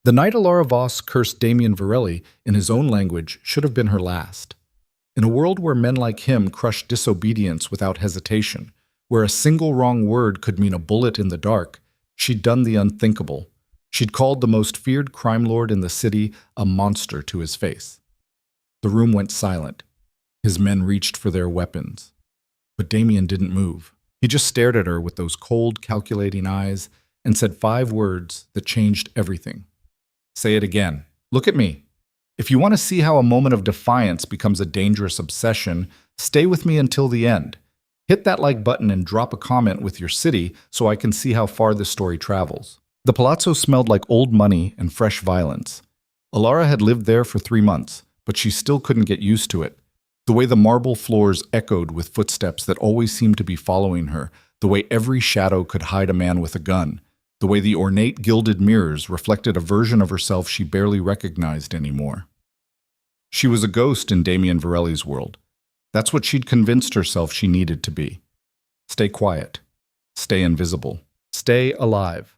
The night Alara Voss cursed Damien Varelli in his own language should have been her last. In a world where men like him crushed disobedience without hesitation, where a single wrong word could mean a bullet in the dark, she'd done the unthinkable. She'd called the most feared crime lord in the city a monster to his face. The room went silent. His men reached for their weapons. But Damien didn't move. He just stared at her with those cold, calculating eyes and said 5 words that changed everything. Say it again. Look at me. If you want to see how a moment of defiance becomes a dangerous obsession, stay with me until the end. Hit that like button and drop a comment with your city so I can see how far this story travels. The palazzo smelled like old money and fresh violence. Alara had lived there for 3 months, but she still couldn't get used to it. The way the marble floors echoed with footsteps that always seemed to be following her, the way every shadow could hide a man with a gun, the way the ornate gilded mirrors reflected a version of herself she barely recognized anymore. She was a ghost in Damien Varelli's world. That's what she'd convinced herself she needed to be. Stay quiet. Stay invisible. Stay alive.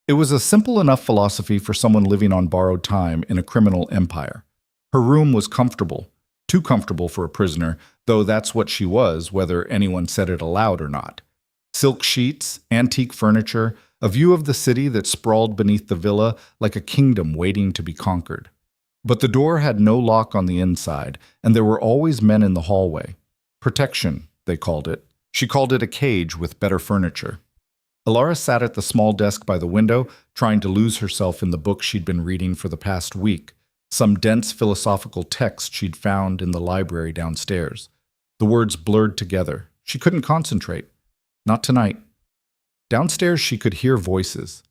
It was a simple enough philosophy for someone living on borrowed time in a criminal empire. Her room was comfortable. Too comfortable for a prisoner, though that's what she was, whether anyone said it aloud or not. Silk sheets, antique furniture, a view of the city that sprawled beneath the villa like a kingdom waiting to be conquered. But the door had no lock on the inside, and there were always men in the hallway. Protection, they called it. She called it a cage with better furniture. Alara sat at the small desk by the window, trying to lose herself in the book she'd been reading for the past week, some dense philosophical text she'd found in the library downstairs. The words blurred together. She couldn't concentrate. Not tonight. Downstairs she could hear voices.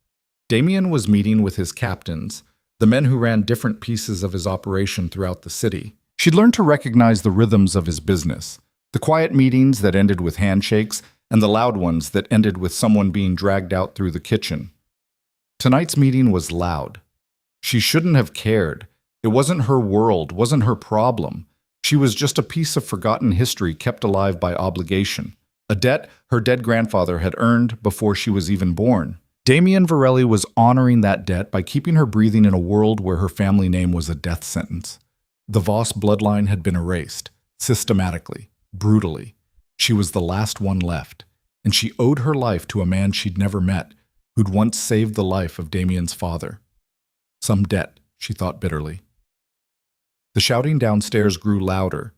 Damien was meeting with his captains, the men who ran different pieces of his operation throughout the city. She'd learned to recognize the rhythms of his business, the quiet meetings that ended with handshakes, and the loud ones that ended with someone being dragged out through the kitchen. Tonight's meeting was loud. She shouldn't have cared. It wasn't her world, wasn't her problem. She was just a piece of forgotten history kept alive by obligation, a debt her dead grandfather had earned before she was even born. Damien Varelli was honoring that debt by keeping her breathing in a world where her family name was a death sentence. The Voss bloodline had been erased, systematically, brutally. She was the last one left, and she owed her life to a man she'd never met, who'd once saved the life of Damien's father. Some debt, she thought bitterly. The shouting downstairs grew louder.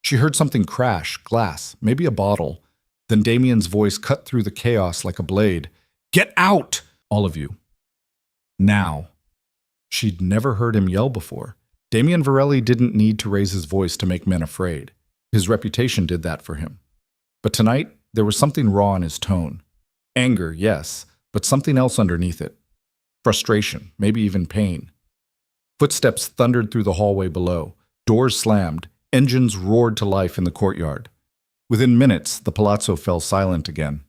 She heard something crash, glass, maybe a bottle. Then Damien's voice cut through the chaos like a blade. "Get out, all of you. Now." She'd never heard him yell before. Damien Varelli didn't need to raise his voice to make men afraid. His reputation did that for him. But tonight, there was something raw in his tone. Anger, yes, but something else underneath it. Frustration, maybe even pain. Footsteps thundered through the hallway below. Doors slammed. Engines roared to life in the courtyard. Within minutes, the palazzo fell silent again.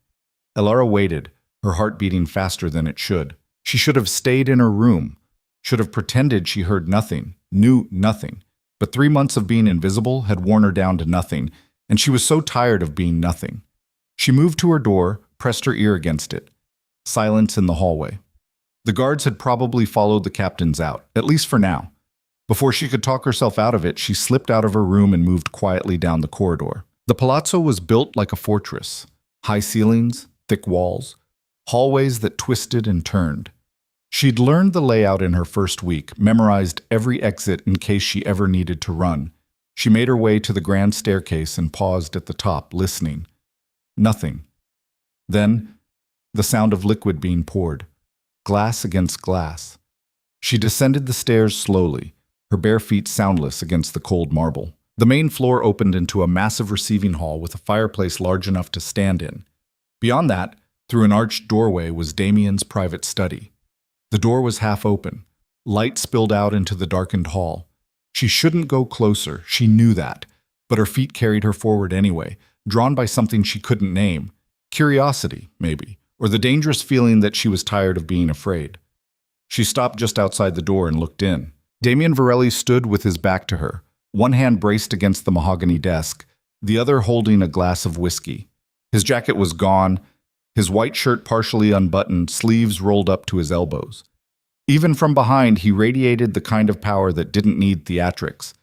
Alara waited, her heart beating faster than it should. She should have stayed in her room, should have pretended she heard nothing, knew nothing. But 3 months of being invisible had worn her down to nothing, and she was so tired of being nothing. She moved to her door, pressed her ear against it. Silence in the hallway. The guards had probably followed the captains out, at least for now. Before she could talk herself out of it, she slipped out of her room and moved quietly down the corridor. The palazzo was built like a fortress. High ceilings, thick walls, hallways that twisted and turned. She'd learned the layout in her first week, memorized every exit in case she ever needed to run. She made her way to the grand staircase and paused at the top, listening. Nothing. Then, the sound of liquid being poured. Glass against glass. She descended the stairs slowly, her bare feet soundless against the cold marble. The main floor opened into a massive receiving hall with a fireplace large enough to stand in. Beyond that, through an arched doorway, was Damien's private study. The door was half open. Light spilled out into the darkened hall. She shouldn't go closer, she knew that, but her feet carried her forward anyway, drawn by something she couldn't name. Curiosity, maybe, or the dangerous feeling that she was tired of being afraid. She stopped just outside the door and looked in. Damien Varelli stood with his back to her, one hand braced against the mahogany desk, the other holding a glass of whiskey. His jacket was gone, his white shirt partially unbuttoned, sleeves rolled up to his elbows. Even from behind, he radiated the kind of power that didn't need theatrics.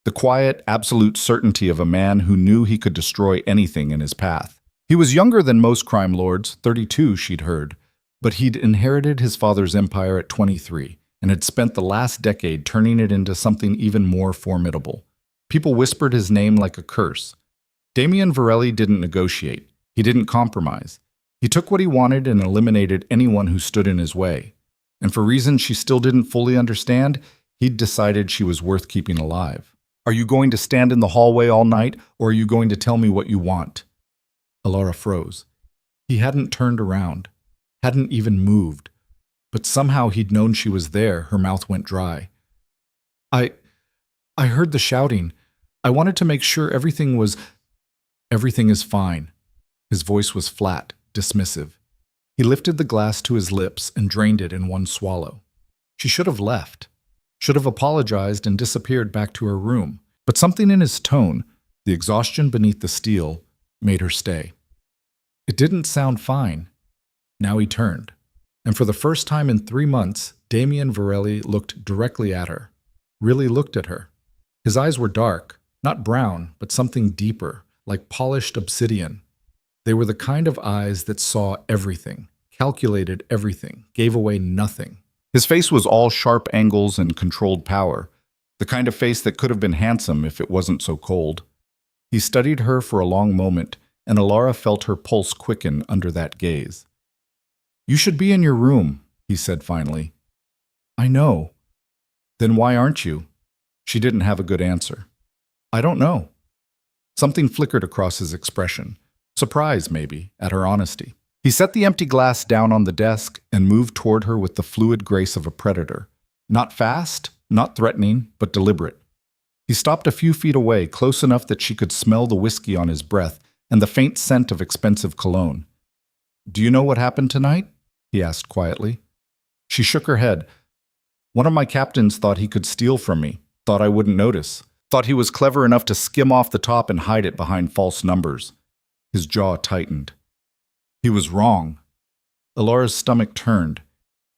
The quiet, absolute certainty of a man who knew he could destroy anything in his path. He was younger than most crime lords, 32 she'd heard, but he'd inherited his father's empire at 23 and had spent the last decade turning it into something even more formidable. People whispered his name like a curse. Damien Varelli didn't negotiate. He didn't compromise. He took what he wanted and eliminated anyone who stood in his way. And for reasons she still didn't fully understand, he'd decided she was worth keeping alive. Are you going to stand in the hallway all night, or are you going to tell me what you want? Alara froze. He hadn't turned around, hadn't even moved, but somehow he'd known she was there. Her mouth went dry. I heard the shouting. I wanted to make sure everything is fine. His voice was flat, dismissive. He lifted the glass to his lips and drained it in one swallow. She should have left, should have apologized and disappeared back to her room. But something in his tone, the exhaustion beneath the steel, made her stay. It didn't sound fine. Now he turned. And for the first time in 3 months, Damien Varelli looked directly at her. Really looked at her. His eyes were dark, not brown, but something deeper, like polished obsidian. They were the kind of eyes that saw everything, calculated everything, gave away nothing. His face was all sharp angles and controlled power, the kind of face that could have been handsome if it wasn't so cold. He studied her for a long moment, and Alara felt her pulse quicken under that gaze. "You should be in your room," he said finally. "I know." "Then why aren't you?" She didn't have a good answer. "I don't know." Something flickered across his expression. Surprise, maybe, at her honesty. He set the empty glass down on the desk and moved toward her with the fluid grace of a predator. Not fast, not threatening, but deliberate. He stopped a few feet away, close enough that she could smell the whiskey on his breath and the faint scent of expensive cologne. "Do you know what happened tonight?" he asked quietly. She shook her head. "One of my captains thought he could steal from me, thought I wouldn't notice, thought he was clever enough to skim off the top and hide it behind false numbers." His jaw tightened. He was wrong. Alara's stomach turned.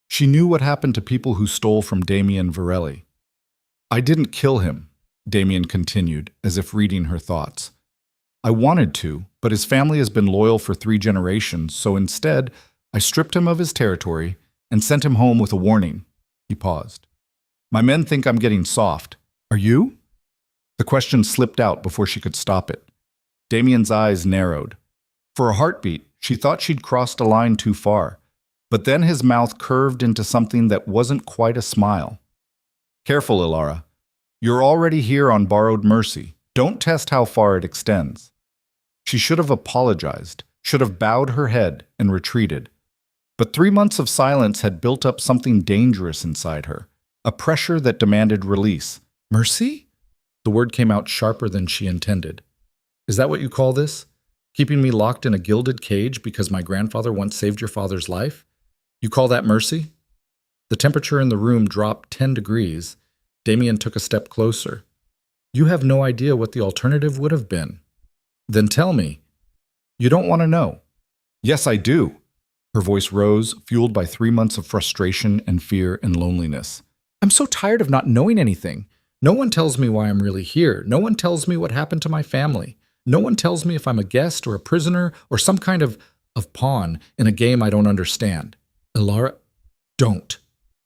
She knew what happened to people who stole from Damien Varelli. "I didn't kill him," Damien continued, as if reading her thoughts. "I wanted to, but his family has been loyal for 3 generations, so instead, I stripped him of his territory and sent him home with a warning." He paused. "My men think I'm getting soft. Are you?" The question slipped out before she could stop it. Damien's eyes narrowed. For a heartbeat, she thought she'd crossed a line too far, but then his mouth curved into something that wasn't quite a smile. "Careful, Alara. You're already here on borrowed mercy. Don't test how far it extends." She should have apologized, should have bowed her head and retreated. But 3 months of silence had built up something dangerous inside her, a pressure that demanded release. "Mercy?" The word came out sharper than she intended. "Is that what you call this? Keeping me locked in a gilded cage because my grandfather once saved your father's life? You call that mercy?" The temperature in the room dropped 10 degrees. Damien took a step closer. "You have no idea what the alternative would have been." "Then tell me." "You don't want to know." "Yes, I do." Her voice rose, fueled by 3 months of frustration and fear and loneliness. "I'm so tired of not knowing anything. No one tells me why I'm really here. No one tells me what happened to my family. No one tells me if I'm a guest or a prisoner or some kind of pawn in a game I don't understand." "Alara, don't."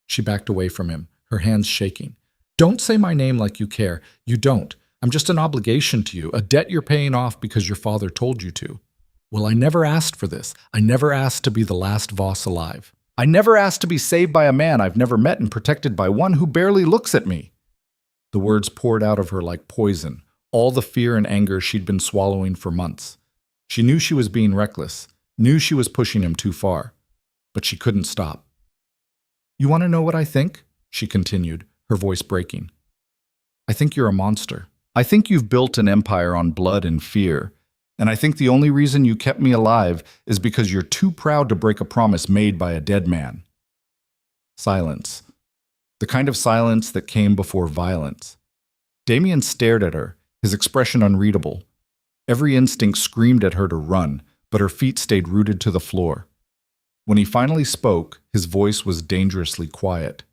She backed away from him, her hands shaking. "Don't say my name like you care. You don't. I'm just an obligation to you, a debt you're paying off because your father told you to." "Well, I never asked for this. I never asked to be the last Voss alive. I never asked to be saved by a man I've never met and protected by one who barely looks at me." The words poured out of her like poison, all the fear and anger she'd been swallowing for months. She knew she was being reckless, knew she was pushing him too far, but she couldn't stop. "You want to know what I think?" she continued, her voice breaking. "I think you're a monster. I think you've built an empire on blood and fear, and I think the only reason you kept me alive is because you're too proud to break a promise made by a dead man." Silence. The kind of silence that came before violence. Damien stared at her, his expression unreadable. Every instinct screamed at her to run, but her feet stayed rooted to the floor. When he finally spoke, his voice was dangerously quiet.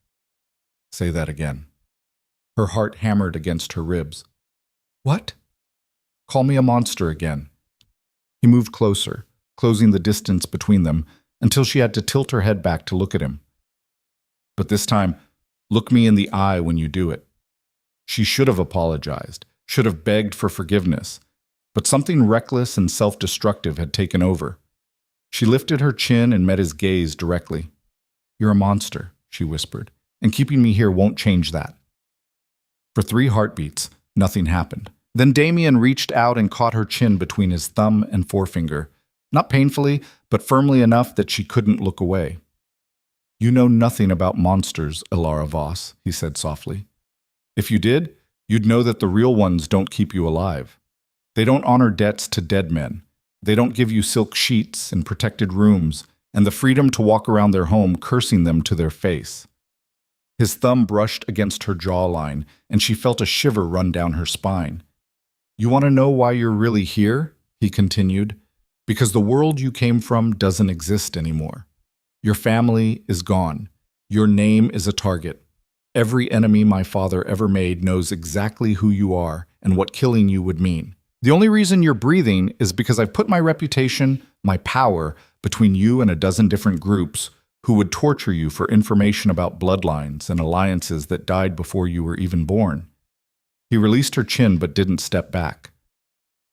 Say that again. Her heart hammered against her ribs. What? Call me a monster again. He moved closer, closing the distance between them until she had to tilt her head back to look at him. But this time, look me in the eye when you do it. She should have apologized, should have begged for forgiveness, but something reckless and self-destructive had taken over. She lifted her chin and met his gaze directly. You're a monster, she whispered, and keeping me here won't change that. For 3 heartbeats, nothing happened. Then Damien reached out and caught her chin between his thumb and forefinger, not painfully, but firmly enough that she couldn't look away. You know nothing about monsters, Ilara Voss, he said softly. If you did, you'd know that the real ones don't keep you alive. They don't honor debts to dead men. They don't give you silk sheets and protected rooms and the freedom to walk around their home cursing them to their face. His thumb brushed against her jawline, and she felt a shiver run down her spine. You want to know why you're really here? He continued. Because the world you came from doesn't exist anymore. Your family is gone. Your name is a target. Every enemy my father ever made knows exactly who you are and what killing you would mean. The only reason you're breathing is because I've put my reputation, my power, between you and a dozen different groups who would torture you for information about bloodlines and alliances that died before you were even born. He released her chin but didn't step back.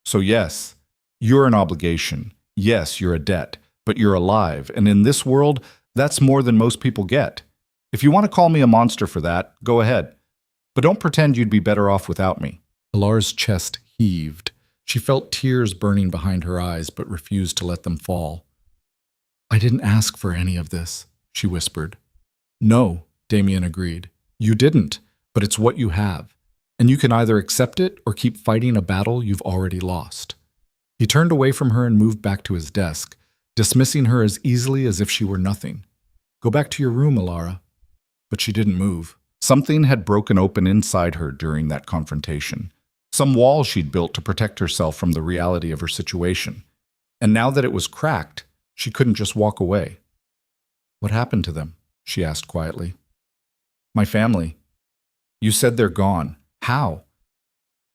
So yes, you're an obligation. Yes, you're a debt, but you're alive, and in this world, that's more than most people get. If you want to call me a monster for that, go ahead. But don't pretend you'd be better off without me. Ilara's chest heaved. She felt tears burning behind her eyes, but refused to let them fall. I didn't ask for any of this, she whispered. No, Damien agreed. You didn't, but it's what you have. And you can either accept it or keep fighting a battle you've already lost. He turned away from her and moved back to his desk, dismissing her as easily as if she were nothing. Go back to your room, Ilara. But she didn't move. Something had broken open inside her during that confrontation. Some wall she'd built to protect herself from the reality of her situation. And now that it was cracked, she couldn't just walk away. What happened to them? She asked quietly. My family. You said they're gone. How?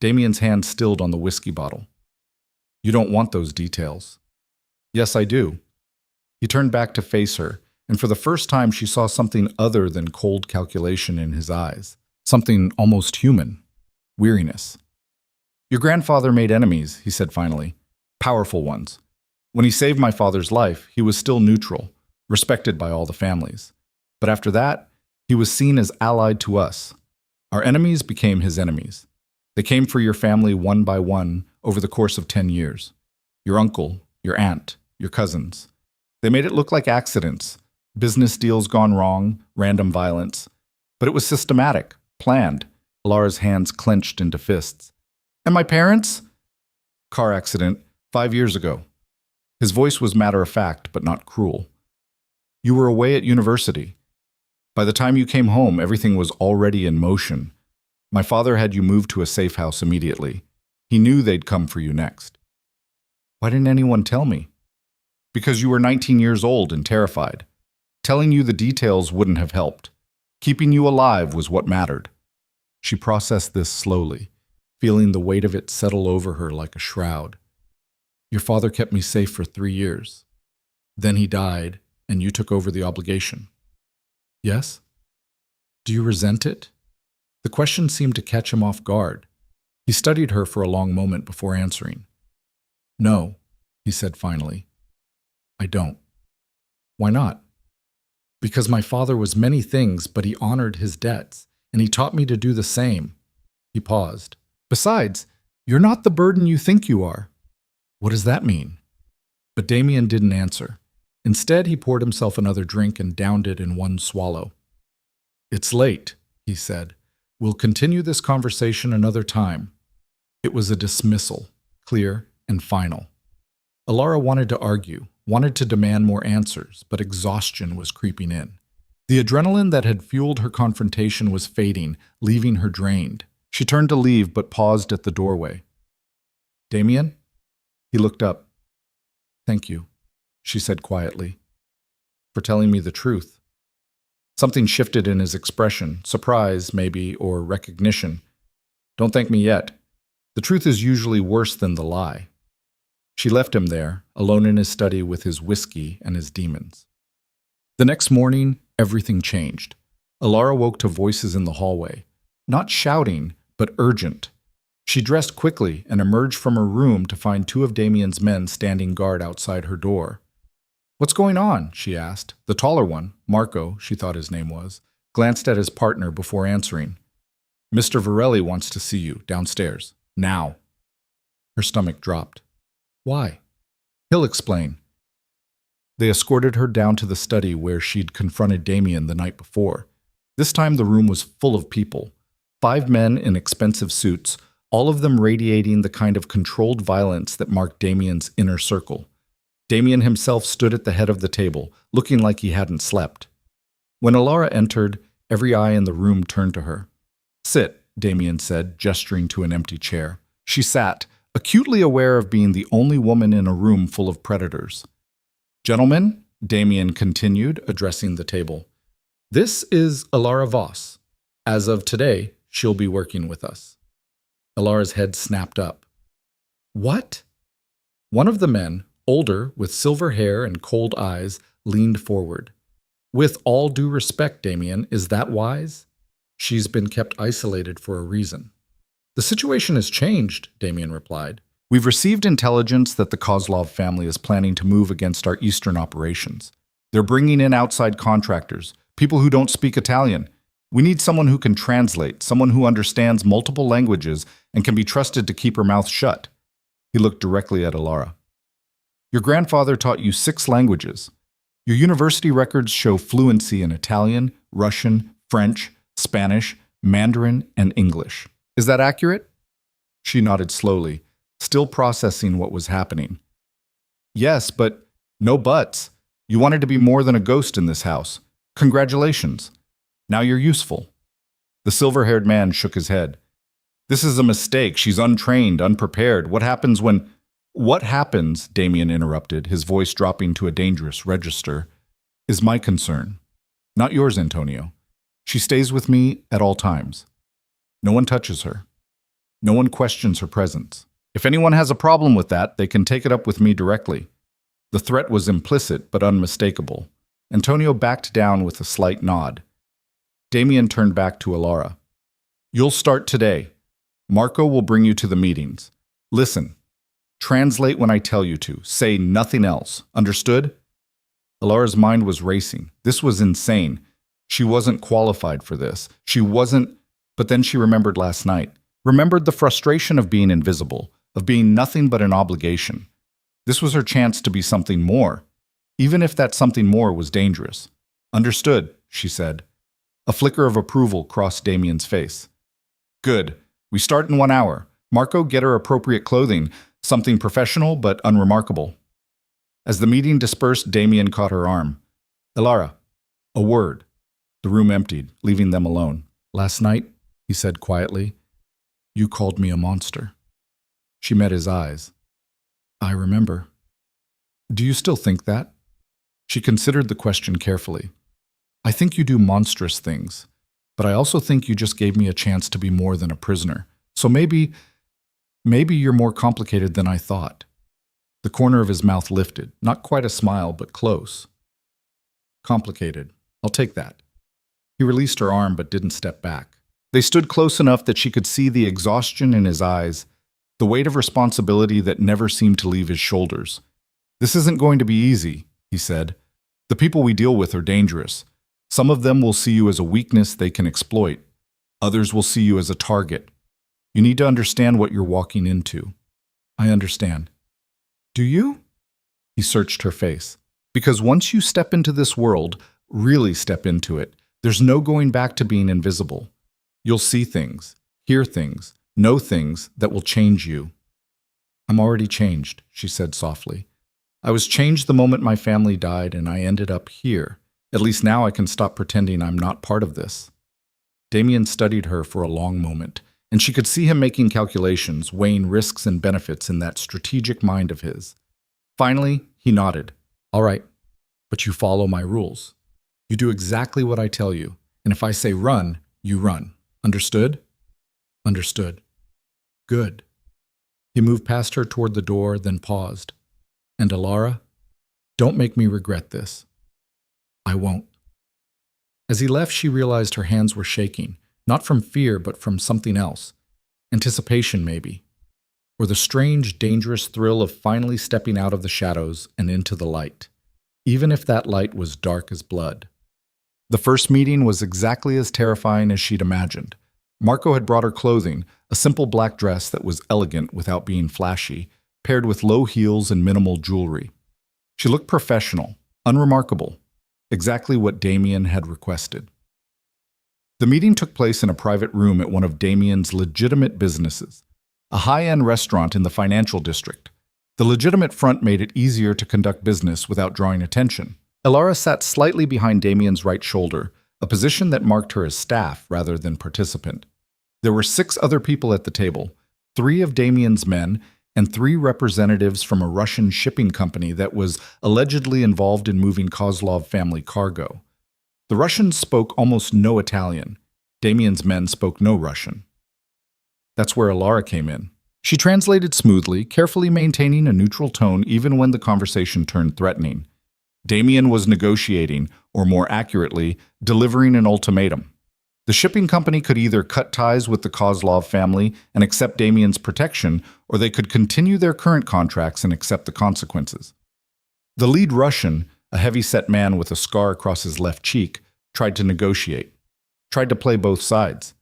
Damien's hand stilled on the whiskey bottle. You don't want those details. Yes, I do. He turned back to face her, and for the first time she saw something other than cold calculation in his eyes. Something almost human. Weariness. Your grandfather made enemies, he said finally. Powerful ones. When he saved my father's life, he was still neutral, respected by all the families. But after that, he was seen as allied to us. Our enemies became his enemies. They came for your family one by one over the course of 10 years. Your uncle, your aunt, your cousins. They made it look like accidents, business deals gone wrong, random violence. But it was systematic, planned. Ilara's hands clenched into fists. And my parents? Car accident 5 years ago. His voice was matter-of-fact, but not cruel. You were away at university. By the time you came home, everything was already in motion. My father had you moved to a safe house immediately. He knew they'd come for you next. Why didn't anyone tell me? Because you were 19 years old and terrified. Telling you the details wouldn't have helped. Keeping you alive was what mattered. She processed this slowly, feeling the weight of it settle over her like a shroud. Your father kept me safe for 3 years. Then he died, and you took over the obligation. Yes? Do you resent it? The question seemed to catch him off guard. He studied her for a long moment before answering. No, he said finally. I don't. Why not? Because my father was many things, but he honored his debts, and he taught me to do the same. He paused. Besides, you're not the burden you think you are. What does that mean? But Damien didn't answer. Instead, he poured himself another drink and downed it in one swallow. It's late, he said. We'll continue this conversation another time. It was a dismissal, clear and final. Ilara wanted to argue, wanted to demand more answers, but exhaustion was creeping in. The adrenaline that had fueled her confrontation was fading, leaving her drained. She turned to leave, but paused at the doorway. Damien? He looked up. Thank you, she said quietly. For telling me the truth. Something shifted in his expression, surprise, maybe, or recognition. Don't thank me yet. The truth is usually worse than the lie. She left him there, alone in his study with his whiskey and his demons. The next morning, everything changed. Alara woke to voices in the hallway. Not shouting, but urgent. She dressed quickly and emerged from her room to find two of Damien's men standing guard outside her door. "What's going on?" she asked. The taller one, Marco, she thought his name was, glanced at his partner before answering. "Mr. Varelli wants to see you, downstairs. Now." Her stomach dropped. "Why?" "He'll explain." They escorted her down to the study where she'd confronted Damien the night before. This time the room was full of people. 5 men in expensive suits, all of them radiating the kind of controlled violence that marked Damien's inner circle. Damien himself stood at the head of the table, looking like he hadn't slept. When Alara entered, every eye in the room turned to her. "Sit," Damien said, gesturing to an empty chair. She sat, acutely aware of being the only woman in a room full of predators. "Gentlemen," Damien continued, addressing the table, "this is Alara Voss. As of today, she'll be working with us." Alara's head snapped up. "What?" One of the men, older, with silver hair and cold eyes, leaned forward. "With all due respect, Damien, is that wise? She's been kept isolated for a reason." "The situation has changed," Damien replied. "We've received intelligence that the Kozlov family is planning to move against our eastern operations. They're bringing in outside contractors, people who don't speak Italian. We need someone who can translate, someone who understands multiple languages and can be trusted to keep her mouth shut." He looked directly at Alara. "Your grandfather taught you 6 languages. Your university records show fluency in Italian, Russian, French, Spanish, Mandarin, and English. Is that accurate?" She nodded slowly, still processing what was happening. "Yes, but no buts. You wanted to be more than a ghost in this house. Congratulations. Now you're useful." The silver-haired man shook his head. "This is a mistake. She's untrained, unprepared. What happens when—" "What happens," Damien interrupted, his voice dropping to a dangerous register, "is my concern. Not yours, Antonio. She stays with me at all times. No one touches her. No one questions her presence. If anyone has a problem with that, they can take it up with me directly." The threat was implicit but unmistakable. Antonio backed down with a slight nod. Damien turned back to Alara. "You'll start today. Marco will bring you to the meetings. Listen. Translate when I tell you to. Say nothing else. Understood?" Alara's mind was racing. This was insane. She wasn't qualified for this. She wasn't... But then she remembered last night. Remembered the frustration of being invisible, of being nothing but an obligation. This was her chance to be something more, even if that something more was dangerous. "Understood," she said. A flicker of approval crossed Damien's face. "Good. We start in 1 hour. Marco, get her appropriate clothing. Something professional but unremarkable." As the meeting dispersed, Damien caught her arm. "Alara, a word." The room emptied, leaving them alone. "Last night," he said quietly, "you called me a monster." She met his eyes. "I remember." "Do you still think that?" She considered the question carefully. "I think you do monstrous things, but I also think you just gave me a chance to be more than a prisoner. So maybe you're more complicated than I thought." The corner of his mouth lifted, not quite a smile, but close. "Complicated. I'll take that." He released her arm but didn't step back. They stood close enough that she could see the exhaustion in his eyes, the weight of responsibility that never seemed to leave his shoulders. "This isn't going to be easy," he said. "The people we deal with are dangerous. Some of them will see you as a weakness they can exploit. Others will see you as a target. You need to understand what you're walking into." "I understand." "Do you?" He searched her face. "Because once you step into this world, really step into it, there's no going back to being invisible. You'll see things, hear things, know things that will change you." "I'm already changed," she said softly. "I was changed the moment my family died and I ended up here. At least now I can stop pretending I'm not part of this." Damien studied her for a long moment, and she could see him making calculations, weighing risks and benefits in that strategic mind of his. Finally, he nodded. "All right. But you follow my rules. You do exactly what I tell you, and if I say run, you run. Understood? Understood. Good. He moved past her toward the door, then paused. And Alara, don't make me regret this. I won't. As he left, she realized her hands were shaking, not from fear, but from something else. Anticipation, maybe. Or the strange, dangerous thrill of finally stepping out of the shadows and into the light, even if that light was dark as blood. The first meeting was exactly as terrifying as she'd imagined. Marco had brought her clothing, a simple black dress that was elegant without being flashy, paired with low heels and minimal jewelry. She looked professional, unremarkable, exactly what Damien had requested. The meeting took place in a private room at one of Damien's legitimate businesses, a high-end restaurant in the financial district. The legitimate front made it easier to conduct business without drawing attention. Alara sat slightly behind Damien's right shoulder, a position that marked her as staff rather than participant. There were 6 other people at the table, 3 of Damien's men and 3 representatives from a Russian shipping company that was allegedly involved in moving Kozlov family cargo. The Russians spoke almost no Italian. Damien's men spoke no Russian. That's where Alara came in. She translated smoothly, carefully maintaining a neutral tone even when the conversation turned threatening. Damien was negotiating, or more accurately, delivering an ultimatum. The shipping company could either cut ties with the Kozlov family and accept Damien's protection, or they could continue their current contracts and accept the consequences. The lead Russian, a heavy-set man with a scar across his left cheek, tried to negotiate, tried to play both sides.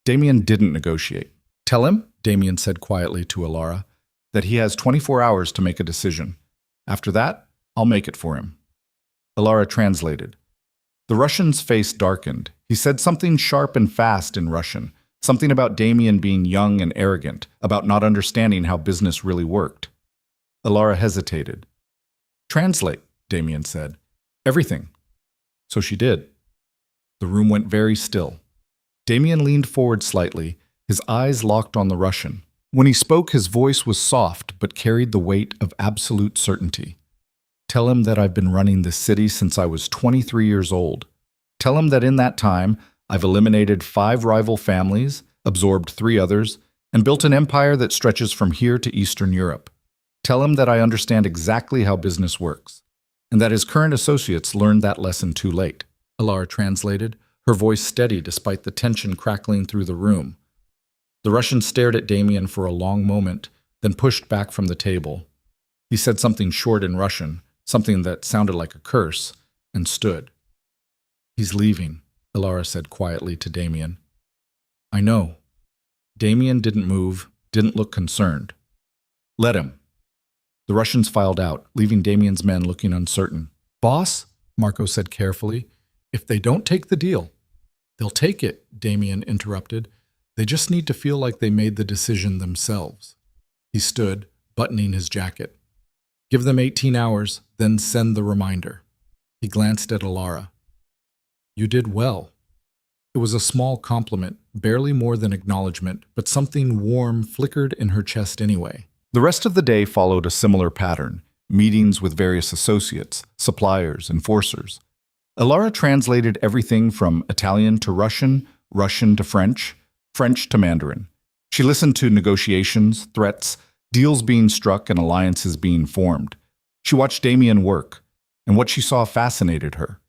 Damien didn't negotiate. Tell him, Damien said quietly to Alara, that he has 24 hours to make a decision. After that, I'll make it for him. Alara translated. The Russian's face darkened. He said something sharp and fast in Russian, something about Damien being young and arrogant, about not understanding how business really worked. Alara hesitated. Translate, Damien said. Everything. So she did. The room went very still. Damien leaned forward slightly, his eyes locked on the Russian. When he spoke, his voice was soft but carried the weight of absolute certainty. Tell him that I've been running this city since I was 23 years old. Tell him that in that time, I've eliminated 5 rival families, absorbed 3 others, and built an empire that stretches from here to Eastern Europe. Tell him that I understand exactly how business works, and that his current associates learned that lesson too late. Alara translated, her voice steady despite the tension crackling through the room. The Russian stared at Damien for a long moment, then pushed back from the table. He said something short in Russian, something that sounded like a curse, and stood. He's leaving, Alara said quietly to Damien. I know. Damien didn't move, didn't look concerned. Let him. The Russians filed out, leaving Damien's men looking uncertain. Boss, Marco said carefully, if they don't take the deal. They'll take it, Damien interrupted. They just need to feel like they made the decision themselves. He stood, buttoning his jacket. Give them 18 hours, then send the reminder. He glanced at Alara. You did well. It was a small compliment, barely more than acknowledgement, but something warm flickered in her chest anyway. The rest of the day followed a similar pattern, meetings with various associates, suppliers, enforcers. Alara translated everything from Italian to Russian, Russian to French, French to Mandarin. She listened to negotiations, threats, deals being struck and alliances being formed. She watched Damien work, and what she saw fascinated her.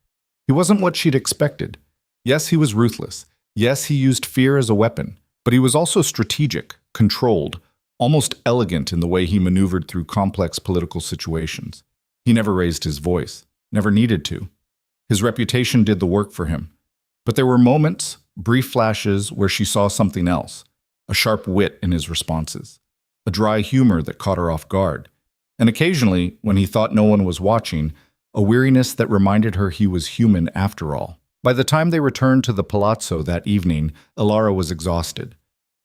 He wasn't what she'd expected. Yes, he was ruthless. Yes, he used fear as a weapon, but he was also strategic, controlled, almost elegant in the way he maneuvered through complex political situations. He never raised his voice, never needed to. His reputation did the work for him. But there were moments, brief flashes, where she saw something else, a sharp wit in his responses, a dry humor that caught her off guard, and occasionally, when he thought no one was watching, a weariness that reminded her he was human after all. By the time they returned to the palazzo that evening, Alara was exhausted.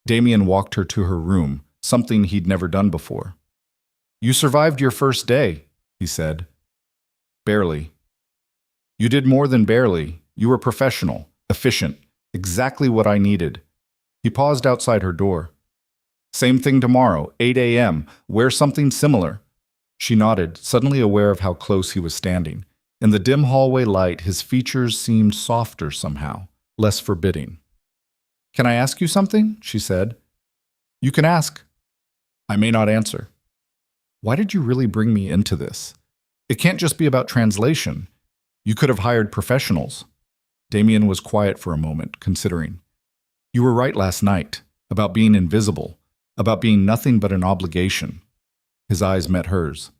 Damien walked her to her room, something he'd never done before. You survived your first day, he said. Barely. You did more than barely. You were professional, efficient, exactly what I needed. He paused outside her door. Same thing tomorrow, 8 a.m. Wear something similar. She nodded, suddenly aware of how close he was standing. In the dim hallway light, his features seemed softer somehow, less forbidding. "Can I ask you something?" she said. "You can ask." "I may not answer." "Why did you really bring me into this? It can't just be about translation. You could have hired professionals." Damien was quiet for a moment, considering. "You were right last night, about being invisible, about being nothing but an obligation." His eyes met hers.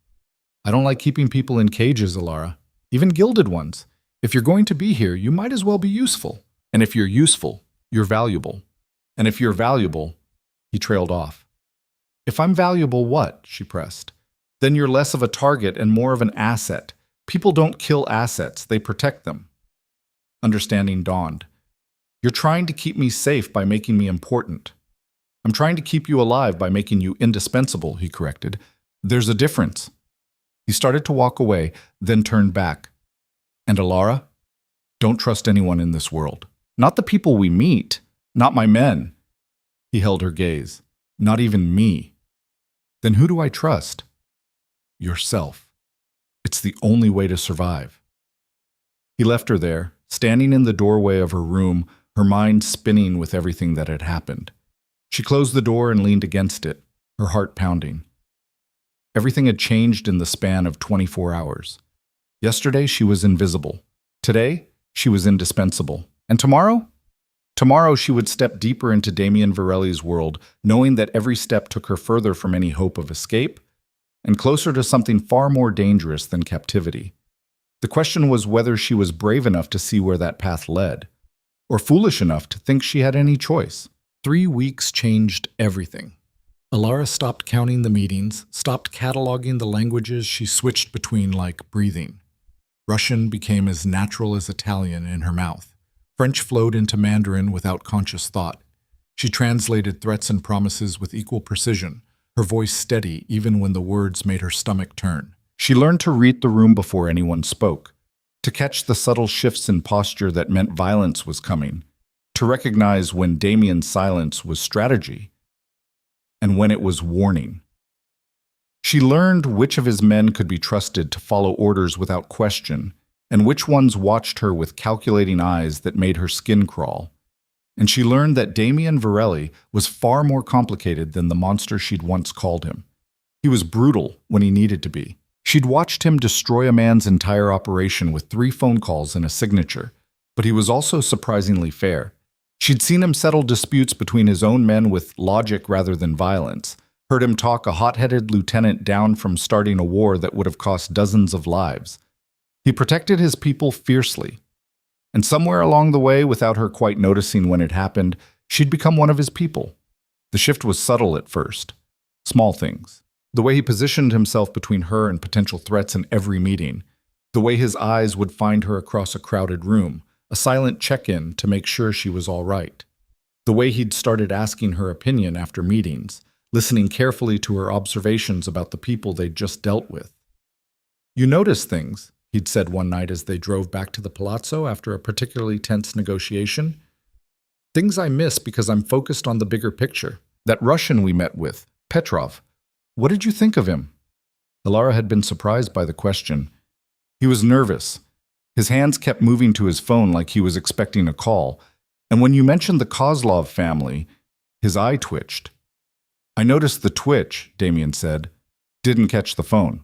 "I don't like keeping people in cages, Alara, even gilded ones. If you're going to be here, you might as well be useful. And if you're useful, you're valuable. And if you're valuable," he trailed off. "If I'm valuable, what?" she pressed. "Then you're less of a target and more of an asset. People don't kill assets, they protect them." Understanding dawned. "You're trying to keep me safe by making me important." "I'm trying to keep you alive by making you indispensable," he corrected. "There's a difference." He started to walk away, then turned back. "And Alara? Don't trust anyone in this world. Not the people we meet. Not my men." He held her gaze. "Not even me." "Then who do I trust?" "Yourself. It's the only way to survive." He left her there, standing in the doorway of her room, her mind spinning with everything that had happened. She closed the door and leaned against it, her heart pounding. Everything had changed in the span of 24 hours. Yesterday, she was invisible. Today, she was indispensable. And tomorrow? Tomorrow, she would step deeper into Damien Varelli's world, knowing that every step took her further from any hope of escape and closer to something far more dangerous than captivity. The question was whether she was brave enough to see where that path led, or foolish enough to think she had any choice. 3 weeks changed everything. Alara stopped counting the meetings, stopped cataloging the languages she switched between like breathing. Russian became as natural as Italian in her mouth. French flowed into Mandarin without conscious thought. She translated threats and promises with equal precision, her voice steady even when the words made her stomach turn. She learned to read the room before anyone spoke, to catch the subtle shifts in posture that meant violence was coming, to recognize when Damien's silence was strategy and when it was warning. She learned which of his men could be trusted to follow orders without question, and which ones watched her with calculating eyes that made her skin crawl. And she learned that Damien Varelli was far more complicated than the monster she'd once called him. He was brutal when he needed to be. She'd watched him destroy a man's entire operation with 3 phone calls and a signature, but he was also surprisingly fair. She'd seen him settle disputes between his own men with logic rather than violence, heard him talk a hot-headed lieutenant down from starting a war that would have cost dozens of lives. He protected his people fiercely. And somewhere along the way, without her quite noticing when it happened, she'd become one of his people. The shift was subtle at first. Small things. The way he positioned himself between her and potential threats in every meeting. The way his eyes would find her across a crowded room, a silent check-in to make sure she was all right. The way he'd started asking her opinion after meetings, listening carefully to her observations about the people they'd just dealt with. "You notice things," he'd said one night as they drove back to the palazzo after a particularly tense negotiation. "Things I miss because I'm focused on the bigger picture. That Russian we met with, Petrov. What did you think of him?" Alara had been surprised by the question. He was nervous. His hands kept moving to his phone like he was expecting a call, and when you mentioned the Kozlov family, his eye twitched. "I noticed the twitch," Damien said. "Didn't catch the phone."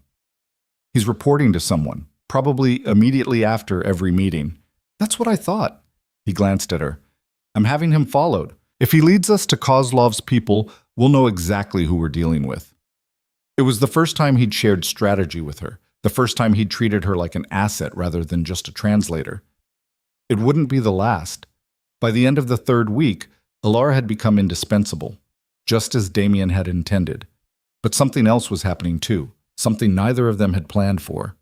"He's reporting to someone, probably immediately after every meeting." "That's what I thought." He glanced at her. "I'm having him followed. If he leads us to Kozlov's people, we'll know exactly who we're dealing with." It was the first time he'd shared strategy with her, the first time he'd treated her like an asset rather than just a translator. It wouldn't be the last. By the end of the 3rd week, Alara had become indispensable, just as Damien had intended. But something else was happening too, something neither of them had planned for.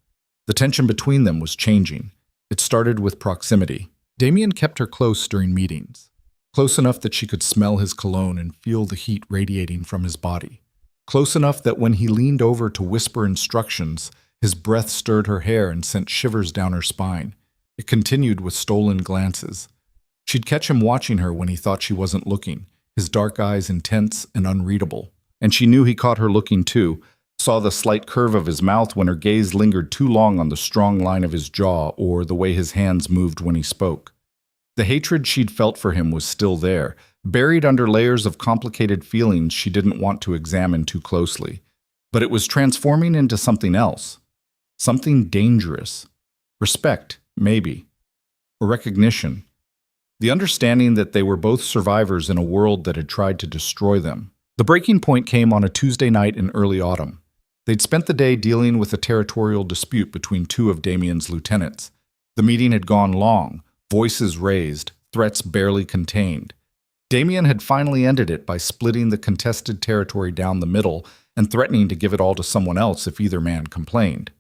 The tension between them was changing. It started with proximity. Damien kept her close during meetings, close enough that she could smell his cologne and feel the heat radiating from his body. Close enough that when he leaned over to whisper instructions, his breath stirred her hair and sent shivers down her spine. It continued with stolen glances. She'd catch him watching her when he thought she wasn't looking, his dark eyes intense and unreadable. And she knew he caught her looking too, saw the slight curve of his mouth when her gaze lingered too long on the strong line of his jaw or the way his hands moved when he spoke. The hatred she'd felt for him was still there, buried under layers of complicated feelings she didn't want to examine too closely. But it was transforming into something else. Something dangerous. Respect, maybe. Or recognition. The understanding that they were both survivors in a world that had tried to destroy them. The breaking point came on a Tuesday night in early autumn. They'd spent the day dealing with a territorial dispute between two of Damien's lieutenants. The meeting had gone long, voices raised, threats barely contained. Damien had finally ended it by splitting the contested territory down the middle and threatening to give it all to someone else if either man complained.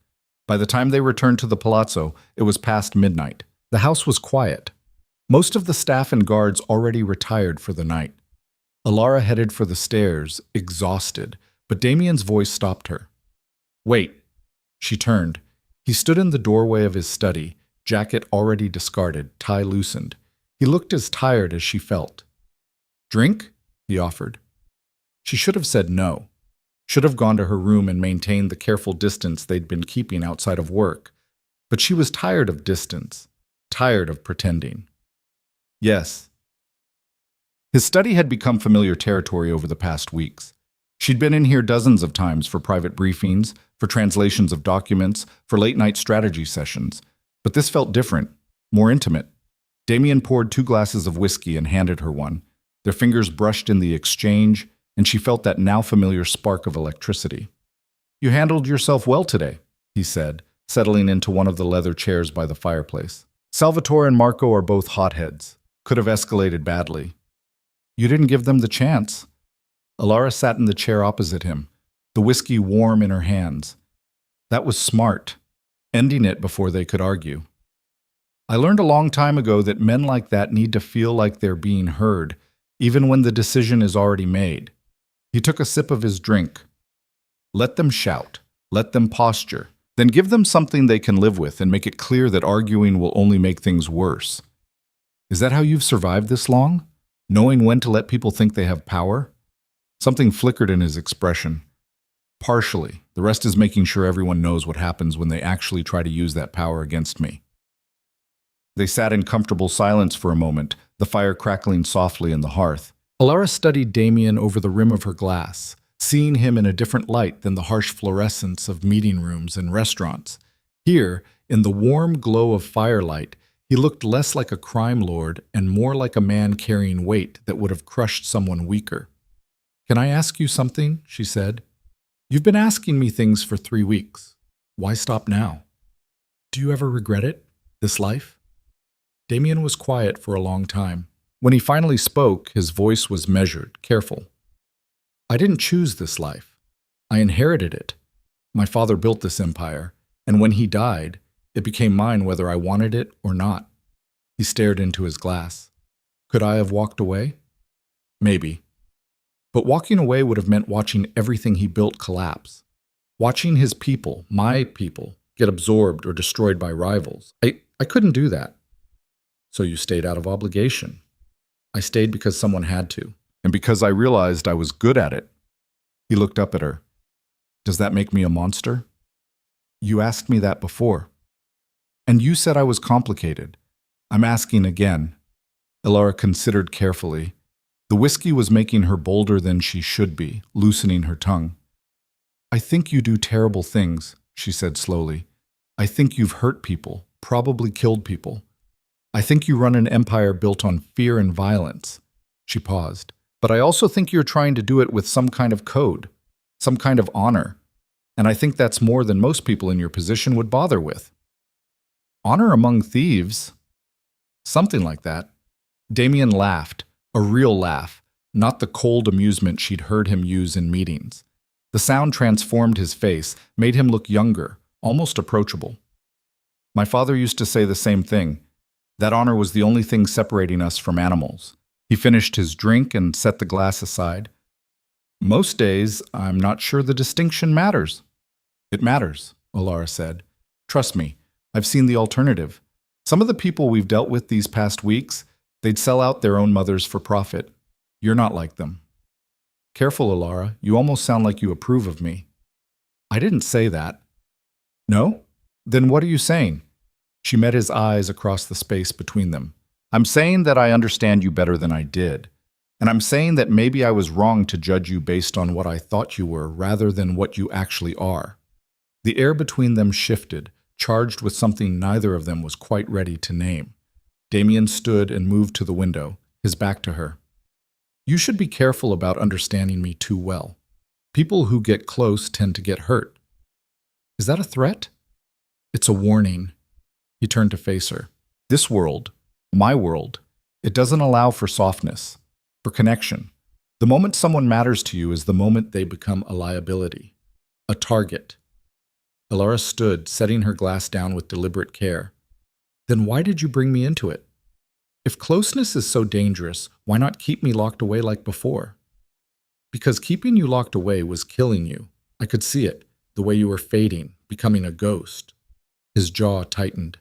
By the time they returned to the palazzo, it was past midnight. The house was quiet. Most of the staff and guards already retired for the night. Alara headed for the stairs, exhausted, but Damien's voice stopped her. "Wait." She turned. He stood in the doorway of his study, jacket already discarded, tie loosened. He looked as tired as she felt. "Drink?" he offered. She should have said no. Should have gone to her room and maintained the careful distance they'd been keeping outside of work. But she was tired of distance, tired of pretending. "Yes." His study had become familiar territory over the past weeks. She'd been in here dozens of times for private briefings, for translations of documents, for late-night strategy sessions. But this felt different, more intimate. Damien poured 2 glasses of whiskey and handed her one. Their fingers brushed in the exchange, and she felt that now-familiar spark of electricity. "You handled yourself well today," he said, settling into one of the leather chairs by the fireplace. "Salvatore and Marco are both hotheads. Could have escalated badly." "You didn't give them the chance." Alara sat in the chair opposite him, the whiskey warm in her hands. That was smart, ending it before they could argue. "I learned a long time ago that men like that need to feel like they're being heard, even when the decision is already made." He took a sip of his drink. "Let them shout. Let them posture. Then give them something they can live with and make it clear that arguing will only make things worse." "Is that how you've survived this long? Knowing when to let people think they have power?" Something flickered in his expression. "Partially. The rest is making sure everyone knows what happens when they actually try to use that power against me." They sat in comfortable silence for a moment, the fire crackling softly in the hearth. Alara studied Damien over the rim of her glass, seeing him in a different light than the harsh fluorescence of meeting rooms and restaurants. Here, in the warm glow of firelight, he looked less like a crime lord and more like a man carrying weight that would have crushed someone weaker. "Can I ask you something?" she said. "You've been asking me things for 3 weeks. Why stop now? Do you ever regret it, this life?" Damien was quiet for a long time. When he finally spoke, his voice was measured, careful. "I didn't choose this life. I inherited it. My father built this empire, and when he died, it became mine whether I wanted it or not." He stared into his glass. "Could I have walked away? Maybe. But walking away would have meant watching everything he built collapse. Watching his people, my people, get absorbed or destroyed by rivals. I couldn't do that." "So you stayed out of obligation." "I stayed because someone had to, and because I realized I was good at it." He looked up at her. "Does that make me a monster?" "You asked me that before. And you said I was complicated. I'm asking again." Alara considered carefully. The whiskey was making her bolder than she should be, loosening her tongue. "I think you do terrible things," she said slowly. "I think you've hurt people, probably killed people. I think you run an empire built on fear and violence." She paused. "But I also think you're trying to do it with some kind of code, some kind of honor. And I think that's more than most people in your position would bother with." "Honor among thieves?" "Something like that." Damien laughed, a real laugh, not the cold amusement she'd heard him use in meetings. The sound transformed his face, made him look younger, almost approachable. "My father used to say the same thing. That honor was the only thing separating us from animals." He finished his drink and set the glass aside. "Most days, I'm not sure the distinction matters." "It matters," Alara said. "Trust me, I've seen the alternative. Some of the people we've dealt with these past weeks, they'd sell out their own mothers for profit. You're not like them." "Careful, Alara. You almost sound like you approve of me." I didn't say that. No? Then what are you saying? She met his eyes across the space between them. I'm saying that I understand you better than I did. And I'm saying that maybe I was wrong to judge you based on what I thought you were rather than what you actually are. The air between them shifted, charged with something neither of them was quite ready to name. Damien stood and moved to the window, his back to her. You should be careful about understanding me too well. People who get close tend to get hurt. Is that a threat? It's a warning. He turned to face her. This world, my world, it doesn't allow for softness, for connection. The moment someone matters to you is the moment they become a liability, a target. Alara stood, setting her glass down with deliberate care. Then why did you bring me into it? If closeness is so dangerous, why not keep me locked away like before? Because keeping you locked away was killing you. I could see it, the way you were fading, becoming a ghost. His jaw tightened.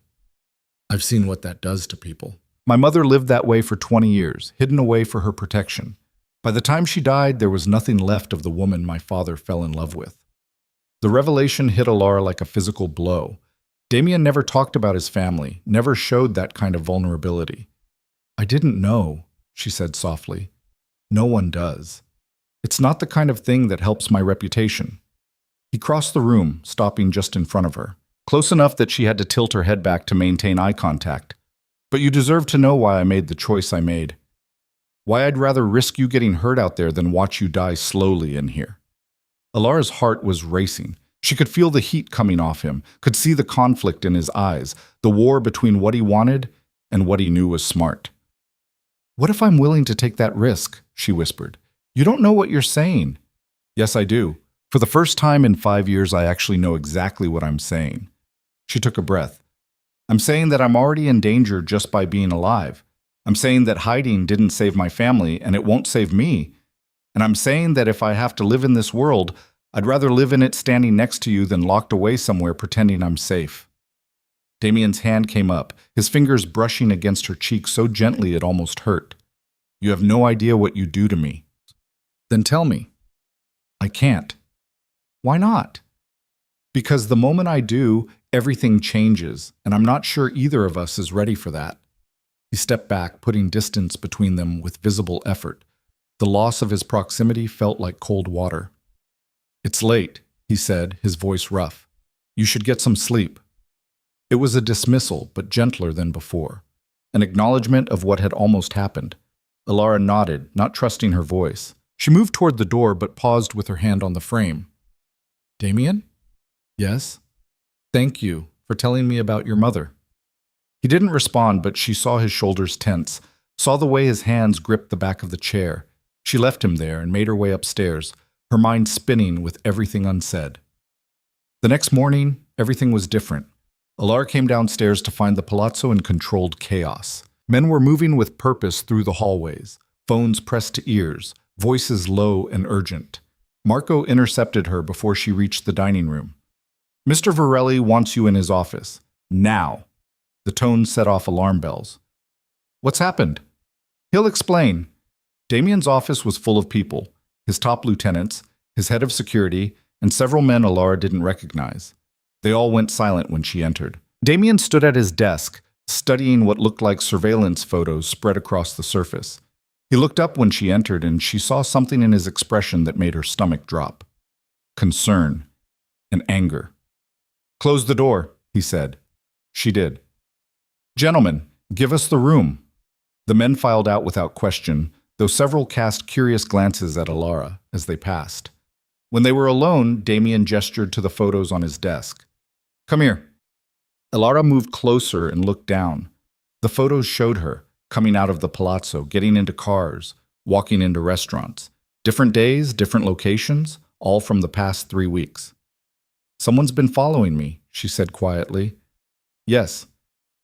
I've seen what that does to people. My mother lived that way for 20 years, hidden away for her protection. By the time she died, there was nothing left of the woman my father fell in love with. The revelation hit Alara like a physical blow. Damien never talked about his family, never showed that kind of vulnerability. I didn't know, she said softly. No one does. It's not the kind of thing that helps my reputation. He crossed the room, stopping just in front of her, close enough that she had to tilt her head back to maintain eye contact. But you deserve to know why I made the choice I made. Why I'd rather risk you getting hurt out there than watch you die slowly in here. Alara's heart was racing. She could feel the heat coming off him, could see the conflict in his eyes, the war between what he wanted and what he knew was smart. What if I'm willing to take that risk? She whispered. You don't know what you're saying. Yes, I do. For the first time in 5 years, I actually know exactly what I'm saying. She took a breath. I'm saying that I'm already in danger just by being alive. I'm saying that hiding didn't save my family, and it won't save me. And I'm saying that if I have to live in this world, I'd rather live in it standing next to you than locked away somewhere pretending I'm safe. Damien's hand came up, his fingers brushing against her cheek so gently it almost hurt. You have no idea what you do to me. Then tell me. I can't. Why not? Because the moment I do, everything changes, and I'm not sure either of us is ready for that. He stepped back, putting distance between them with visible effort. The loss of his proximity felt like cold water. It's late, he said, his voice rough. You should get some sleep. It was a dismissal, but gentler than before. An acknowledgement of what had almost happened. Alara nodded, not trusting her voice. She moved toward the door, but paused with her hand on the frame. Damien? Yes? Thank you for telling me about your mother. He didn't respond, but she saw his shoulders tense, saw the way his hands gripped the back of the chair. She left him there and made her way upstairs, her mind spinning with everything unsaid. The next morning, everything was different. Alara came downstairs to find the palazzo in controlled chaos. Men were moving with purpose through the hallways, phones pressed to ears, voices low and urgent. Marco intercepted her before she reached the dining room. Mr. Varelli wants you in his office. Now. The tone set off alarm bells. What's happened? He'll explain. Damien's office was full of people, his top lieutenants, his head of security, and several men Alara didn't recognize. They all went silent when she entered. Damien stood at his desk, studying what looked like surveillance photos spread across the surface. He looked up when she entered, and she saw something in his expression that made her stomach drop. Concern and anger. Close the door, he said. She did. Gentlemen, give us the room. The men filed out without question, though several cast curious glances at Alara as they passed. When they were alone, Damien gestured to the photos on his desk. Come here. Alara moved closer and looked down. The photos showed her, coming out of the palazzo, getting into cars, walking into restaurants. Different days, different locations, all from the past 3 weeks. Someone's been following me, she said quietly. Yes,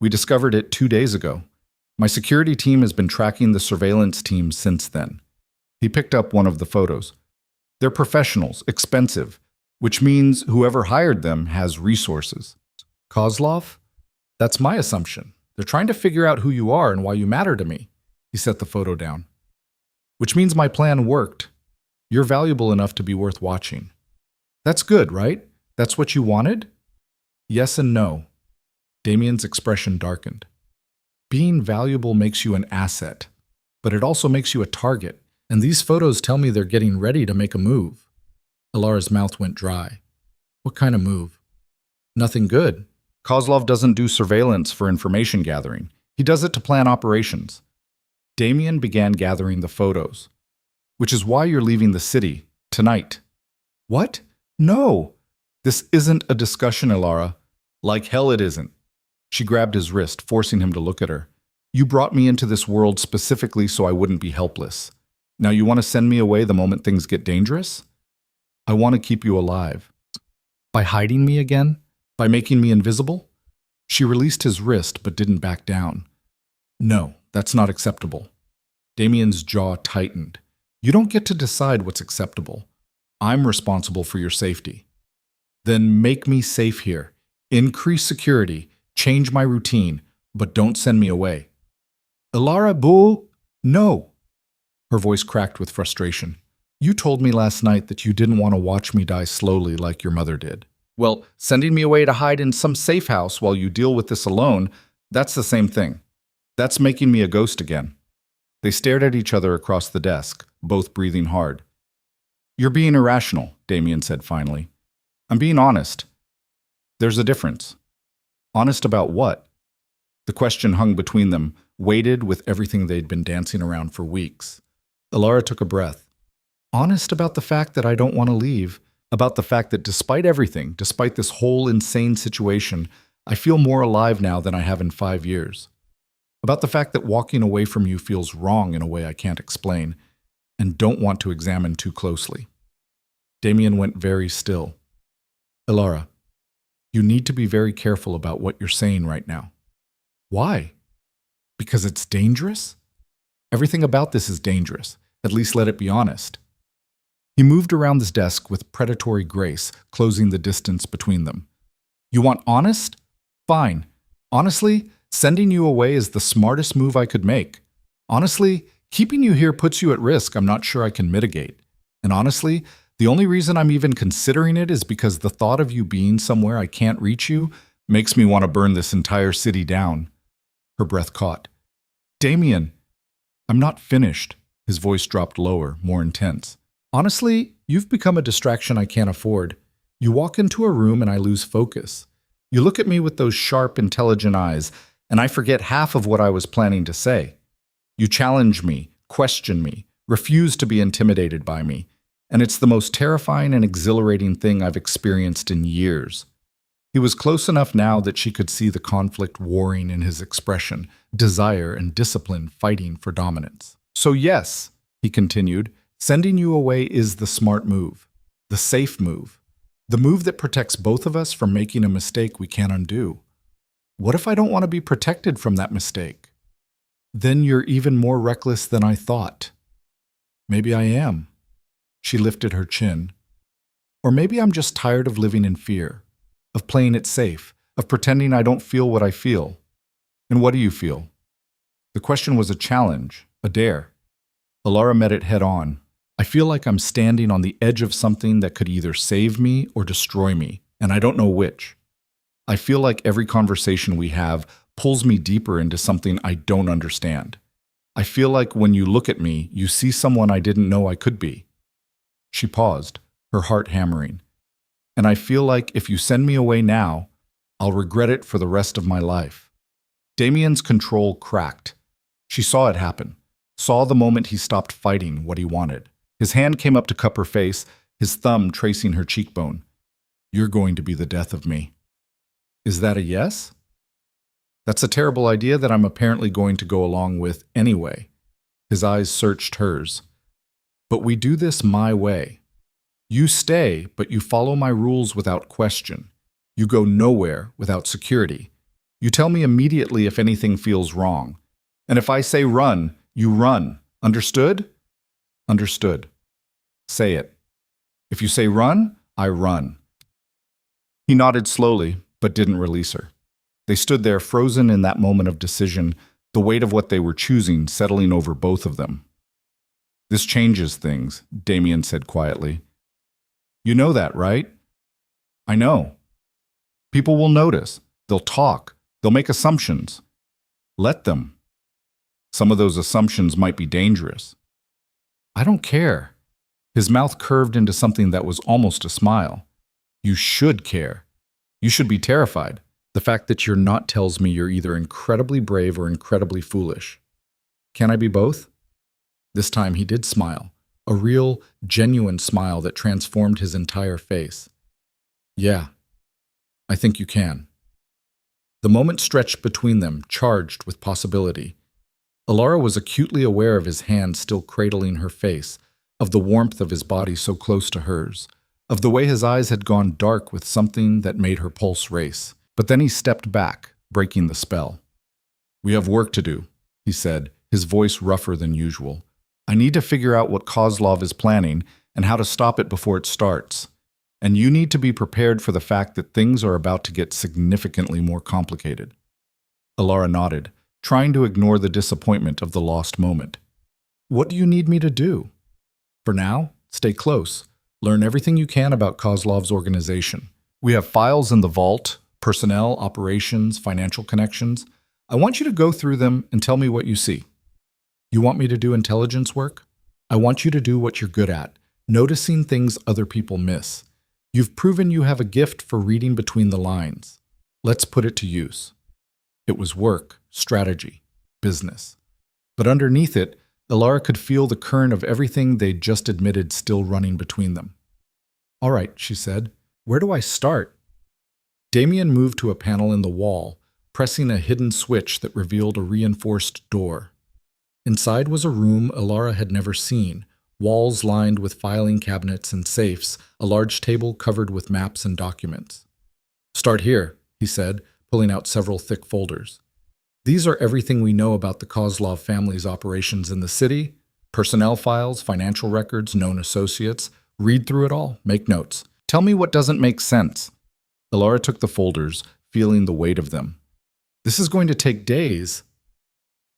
we discovered it 2 days ago. My security team has been tracking the surveillance team since then. He picked up one of the photos. They're professionals, expensive, which means whoever hired them has resources. Kozlov? That's my assumption. They're trying to figure out who you are and why you matter to me. He set the photo down. Which means my plan worked. You're valuable enough to be worth watching. That's good, right? That's what you wanted? Yes and no. Damien's expression darkened. Being valuable makes you an asset, but it also makes you a target, and these photos tell me they're getting ready to make a move. Ilara's mouth went dry. What kind of move? Nothing good. Kozlov doesn't do surveillance for information gathering. He does it to plan operations. Damien began gathering the photos. Which is why you're leaving the city, tonight. What? No! This isn't a discussion, Ilara. Like hell it isn't. She grabbed his wrist, forcing him to look at her. You brought me into this world specifically so I wouldn't be helpless. Now you want to send me away the moment things get dangerous? I want to keep you alive. By hiding me again? By making me invisible? She released his wrist but didn't back down. No, that's not acceptable. Damien's jaw tightened. You don't get to decide what's acceptable. I'm responsible for your safety. Then make me safe here. Increase security. Change my routine. But don't send me away. Ilara, boo! No! Her voice cracked with frustration. You told me last night that you didn't want to watch me die slowly like your mother did. Well, sending me away to hide in some safe house while you deal with this alone, that's the same thing. That's making me a ghost again. They stared at each other across the desk, both breathing hard. You're being irrational, Damien said finally. I'm being honest. There's a difference. Honest about what? The question hung between them, weighted with everything they'd been dancing around for weeks. Ilara took a breath. Honest about the fact that I don't want to leave, about the fact that despite everything, despite this whole insane situation, I feel more alive now than I have in 5 years. About the fact that walking away from you feels wrong in a way I can't explain, and don't want to examine too closely. Damien went very still. Ilara, you need to be very careful about what you're saying right now. Why? Because it's dangerous? Everything about this is dangerous. At least let it be honest. He moved around his desk with predatory grace, closing the distance between them. You want honest? Fine. Honestly, sending you away is the smartest move I could make. Honestly, keeping you here puts you at risk I'm not sure I can mitigate. And honestly, the only reason I'm even considering it is because the thought of you being somewhere I can't reach you makes me want to burn this entire city down. Her breath caught. Damien, I'm not finished. His voice dropped lower, more intense. Honestly, you've become a distraction I can't afford. You walk into a room and I lose focus. You look at me with those sharp, intelligent eyes, and I forget half of what I was planning to say. You challenge me, question me, refuse to be intimidated by me, and it's the most terrifying and exhilarating thing I've experienced in years. He was close enough now that she could see the conflict warring in his expression, desire and discipline fighting for dominance. So yes, he continued, sending you away is the smart move, the safe move, the move that protects both of us from making a mistake we can't undo. What if I don't want to be protected from that mistake? Then you're even more reckless than I thought. Maybe I am. She lifted her chin. Or maybe I'm just tired of living in fear, of playing it safe, of pretending I don't feel what I feel. And what do you feel? The question was a challenge, a dare. Ilara met it head on. I feel like I'm standing on the edge of something that could either save me or destroy me, and I don't know which. I feel like every conversation we have pulls me deeper into something I don't understand. I feel like when you look at me, you see someone I didn't know I could be. She paused, her heart hammering. And I feel like if you send me away now, I'll regret it for the rest of my life. Damien's control cracked. She saw it happen, saw the moment he stopped fighting what he wanted. His hand came up to cup her face, his thumb tracing her cheekbone. You're going to be the death of me. Is that a yes? That's a terrible idea that I'm apparently going to go along with anyway. His eyes searched hers. But we do this my way. You stay, but you follow my rules without question. You go nowhere without security. You tell me immediately if anything feels wrong. And if I say run, you run. Understood? Understood. Say it. If you say run, I run. He nodded slowly, but didn't release her. They stood there frozen in that moment of decision, the weight of what they were choosing settling over both of them. This changes things, Damien said quietly. You know that, right? I know. People will notice. They'll talk. They'll make assumptions. Let them. Some of those assumptions might be dangerous. I don't care. His mouth curved into something that was almost a smile. You should care. You should be terrified. The fact that you're not tells me you're either incredibly brave or incredibly foolish. Can I be both? This time he did smile, a real, genuine smile that transformed his entire face. Yeah, I think you can. The moment stretched between them, charged with possibility. Alara was acutely aware of his hand still cradling her face, of the warmth of his body so close to hers, of the way his eyes had gone dark with something that made her pulse race. But then he stepped back, breaking the spell. We have work to do, he said, his voice rougher than usual. I need to figure out what Kozlov is planning and how to stop it before it starts. And you need to be prepared for the fact that things are about to get significantly more complicated. Alara nodded, trying to ignore the disappointment of the lost moment. What do you need me to do? For now, stay close. Learn everything you can about Kozlov's organization. We have files in the vault, personnel, operations, financial connections. I want you to go through them and tell me what you see. You want me to do intelligence work? I want you to do what you're good at, noticing things other people miss. You've proven you have a gift for reading between the lines. Let's put it to use. It was work, strategy, business. But underneath it, Alara could feel the current of everything they'd just admitted still running between them. All right, she said. Where do I start? Damien moved to a panel in the wall, pressing a hidden switch that revealed a reinforced door. Inside was a room Alara had never seen, walls lined with filing cabinets and safes, a large table covered with maps and documents. Start here, he said, pulling out several thick folders. These are everything we know about the Kozlov family's operations in the city, personnel files, financial records, known associates. Read through it all, make notes. Tell me what doesn't make sense. Alara took the folders, feeling the weight of them. This is going to take days.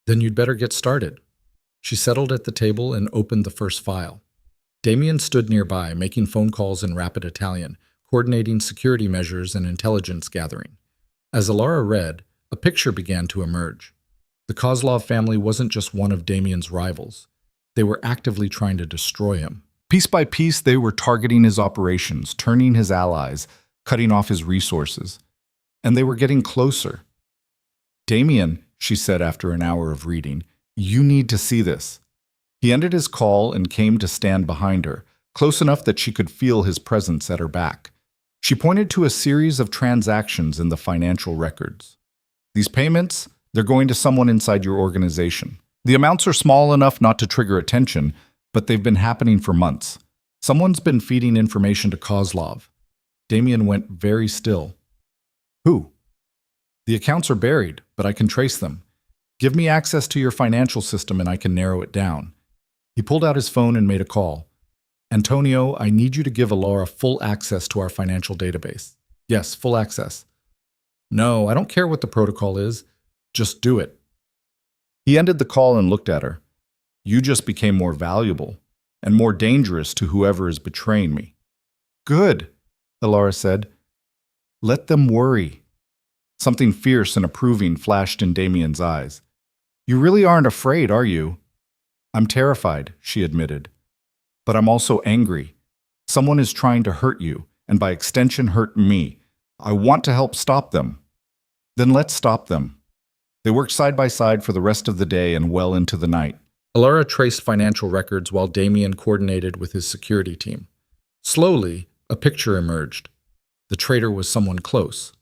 Then you'd better get started. She settled at the table and opened the first file. Damien stood nearby, making phone calls in rapid Italian, coordinating security measures and intelligence gathering. As Alara read, a picture began to emerge. The Kozlov family wasn't just one of Damien's rivals. They were actively trying to destroy him. Piece by piece, they were targeting his operations, turning his allies, cutting off his resources. And they were getting closer. Damien, she said after an hour of reading, you need to see this. He ended his call and came to stand behind her, close enough that she could feel his presence at her back. She pointed to a series of transactions in the financial records. These payments, they're going to someone inside your organization. The amounts are small enough not to trigger attention, but they've been happening for months. Someone's been feeding information to Kozlov. Damien went very still. Who? The accounts are buried, but I can trace them. Give me access to your financial system and I can narrow it down. He pulled out his phone and made a call. Antonio, I need you to give Alara full access to our financial database. Yes, full access. No, I don't care what the protocol is. Just do it. He ended the call and looked at her. You just became more valuable and more dangerous to whoever is betraying me. Good, Alara said. Let them worry. Something fierce and approving flashed in Damien's eyes. You really aren't afraid, are you? I'm terrified, she admitted. But I'm also angry. Someone is trying to hurt you, and by extension hurt me. I want to help stop them. Then let's stop them. They worked side by side for the rest of the day and well into the night. Alara traced financial records while Damien coordinated with his security team. Slowly, a picture emerged. The traitor was someone close.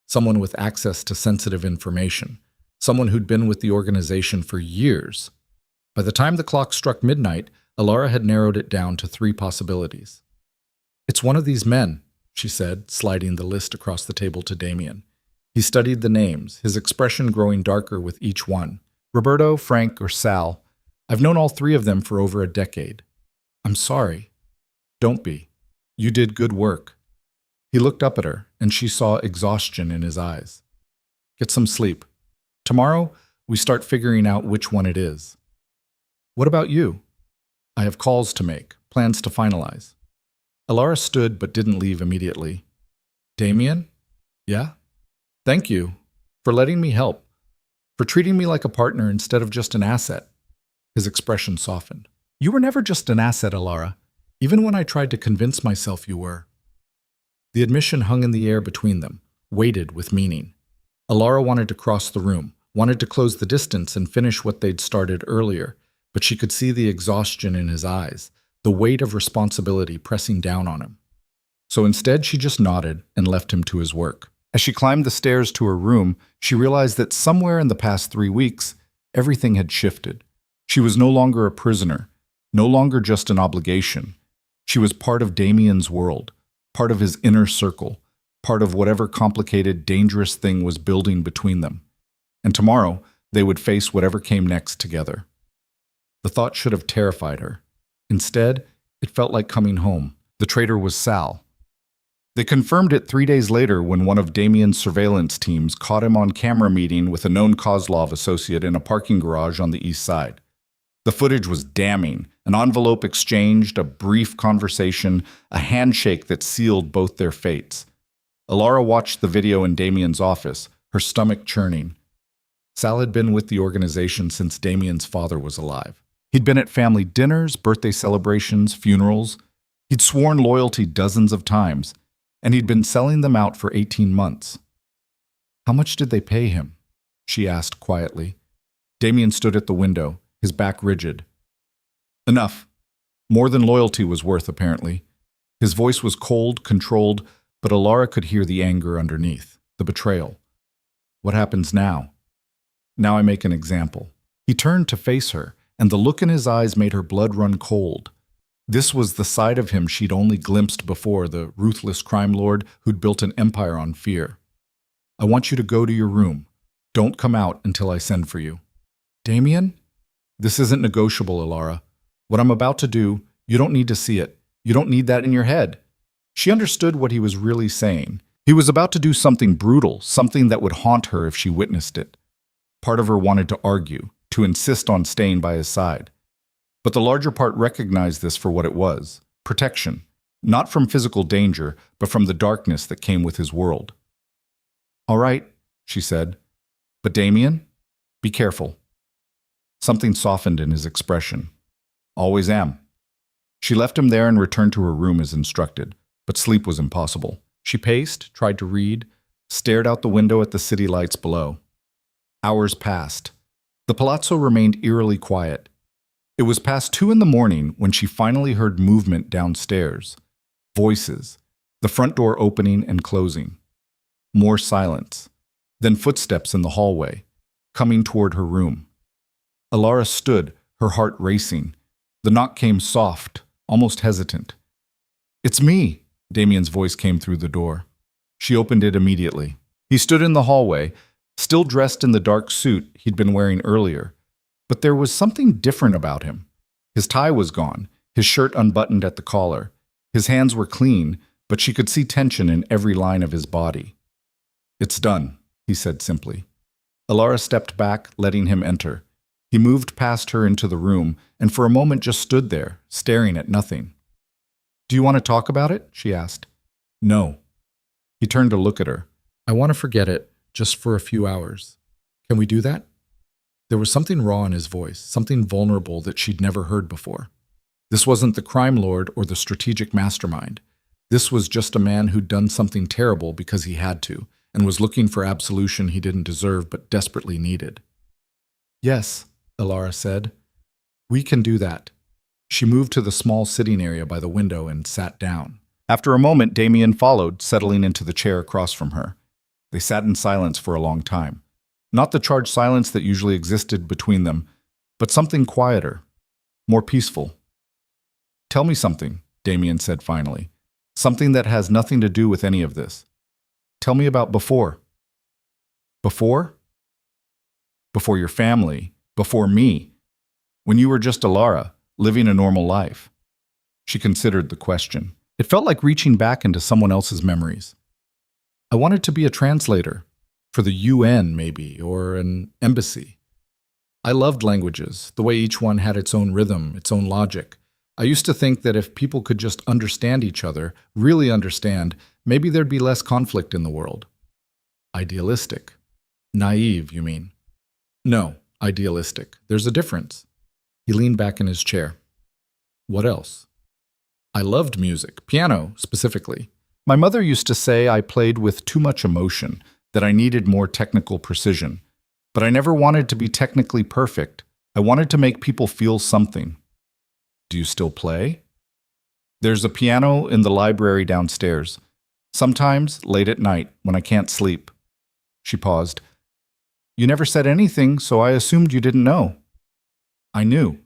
Someone with access to sensitive information. Someone who'd been with the organization for years. By the time the clock struck midnight, Alara had narrowed it down to 3 possibilities. It's one of these men, she said, sliding the list across the table to Damien. He studied the names, his expression growing darker with each one. Roberto, Frank, or Sal. I've known all 3 of them for over a decade. I'm sorry. Don't be. You did good work. He looked up at her, and she saw exhaustion in his eyes. Get some sleep. Tomorrow, we start figuring out which one it is. What about you? I have calls to make, plans to finalize. Alara stood but didn't leave immediately. Damien? Yeah? Thank you for letting me help, for treating me like a partner instead of just an asset. His expression softened. You were never just an asset, Alara, even when I tried to convince myself you were. The admission hung in the air between them, weighted with meaning. Alara wanted to cross the room, wanted to close the distance and finish what they'd started earlier, but she could see the exhaustion in his eyes, the weight of responsibility pressing down on him. So instead, she just nodded and left him to his work. As she climbed the stairs to her room, she realized that somewhere in the past 3 weeks, everything had shifted. She was no longer a prisoner, no longer just an obligation. She was part of Damien's world, part of his inner circle, part of whatever complicated, dangerous thing was building between them. And tomorrow, they would face whatever came next together. The thought should have terrified her. Instead, it felt like coming home. The traitor was Sal. They confirmed it 3 days later when one of Damien's surveillance teams caught him on camera meeting with a known Kozlov associate in a parking garage on the east side. The footage was damning. An envelope exchanged, a brief conversation, a handshake that sealed both their fates. Alara watched the video in Damien's office, her stomach churning. Sal had been with the organization since Damien's father was alive. He'd been at family dinners, birthday celebrations, funerals. He'd sworn loyalty dozens of times, and he'd been selling them out for 18 months. How much did they pay him? She asked quietly. Damien stood at the window, his back rigid. Enough. More than loyalty was worth, apparently. His voice was cold, controlled, but Alara could hear the anger underneath, the betrayal. What happens now? Now I make an example. He turned to face her, and the look in his eyes made her blood run cold. This was the side of him she'd only glimpsed before, the ruthless crime lord who'd built an empire on fear. I want you to go to your room. Don't come out until I send for you. Damien? This isn't negotiable, Alara. What I'm about to do, you don't need to see it. You don't need that in your head. She understood what he was really saying. He was about to do something brutal, something that would haunt her if she witnessed it. Part of her wanted to argue, to insist on staying by his side. But the larger part recognized this for what it was, protection, not from physical danger, but from the darkness that came with his world. All right, she said, but Damien, be careful. Something softened in his expression. Always am. She left him there and returned to her room as instructed, but sleep was impossible. She paced, tried to read, stared out the window at the city lights below. Hours passed. The palazzo remained eerily quiet. It was past 2 a.m. when she finally heard movement downstairs. Voices, the front door opening and closing. More silence. Then footsteps in the hallway, coming toward her room. Alara stood, her heart racing. The knock came soft, almost hesitant. It's me, Damien's voice came through the door. She opened it immediately. He stood in the hallway, still dressed in the dark suit he'd been wearing earlier. But there was something different about him. His tie was gone, his shirt unbuttoned at the collar. His hands were clean, but she could see tension in every line of his body. It's done, he said simply. Alara stepped back, letting him enter. He moved past her into the room, and for a moment just stood there, staring at nothing. Do you want to talk about it? She asked. No. He turned to look at her. I want to forget it, just for a few hours. Can we do that? There was something raw in his voice, something vulnerable that she'd never heard before. This wasn't the crime lord or the strategic mastermind. This was just a man who'd done something terrible because he had to, and was looking for absolution he didn't deserve but desperately needed. Yes, Alara said. We can do that. She moved to the small sitting area by the window and sat down. After a moment, Damien followed, settling into the chair across from her. They sat in silence for a long time. Not the charged silence that usually existed between them, but something quieter, more peaceful. Tell me something, Damien said finally. Something that has nothing to do with any of this. Tell me about before. Before? Before your family, before me. When you were just Alara, living a normal life. She considered the question. It felt like reaching back into someone else's memories. I wanted to be a translator. For the UN, maybe, or an embassy. I loved languages, the way each one had its own rhythm, its own logic. I used to think that if people could just understand each other, really understand, maybe there'd be less conflict in the world. Idealistic. Naive, you mean? No, idealistic. There's a difference. He leaned back in his chair. What else? I loved music, piano specifically. My mother used to say I played with too much emotion, that I needed more technical precision. But I never wanted to be technically perfect. I wanted to make people feel something. Do you still play? There's a piano in the library downstairs. Sometimes, late at night, when I can't sleep. She paused. You never said anything, so I assumed you didn't know. I knew.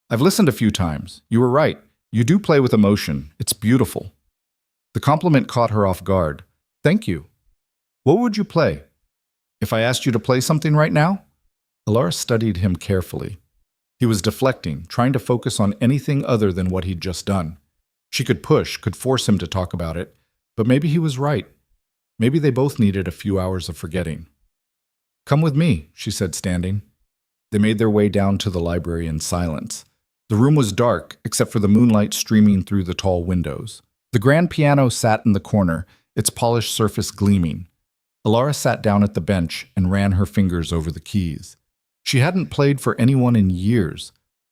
I've listened a few times. You were right. You do play with emotion. It's beautiful. The compliment caught her off guard. Thank you. What would you play? If I asked you to play something right now? Alara studied him carefully. He was deflecting, trying to focus on anything other than what he'd just done. She could push, could force him to talk about it, but maybe he was right. Maybe they both needed a few hours of forgetting. Come with me, she said, standing. They made their way down to the library in silence. The room was dark, except for the moonlight streaming through the tall windows. The grand piano sat in the corner, its polished surface gleaming. Alara sat down at the bench and ran her fingers over the keys. She hadn't played for anyone in years,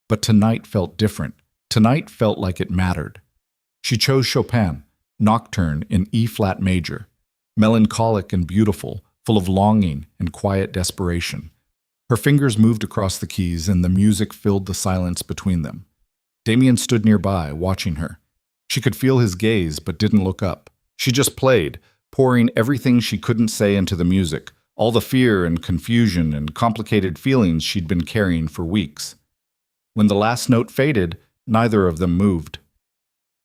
but tonight felt different. Tonight felt like it mattered. She chose Chopin, Nocturne in E-flat major, melancholic and beautiful, full of longing and quiet desperation. Her fingers moved across the keys and the music filled the silence between them. Damien stood nearby, watching her. She could feel his gaze but didn't look up. She just played, pouring everything she couldn't say into the music, all the fear and confusion and complicated feelings she'd been carrying for weeks. When the last note faded, neither of them moved.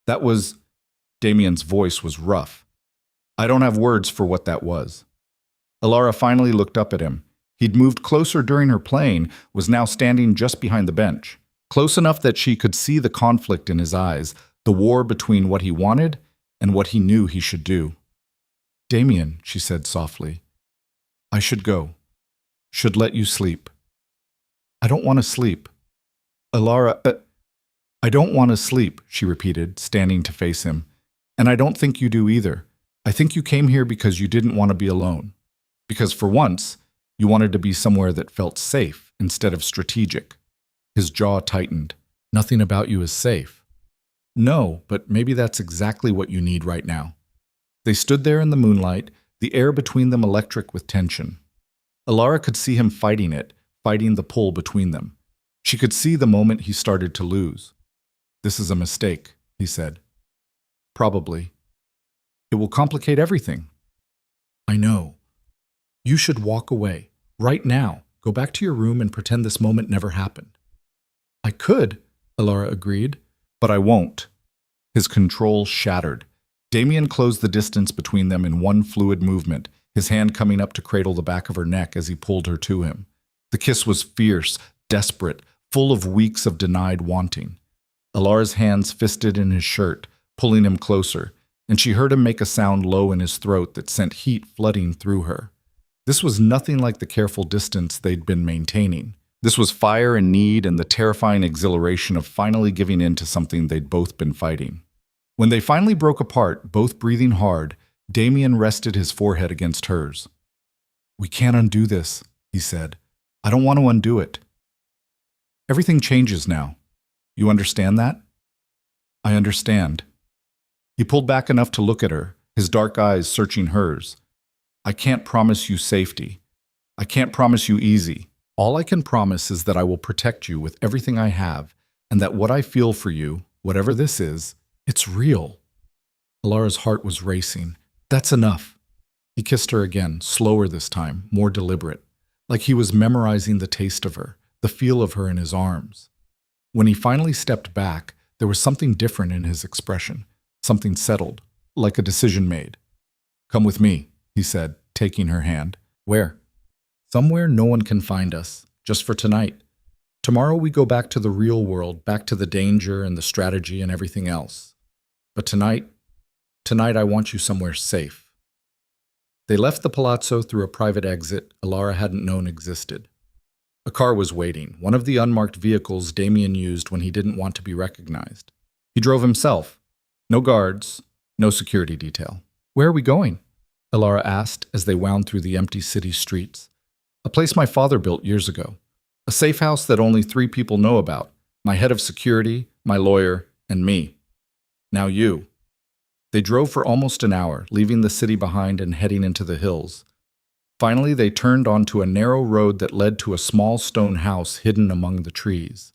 That was... Damien's voice was rough. I don't have words for what that was. Alara finally looked up at him. He'd moved closer during her playing, was now standing just behind the bench, close enough that she could see the conflict in his eyes, the war between what he wanted and what he knew he should do. Damien, she said softly, I should go. Should let you sleep. I don't want to sleep. Alara, I don't want to sleep, she repeated, standing to face him. And I don't think you do either. I think you came here because you didn't want to be alone. Because for once, you wanted to be somewhere that felt safe instead of strategic. His jaw tightened. Nothing about you is safe. No, but maybe that's exactly what you need right now. They stood there in the moonlight, the air between them electric with tension. Alara could see him fighting it, fighting the pull between them. She could see the moment he started to lose. This is a mistake, he said. Probably. It will complicate everything. I know. You should walk away, right now. Go back to your room and pretend this moment never happened. I could, Alara agreed, but I won't. His control shattered. Damien closed the distance between them in one fluid movement, his hand coming up to cradle the back of her neck as he pulled her to him. The kiss was fierce, desperate, full of weeks of denied wanting. Alara's hands fisted in his shirt, pulling him closer, and she heard him make a sound low in his throat that sent heat flooding through her. This was nothing like the careful distance they'd been maintaining. This was fire and need and the terrifying exhilaration of finally giving in to something they'd both been fighting. When they finally broke apart, both breathing hard, Damien rested his forehead against hers. We can't undo this, he said. I don't want to undo it. Everything changes now. You understand that? I understand. He pulled back enough to look at her, his dark eyes searching hers. I can't promise you safety. I can't promise you easy. All I can promise is that I will protect you with everything I have, and that what I feel for you, whatever this is, it's real. Alara's heart was racing. That's enough. He kissed her again, slower this time, more deliberate, like he was memorizing the taste of her, the feel of her in his arms. When he finally stepped back, there was something different in his expression, something settled, like a decision made. Come with me, he said, taking her hand. Where? Somewhere no one can find us, just for tonight. Tomorrow we go back to the real world, back to the danger and the strategy and everything else. But tonight I want you somewhere safe. They left the palazzo through a private exit Alara hadn't known existed. A car was waiting, one of the unmarked vehicles Damien used when he didn't want to be recognized. He drove himself. No guards, no security detail. "Where are we going?" Elara asked as they wound through the empty city streets. "A place my father built years ago. A safe house that only 3 people know about. My head of security, my lawyer, and me. Now you." They drove for almost an hour, leaving the city behind and heading into the hills. Finally, they turned onto a narrow road that led to a small stone house hidden among the trees.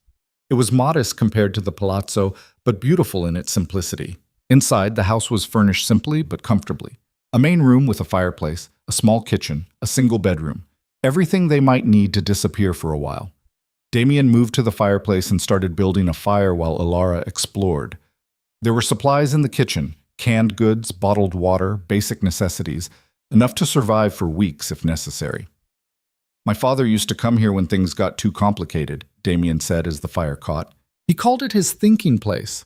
It was modest compared to the palazzo, but beautiful in its simplicity. Inside, the house was furnished simply but comfortably. A main room with a fireplace, a small kitchen, a single bedroom. Everything they might need to disappear for a while. Damien moved to the fireplace and started building a fire while Elara explored. There were supplies in the kitchen, canned goods, bottled water, basic necessities, enough to survive for weeks if necessary. "My father used to come here when things got too complicated," Damien said as the fire caught. He called it his thinking place,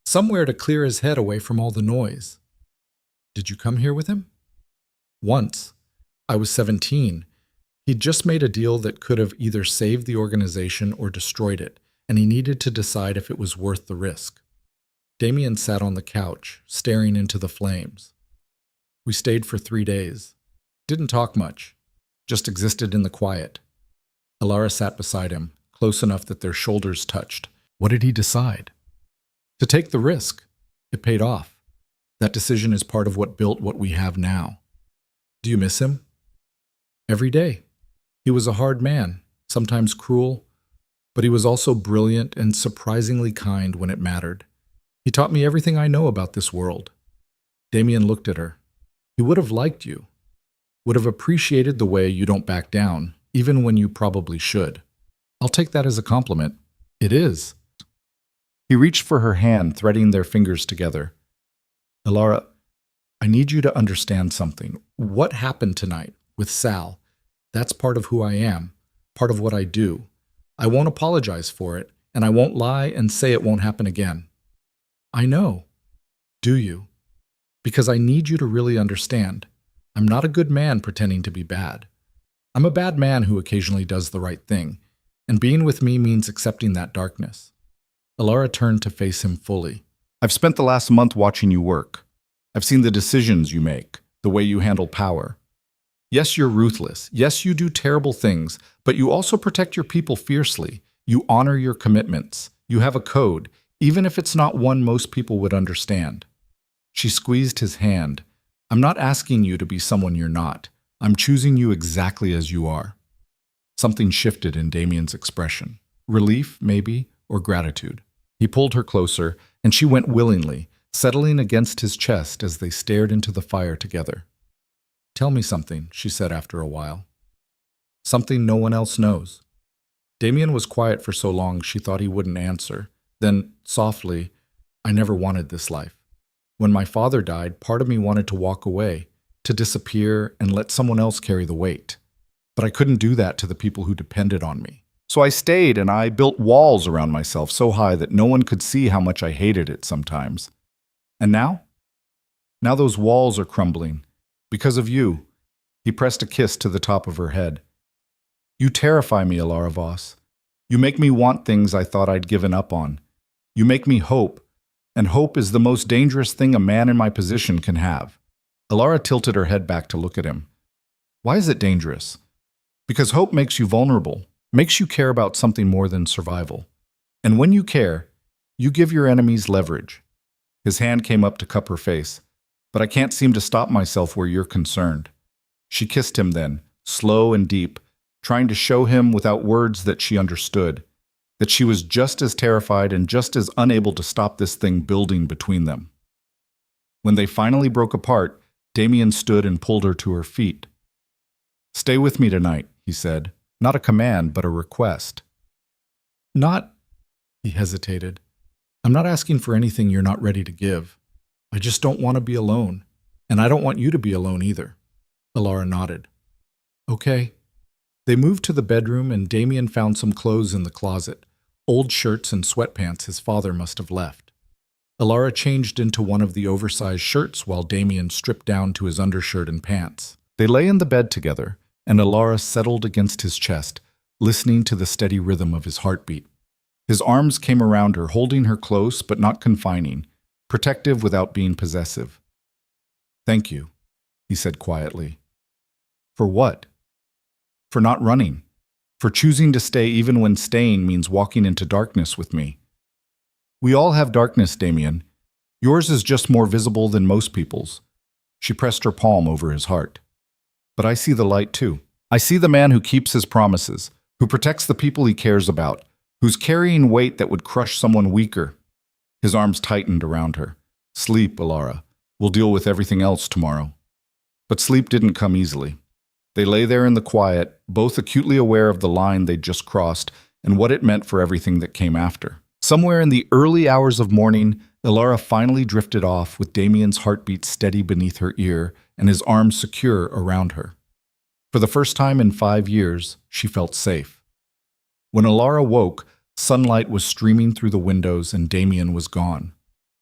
somewhere to clear his head away from all the noise. "Did you come here with him?" "Once. I was 17. He'd just made a deal that could have either saved the organization or destroyed it, and he needed to decide if it was worth the risk." Damien sat on the couch, staring into the flames. "We stayed for 3 days. Didn't talk much. Just existed in the quiet." Elara sat beside him, close enough that their shoulders touched. What did he decide? To take the risk. It paid off. That decision is part of what built what we have now. "Do you miss him?" "Every day. He was a hard man, sometimes cruel, but he was also brilliant and surprisingly kind when it mattered. He taught me everything I know about this world." Damien looked at her. "He would have liked you. Would have appreciated the way you don't back down, even when you probably should." "I'll take that as a compliment." "It is." He reached for her hand, threading their fingers together. "Elara, I need you to understand something. What happened tonight with Sal, that's part of who I am, part of what I do. I won't apologize for it, and I won't lie and say it won't happen again." "I know." "Do you? Because I need you to really understand. I'm not a good man pretending to be bad. I'm a bad man who occasionally does the right thing, and being with me means accepting that darkness." Elara turned to face him fully. "I've spent the last month watching you work. I've seen the decisions you make, the way you handle power. Yes, you're ruthless. Yes, you do terrible things, but you also protect your people fiercely. You honor your commitments. You have a code, even if it's not one most people would understand." She squeezed his hand. "I'm not asking you to be someone you're not. I'm choosing you exactly as you are." Something shifted in Damien's expression. Relief, maybe, or gratitude. He pulled her closer, and she went willingly, settling against his chest as they stared into the fire together. "Tell me something," she said after a while. "Something no one else knows." Damien was quiet for so long she thought he wouldn't answer. Then, softly, "I never wanted this life. When my father died, part of me wanted to walk away, to disappear and let someone else carry the weight. But I couldn't do that to the people who depended on me. So I stayed and I built walls around myself so high that no one could see how much I hated it sometimes. And now? Now those walls are crumbling. Because of you." He pressed a kiss to the top of her head. "You terrify me, Elara Voss. You make me want things I thought I'd given up on. You make me hope. And hope is the most dangerous thing a man in my position can have." Elara tilted her head back to look at him. "Why is it dangerous?" "Because hope makes you vulnerable, makes you care about something more than survival. And when you care, you give your enemies leverage." His hand came up to cup her face. "But I can't seem to stop myself where you're concerned." She kissed him then, slow and deep, trying to show him without words that she understood, that she was just as terrified and just as unable to stop this thing building between them. When they finally broke apart, Damien stood and pulled her to her feet. "Stay with me tonight," he said. Not a command, but a request. "Not," he hesitated. "I'm not asking for anything you're not ready to give. I just don't want to be alone, and I don't want you to be alone either." Elara nodded. "Okay." They moved to the bedroom, and Damien found some clothes in the closet, old shirts and sweatpants his father must have left. Elara changed into one of the oversized shirts while Damien stripped down to his undershirt and pants. They lay in the bed together, and Elara settled against his chest, listening to the steady rhythm of his heartbeat. His arms came around her, holding her close but not confining, protective without being possessive. "Thank you," he said quietly. "For what?" "For not running. For choosing to stay even when staying means walking into darkness with me." "We all have darkness, Damien. Yours is just more visible than most people's." She pressed her palm over his heart. "But I see the light too. I see the man who keeps his promises, who protects the people he cares about, who's carrying weight that would crush someone weaker." His arms tightened around her. "Sleep, Alara. We'll deal with everything else tomorrow." But sleep didn't come easily. They lay there in the quiet, both acutely aware of the line they'd just crossed and what it meant for everything that came after. Somewhere in the early hours of morning, Alara finally drifted off with Damien's heartbeat steady beneath her ear and his arms secure around her. For the first time in 5 years, she felt safe. When Alara woke, sunlight was streaming through the windows and Damien was gone.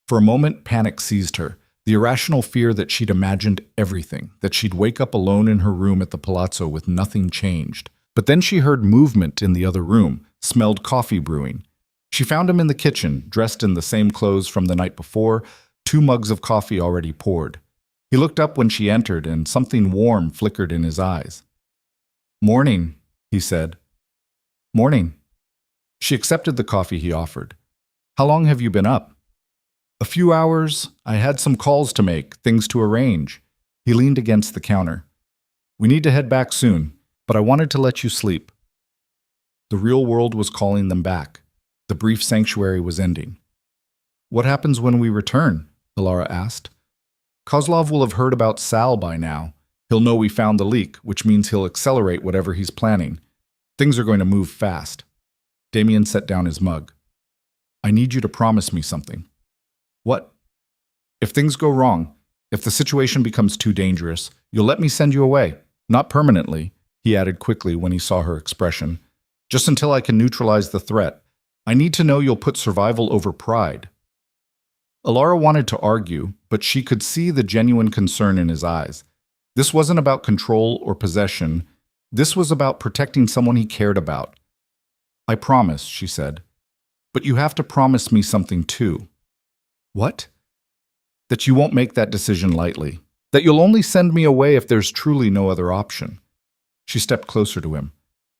For a moment, panic seized her, the irrational fear that she'd imagined everything, that she'd wake up alone in her room at the palazzo with nothing changed. But then she heard movement in the other room, smelled coffee brewing. She found him in the kitchen, dressed in the same clothes from the night before, 2 mugs of coffee already poured. He looked up when she entered, and something warm flickered in his eyes. "Morning," he said. "Morning." She accepted the coffee he offered. "How long have you been up?" "A few hours. I had some calls to make, things to arrange." He leaned against the counter. "We need to head back soon, but I wanted to let you sleep." The real world was calling them back. The brief sanctuary was ending. "What happens when we return?" Alara asked. "Kozlov will have heard about Sal by now. He'll know we found the leak, which means he'll accelerate whatever he's planning. Things are going to move fast." Damien set down his mug. "I need you to promise me something." "What?" "If things go wrong, if the situation becomes too dangerous, you'll let me send you away. Not permanently," he added quickly when he saw her expression. "Just until I can neutralize the threat. I need to know you'll put survival over pride." Alara wanted to argue, but she could see the genuine concern in his eyes. This wasn't about control or possession. This was about protecting someone he cared about. "I promise," she said. "But you have to promise me something too." "What?" "That you won't make that decision lightly. That you'll only send me away if there's truly no other option." She stepped closer to him.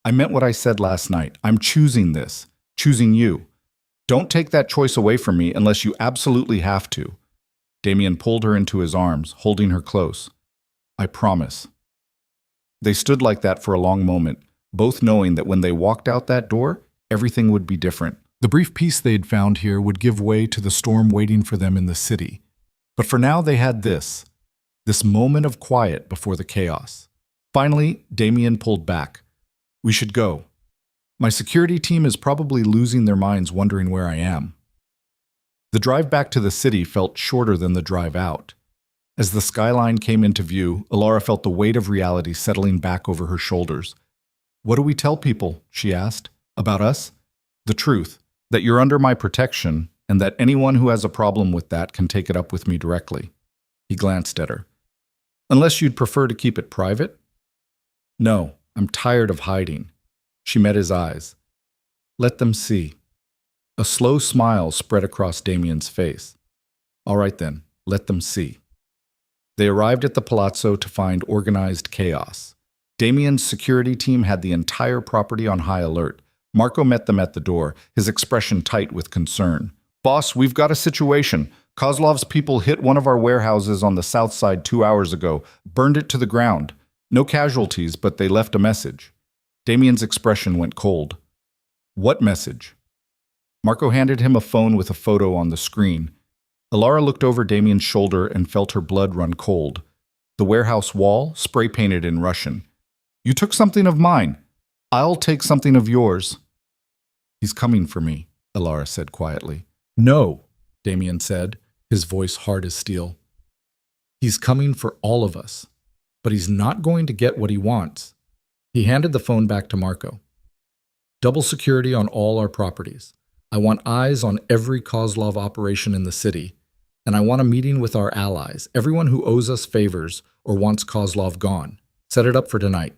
"I meant what I said last night. I'm choosing this. Choosing you. Don't take that choice away from me unless you absolutely have to." Damien pulled her into his arms, holding her close. "I promise." They stood like that for a long moment, both knowing that when they walked out that door, everything would be different. The brief peace they'd found here would give way to the storm waiting for them in the city. But for now they had this moment of quiet before the chaos. Finally, Damien pulled back. "We should go. My security team is probably losing their minds wondering where I am." The drive back to the city felt shorter than the drive out. As the skyline came into view, Alara felt the weight of reality settling back over her shoulders. "What do we tell people?" she asked. "About us?" "The truth, that you're under my protection, and that anyone who has a problem with that can take it up with me directly." He glanced at her. "Unless you'd prefer to keep it private?" "No, I'm tired of hiding." She met his eyes. "Let them see." A slow smile spread across Damien's face. "All right then, let them see." They arrived at the palazzo to find organized chaos. Damien's security team had the entire property on high alert. Marco met them at the door, his expression tight with concern. "Boss, we've got a situation. Kozlov's people hit one of our warehouses on the south side 2 hours ago, burned it to the ground. No casualties, but they left a message." Damien's expression went cold. "What message?" Marco handed him a phone with a photo on the screen. Alara looked over Damien's shoulder and felt her blood run cold. The warehouse wall, spray-painted in Russian. "You took something of mine. I'll take something of yours." "He's coming for me," Alara said quietly. "No," Damien said, his voice hard as steel. "He's coming for all of us. But he's not going to get what he wants." He handed the phone back to Marco. "Double security on all our properties. I want eyes on every Kozlov operation in the city. And I want a meeting with our allies, everyone who owes us favors or wants Kozlov gone. Set it up for tonight."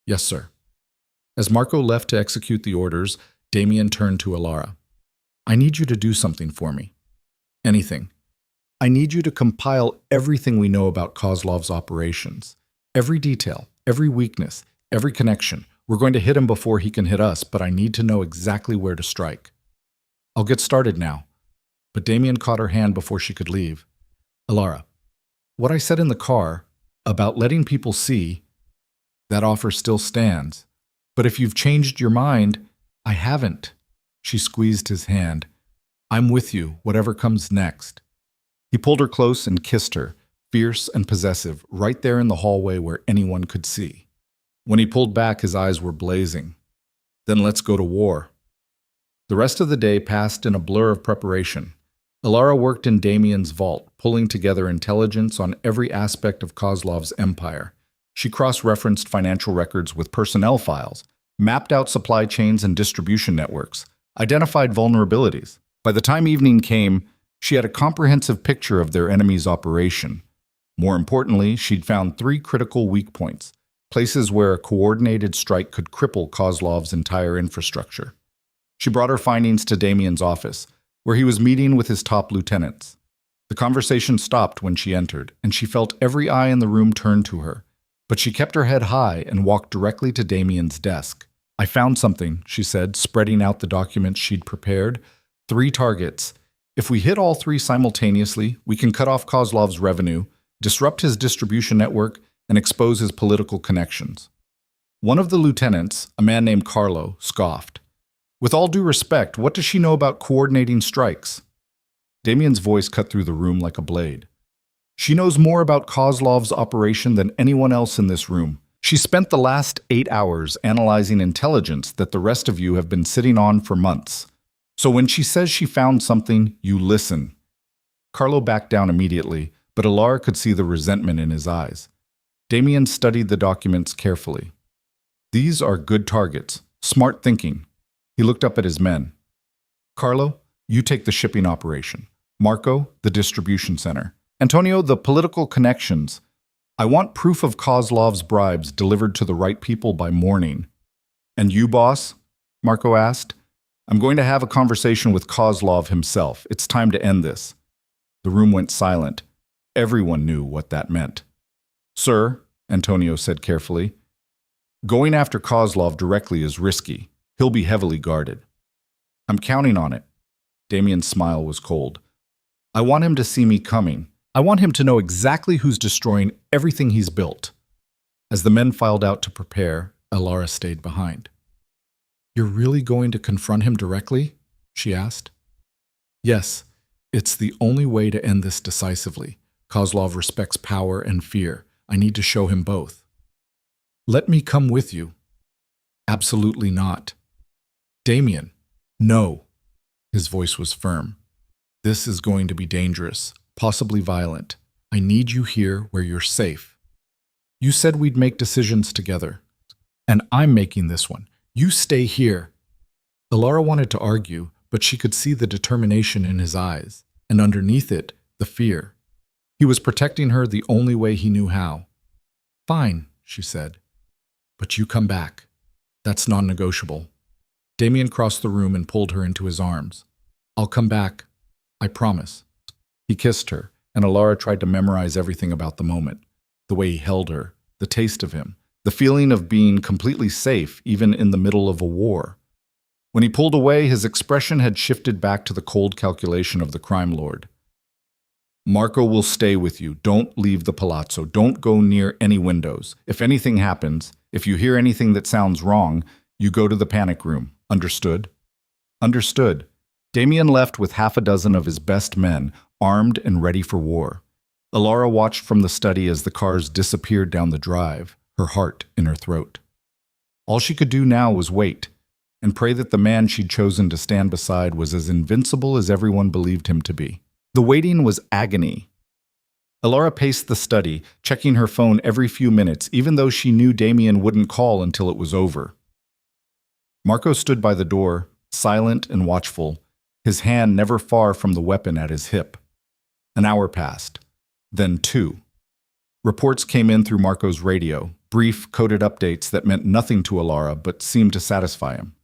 "Yes, sir." As Marco left to execute the orders, Damien turned to Alara. I need you to do something for me. Anything. I need you to compile everything we know about Kozlov's operations. Every detail, every weakness, every connection. We're going to hit him before he can hit us, but I need to know exactly where to strike. I'll get started now. But Damien caught her hand before she could leave. Alara, what I said in the car about letting people see, that offer still stands. But if you've changed your mind, I haven't. She squeezed his hand. I'm with you, whatever comes next. He pulled her close and kissed her, fierce and possessive, right there in the hallway where anyone could see. When he pulled back, his eyes were blazing. Then let's go to war. The rest of the day passed in a blur of preparation. Alara worked in Damien's vault, pulling together intelligence on every aspect of Kozlov's empire. She cross-referenced financial records with personnel files, mapped out supply chains and distribution networks, identified vulnerabilities. By the time evening came, she had a comprehensive picture of their enemy's operation. More importantly, she'd found 3 critical weak points, places where a coordinated strike could cripple Kozlov's entire infrastructure. She brought her findings to Damien's office, where he was meeting with his top lieutenants. The conversation stopped when she entered, and she felt every eye in the room turn to her. But she kept her head high and walked directly to Damien's desk. I found something, she said, spreading out the documents she'd prepared. 3 targets. If we hit all 3 simultaneously, we can cut off Kozlov's revenue, disrupt his distribution network, and expose his political connections. One of the lieutenants, a man named Carlo, scoffed. With all due respect, what does she know about coordinating strikes? Damien's voice cut through the room like a blade. She knows more about Kozlov's operation than anyone else in this room. She spent the last 8 hours analyzing intelligence that the rest of you have been sitting on for months. So when she says she found something, you listen. Carlo backed down immediately, but Alara could see the resentment in his eyes. Damien studied the documents carefully. These are good targets, smart thinking. He looked up at his men. Carlo, you take the shipping operation. Marco, the distribution center. Antonio, the political connections. I want proof of Kozlov's bribes delivered to the right people by morning. And you, boss? Marco asked. I'm going to have a conversation with Kozlov himself. It's time to end this. The room went silent. Everyone knew what that meant. Sir, Antonio said carefully, going after Kozlov directly is risky. He'll be heavily guarded. I'm counting on it. Damien's smile was cold. I want him to see me coming. I want him to know exactly who's destroying everything he's built. As the men filed out to prepare, Alara stayed behind. You're really going to confront him directly? She asked. Yes, it's the only way to end this decisively. Kozlov respects power and fear. I need to show him both. Let me come with you. Absolutely not. Damien, no. His voice was firm. This is going to be dangerous, possibly violent. I need you here where you're safe. You said we'd make decisions together. And I'm making this one. You stay here. Alara wanted to argue, but she could see the determination in his eyes, and underneath it, the fear. He was protecting her the only way he knew how. Fine, she said. But you come back. That's non-negotiable. Damien crossed the room and pulled her into his arms. I'll come back. I promise. He kissed her, and Alara tried to memorize everything about the moment. The way he held her, the taste of him, the feeling of being completely safe even in the middle of a war. When he pulled away, his expression had shifted back to the cold calculation of the crime lord. Marco will stay with you. Don't leave the palazzo. Don't go near any windows. If anything happens, if you hear anything that sounds wrong, you go to the panic room. Understood? Understood. Damien left with 6 of his best men, armed and ready for war. Alara watched from the study as the cars disappeared down the drive, her heart in her throat. All she could do now was wait, and pray that the man she'd chosen to stand beside was as invincible as everyone believed him to be. The waiting was agony. Alara paced the study, checking her phone every few minutes, even though she knew Damien wouldn't call until it was over. Marco stood by the door, silent and watchful, his hand never far from the weapon at his hip. An hour passed, then 2. Reports came in through Marco's radio. brief, coded updates that meant nothing to Alara but seemed to satisfy him.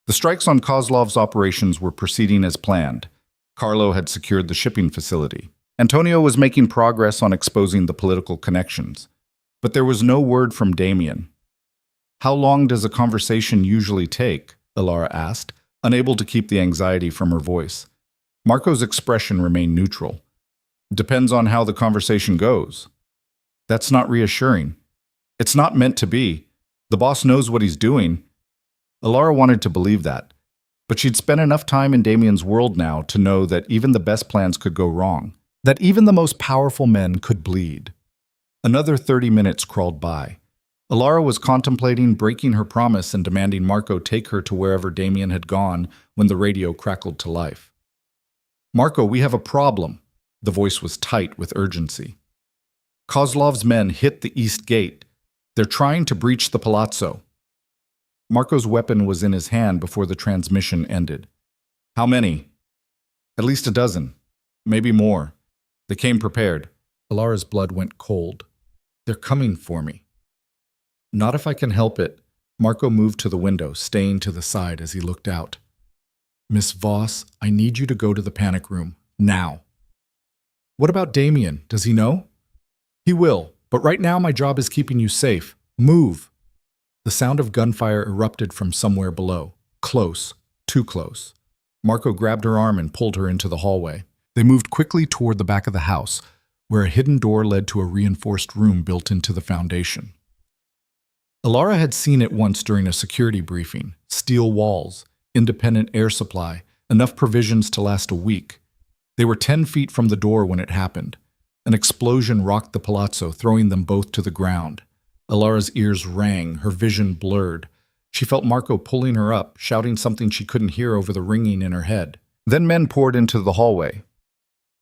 The strikes on Kozlov's operations were proceeding as planned. Carlo had secured the shipping facility. Antonio was making progress on exposing the political connections. But there was no word from Damien. "How long does a conversation usually take?" Alara asked, unable to keep the anxiety from her voice. Marco's expression remained neutral. "Depends on how the conversation goes." "That's not reassuring." "It's not meant to be. The boss knows what he's doing." Alara wanted to believe that, but she'd spent enough time in Damien's world now to know that even the best plans could go wrong, that even the most powerful men could bleed. Another 30 minutes crawled by. Alara was contemplating breaking her promise and demanding Marco take her to wherever Damien had gone when the radio crackled to life. "Marco, we have a problem." The voice was tight with urgency. "Kozlov's men hit the east gate. They're trying to breach the palazzo." Marco's weapon was in his hand before the transmission ended. "How many?" "At least a dozen. Maybe more. They came prepared." Alara's blood went cold. "They're coming for me." "Not if I can help it." Marco moved to the window, staying to the side as he looked out. "Miss Voss, I need you to go to the panic room. Now." "What about Damien? Does he know?" "He will, but right now my job is keeping you safe. Move." The sound of gunfire erupted from somewhere below. Close. Too close. Marco grabbed her arm and pulled her into the hallway. They moved quickly toward the back of the house, where a hidden door led to a reinforced room built into the foundation. Alara had seen it once during a security briefing. Steel walls, independent air supply, enough provisions to last a week. They were 10 feet from the door when it happened. An explosion rocked the palazzo, throwing them both to the ground. Alara's ears rang, her vision blurred. She felt Marco pulling her up, shouting something she couldn't hear over the ringing in her head. Then men poured into the hallway.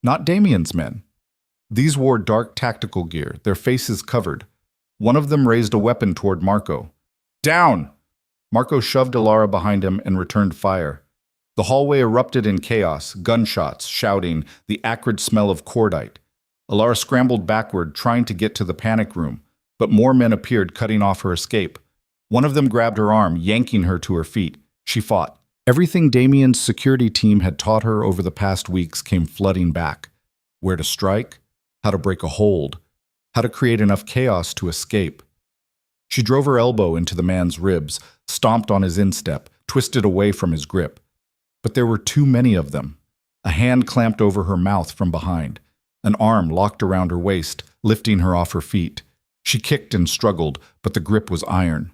Not Damien's men. These wore dark tactical gear, their faces covered. One of them raised a weapon toward Marco. "Down!" Marco shoved Alara behind him and returned fire. The hallway erupted in chaos, gunshots, shouting, the acrid smell of cordite. Alara scrambled backward, trying to get to the panic room, but more men appeared, cutting off her escape. One of them grabbed her arm, yanking her to her feet. She fought. Everything Damien's security team had taught her over the past weeks came flooding back. Where to strike, how to break a hold, how to create enough chaos to escape. She drove her elbow into the man's ribs, stomped on his instep, twisted away from his grip. But there were too many of them. A hand clamped over her mouth from behind. An arm locked around her waist, lifting her off her feet. She kicked and struggled, but the grip was iron.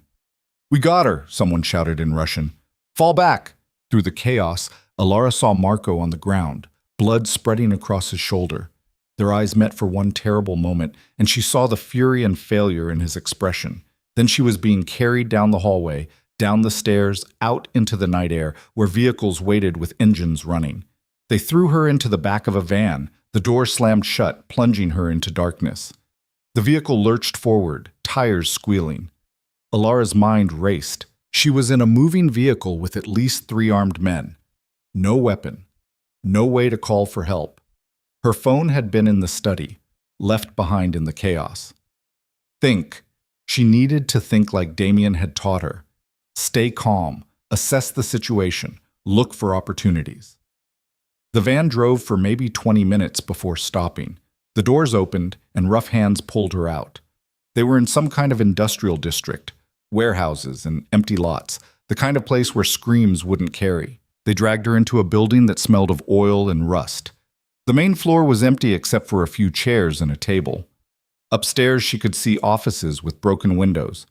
"We got her," someone shouted in Russian. "Fall back!" Through the chaos, Alara saw Marco on the ground, blood spreading across his shoulder. Their eyes met for one terrible moment, and she saw the fury and failure in his expression. Then she was being carried down the hallway, down the stairs, out into the night air, where vehicles waited with engines running. They threw her into the back of a van. The door slammed shut, plunging her into darkness. The vehicle lurched forward, tires squealing. Alara's mind raced. She was in a moving vehicle with at least 3 armed men. No weapon. No way to call for help. Her phone had been in the study, left behind in the chaos. Think. She needed to think like Damien had taught her. Stay calm, assess the situation, look for opportunities. The van drove for maybe 20 minutes before stopping. The doors opened, and rough hands pulled her out. They were in some kind of industrial district, warehouses and empty lots, the kind of place where screams wouldn't carry. They dragged her into a building that smelled of oil and rust. The main floor was empty except for a few chairs and a table. Upstairs, she could see offices with broken windows.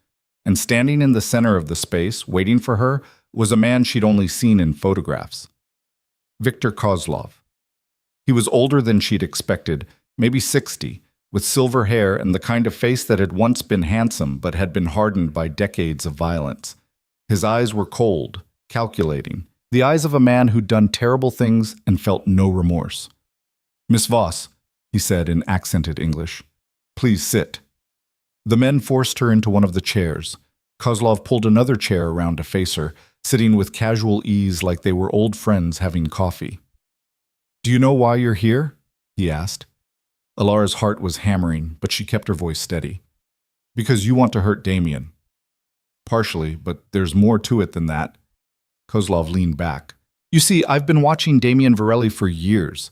And standing in the center of the space, waiting for her, was a man she'd only seen in photographs. Viktor Kozlov. He was older than she'd expected, maybe 60, with silver hair and the kind of face that had once been handsome but had been hardened by decades of violence. His eyes were cold, calculating, the eyes of a man who'd done terrible things and felt no remorse. "Miss Voss," he said in accented English, "please sit." The men forced her into one of the chairs. Kozlov pulled another chair around to face her, sitting with casual ease like they were old friends having coffee. "Do you know why you're here?" he asked. Alara's heart was hammering, but she kept her voice steady. Because you want to hurt Damien. Partially, but there's more to it than that. Kozlov leaned back. You see, I've been watching Damien Varelli for years,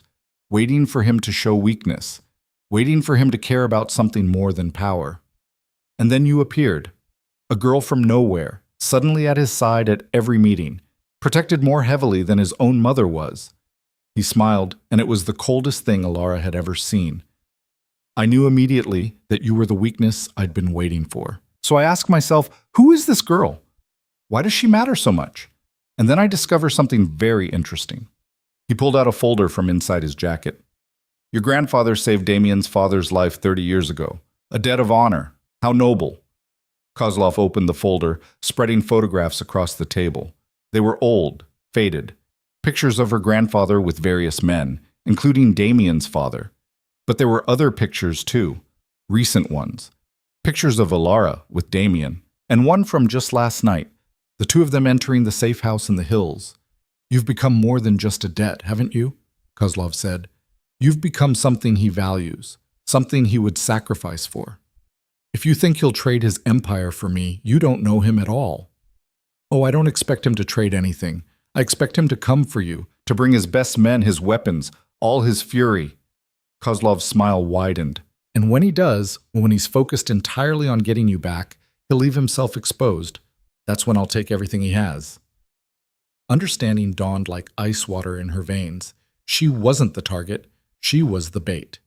waiting for him to show weakness, waiting for him to care about something more than power. And then you appeared, a girl from nowhere, suddenly at his side at every meeting, protected more heavily than his own mother was. He smiled, and it was the coldest thing Alara had ever seen. I knew immediately that you were the weakness I'd been waiting for. So I asked myself, who is this girl? Why does she matter so much? And then I discover something very interesting. He pulled out a folder from inside his jacket. Your grandfather saved Damien's father's life 30 years ago. A debt of honor. How noble. Kozlov opened the folder, spreading photographs across the table. They were old, faded. Pictures of her grandfather with various men, including Damien's father. But there were other pictures too, recent ones. Pictures of Alara with Damien, and one from just last night, the two of them entering the safe house in the hills. You've become more than just a debt, haven't you? Kozlov said. You've become something he values, something he would sacrifice for. If you think he'll trade his empire for me, you don't know him at all. Oh, I don't expect him to trade anything. I expect him to come for you, to bring his best men, his weapons, all his fury. Kozlov's smile widened. And when he does, when he's focused entirely on getting you back, he'll leave himself exposed. That's when I'll take everything he has. Understanding dawned like ice water in her veins. She wasn't the target. She was the bait.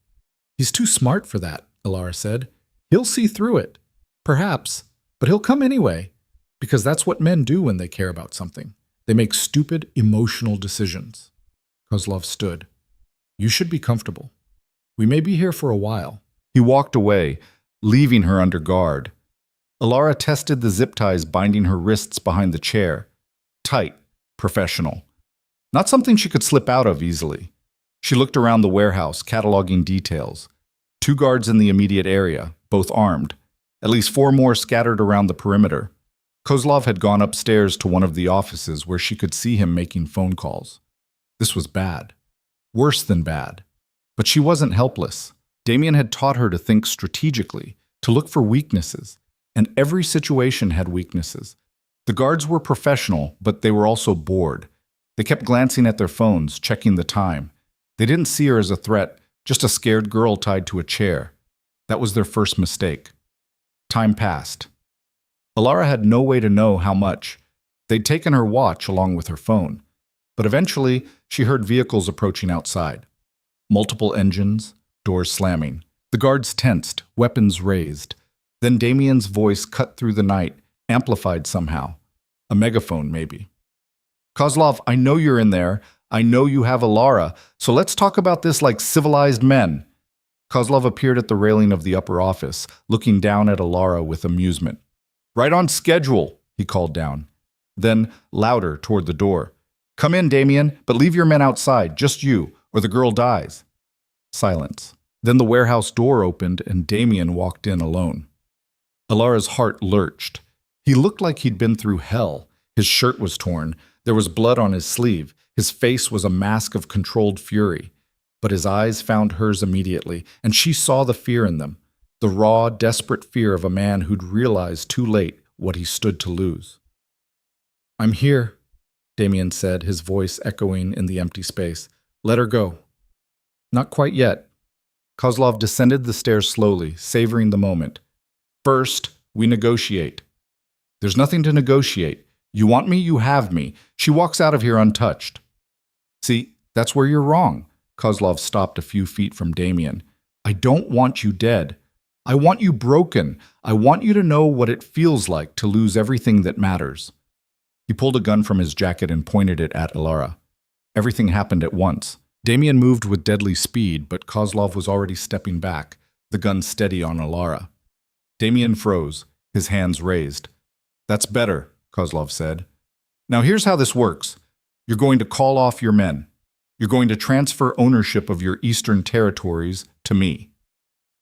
He's too smart for that, Alara said. He'll see through it. Perhaps. But he'll come anyway. Because that's what men do when they care about something. They make stupid, emotional decisions. Kozlov stood. You should be comfortable. We may be here for a while. He walked away, leaving her under guard. Alara tested the zip ties binding her wrists behind the chair. Tight, professional. Not something she could slip out of easily. She looked around the warehouse, cataloging details. 2 guards in the immediate area, both armed. At least 4 more scattered around the perimeter. Kozlov had gone upstairs to one of the offices where she could see him making phone calls. This was bad. Worse than bad. But she wasn't helpless. Damien had taught her to think strategically, to look for weaknesses, and every situation had weaknesses. The guards were professional, but they were also bored. They kept glancing at their phones, checking the time. They didn't see her as a threat, just a scared girl tied to a chair. That was their first mistake. Time passed. Alara had no way to know how much. They'd taken her watch along with her phone. But eventually, she heard vehicles approaching outside. Multiple engines, doors slamming. The guards tensed, weapons raised. Then Damien's voice cut through the night, amplified somehow. A megaphone, maybe. Kozlov, I know you're in there. I know you have Alara, so let's talk about this like civilized men. Kozlov appeared at the railing of the upper office, looking down at Alara with amusement. Right on schedule, he called down. Then, louder, toward the door. Come in, Damien, but leave your men outside, just you, or the girl dies. Silence. Then the warehouse door opened and Damien walked in alone. Alara's heart lurched. He looked like he'd been through hell. His shirt was torn. There was blood on his sleeve. His face was a mask of controlled fury. But his eyes found hers immediately, and she saw the fear in them. The raw, desperate fear of a man who'd realized too late what he stood to lose. I'm here, Damien said, his voice echoing in the empty space. Let her go. Not quite yet. Kozlov descended the stairs slowly, savoring the moment. First, we negotiate. There's nothing to negotiate. You want me, you have me. She walks out of here untouched. See, that's where you're wrong. Kozlov stopped a few feet from Damien. I don't want you dead. I want you broken. I want you to know what it feels like to lose everything that matters. He pulled a gun from his jacket and pointed it at Alara. Everything happened at once. Damien moved with deadly speed, but Kozlov was already stepping back, the gun steady on Alara. Damien froze, his hands raised. That's better, Kozlov said. Now here's how this works. You're going to call off your men. You're going to transfer ownership of your eastern territories to me.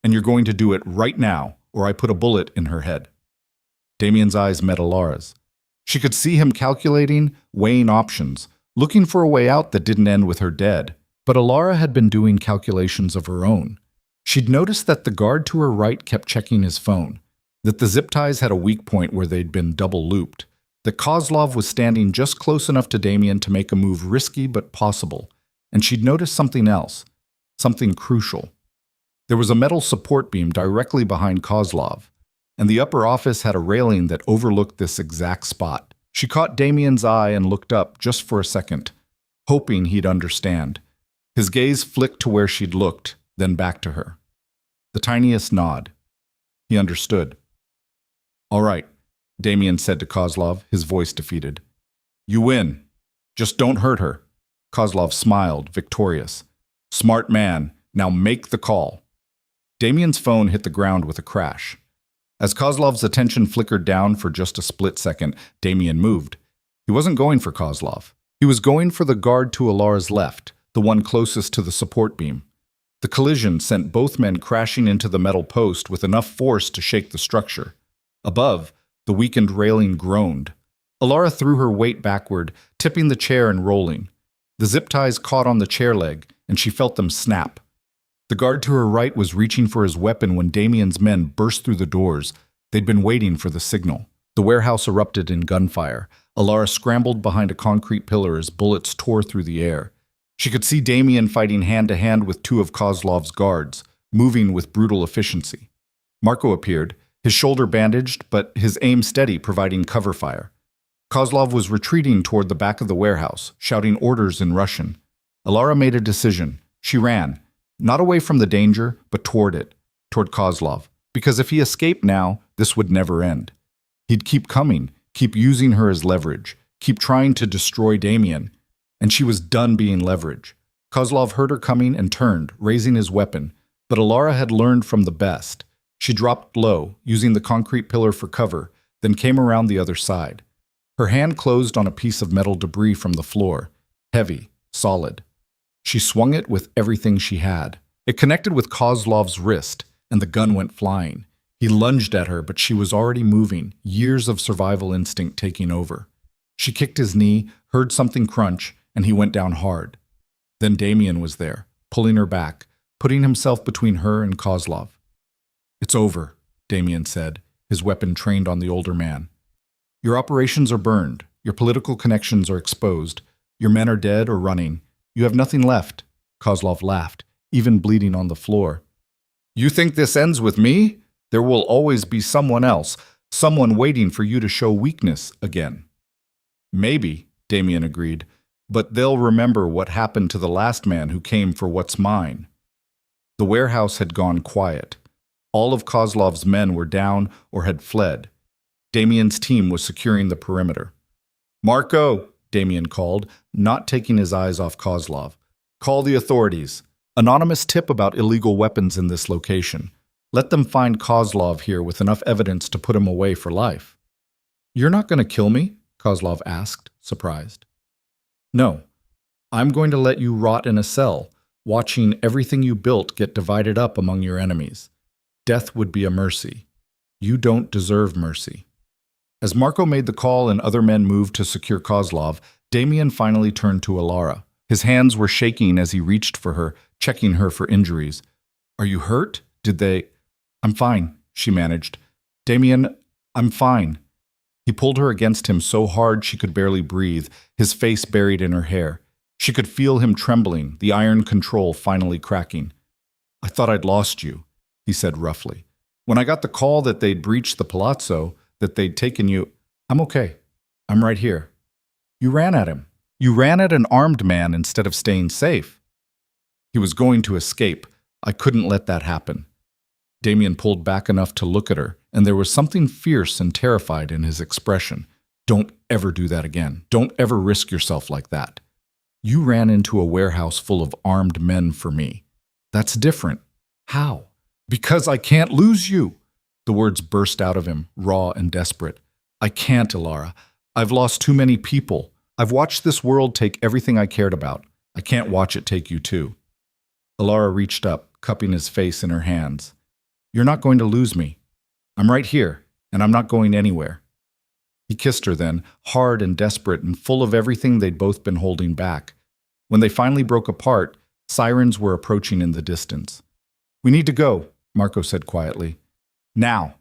And you're going to do it right now, or I put a bullet in her head. Damien's eyes met Alara's. She could see him calculating, weighing options, looking for a way out that didn't end with her dead. But Alara had been doing calculations of her own. She'd noticed that the guard to her right kept checking his phone. that the zip ties had a weak point where they'd been double looped, that Kozlov was standing just close enough to Damien to make a move risky but possible, and she'd noticed something else, something crucial. There was a metal support beam directly behind Kozlov, and the upper office had a railing that overlooked this exact spot. She caught Damien's eye and looked up just for a second, hoping he'd understand. His gaze flicked to where she'd looked, then back to her. The tiniest nod. He understood. "All right," Damien said to Kozlov, his voice defeated. "You win. Just don't hurt her." Kozlov smiled, victorious. "Smart man. Now make the call." Damien's phone hit the ground with a crash. As Kozlov's attention flickered down for just a split second, Damien moved. He wasn't going for Kozlov. He was going for the guard to Alara's left, the one closest to the support beam. The collision sent both men crashing into the metal post with enough force to shake the structure. Above, the weakened railing groaned. Alara threw her weight backward, tipping the chair and rolling. The zip ties caught on the chair leg, and she felt them snap. The guard to her right was reaching for his weapon when Damien's men burst through the doors. They'd been waiting for the signal. The warehouse erupted in gunfire. Alara scrambled behind a concrete pillar as bullets tore through the air. She could see Damien fighting hand-to-hand with two of Kozlov's guards, moving with brutal efficiency. Marco appeared, his shoulder bandaged, but his aim steady, providing cover fire. Kozlov was retreating toward the back of the warehouse, shouting orders in Russian. Alara made a decision. She ran, not away from the danger, but toward it, toward Kozlov, because if he escaped now, this would never end. He'd keep coming, keep using her as leverage, keep trying to destroy Damien, and she was done being leverage. Kozlov heard her coming and turned, raising his weapon, but Alara had learned from the best. She dropped low, using the concrete pillar for cover, then came around the other side. Her hand closed on a piece of metal debris from the floor, heavy, solid. She swung it with everything she had. It connected with Kozlov's wrist, and the gun went flying. He lunged at her, but she was already moving, years of survival instinct taking over. She kicked his knee, heard something crunch, and he went down hard. Then Damien was there, pulling her back, putting himself between her and Kozlov. "It's over," Damien said, his weapon trained on the older man. "Your operations are burned. Your political connections are exposed. Your men are dead or running. You have nothing left." Kozlov laughed, even bleeding on the floor. "You think this ends with me? There will always be someone else, someone waiting for you to show weakness again." "Maybe," Damien agreed, "but they'll remember what happened to the last man who came for what's mine." The warehouse had gone quiet. All of Kozlov's men were down or had fled. Damien's team was securing the perimeter. "Marco," Damien called, not taking his eyes off Kozlov. "Call the authorities. Anonymous tip about illegal weapons in this location. Let them find Kozlov here with enough evidence to put him away for life." "You're not going to kill me?" Kozlov asked, surprised. "No. I'm going to let you rot in a cell, watching everything you built get divided up among your enemies. Death would be a mercy. You don't deserve mercy." As Marco made the call and other men moved to secure Kozlov, Damien finally turned to Alara. His hands were shaking as he reached for her, checking her for injuries. "Are you hurt? Did they—" "I'm fine," she managed. "Damien, I'm fine." He pulled her against him so hard she could barely breathe, his face buried in her hair. She could feel him trembling, the iron control finally cracking. "I thought I'd lost you," he said roughly. "When I got the call that they'd breached the palazzo, that they'd taken you—" "I'm okay. I'm right here." "You ran at him. You ran at an armed man instead of staying safe." "He was going to escape. I couldn't let that happen." Damien pulled back enough to look at her, and there was something fierce and terrified in his expression. "Don't ever do that again. Don't ever risk yourself like that. You ran into a warehouse full of armed men for me. That's different." "How?" "Because I can't lose you." The words burst out of him, raw and desperate. "I can't, Alara. I've lost too many people. I've watched this world take everything I cared about. I can't watch it take you too." Alara reached up, cupping his face in her hands. "You're not going to lose me. I'm right here, and I'm not going anywhere." He kissed her then, hard and desperate and full of everything they'd both been holding back. When they finally broke apart, sirens were approaching in the distance. "We need to go," Marco said quietly. "Now."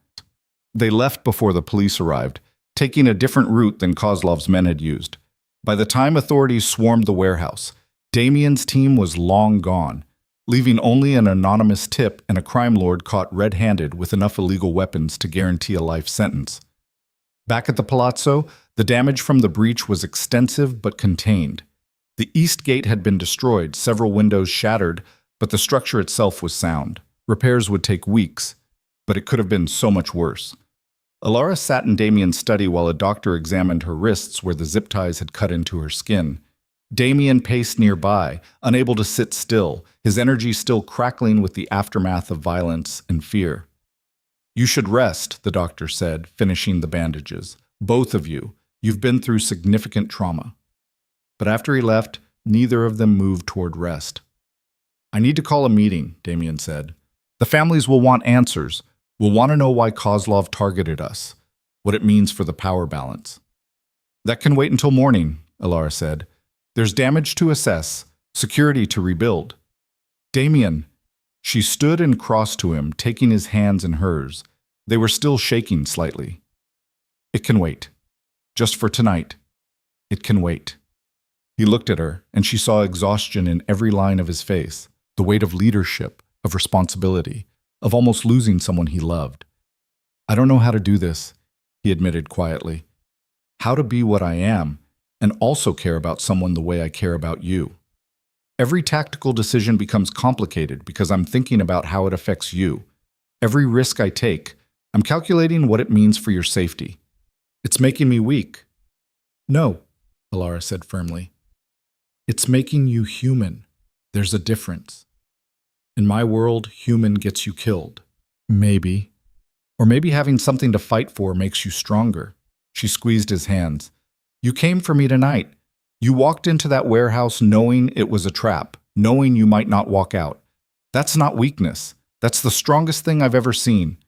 They left before the police arrived, taking a different route than Kozlov's men had used. By the time authorities swarmed the warehouse, Damien's team was long gone, leaving only an anonymous tip and a crime lord caught red-handed with enough illegal weapons to guarantee a life sentence. Back at the palazzo, the damage from the breach was extensive but contained. The east gate had been destroyed, several windows shattered, but the structure itself was sound. Repairs would take weeks, but it could have been so much worse. Alara sat in Damien's study while a doctor examined her wrists where the zip ties had cut into her skin. Damien paced nearby, unable to sit still, his energy still crackling with the aftermath of violence and fear. "You should rest," the doctor said, finishing the bandages. "Both of you. You've been through significant trauma." But after he left, neither of them moved toward rest. "I need to call a meeting," Damien said. "The families will want answers. Will want to know why Kozlov targeted us, what it means for the power balance." "That can wait until morning," Alara said. "There's damage to assess, security to rebuild." "Damien." She stood and crossed to him, taking his hands in hers. They were still shaking slightly. "It can wait. Just for tonight. It can wait." He looked at her, and she saw exhaustion in every line of his face, the weight of leadership, of responsibility, of almost losing someone he loved. "I don't know how to do this," he admitted quietly. "How to be what I am, and also care about someone the way I care about you. Every tactical decision becomes complicated because I'm thinking about how it affects you. Every risk I take, I'm calculating what it means for your safety. It's making me weak." "No," Alara said firmly. "It's making you human. There's a difference. In my world, human gets you killed. Maybe. Or maybe having something to fight for makes you stronger." She squeezed his hands. "You came for me tonight. You walked into that warehouse knowing it was a trap, knowing you might not walk out. That's not weakness. That's the strongest thing I've ever seen."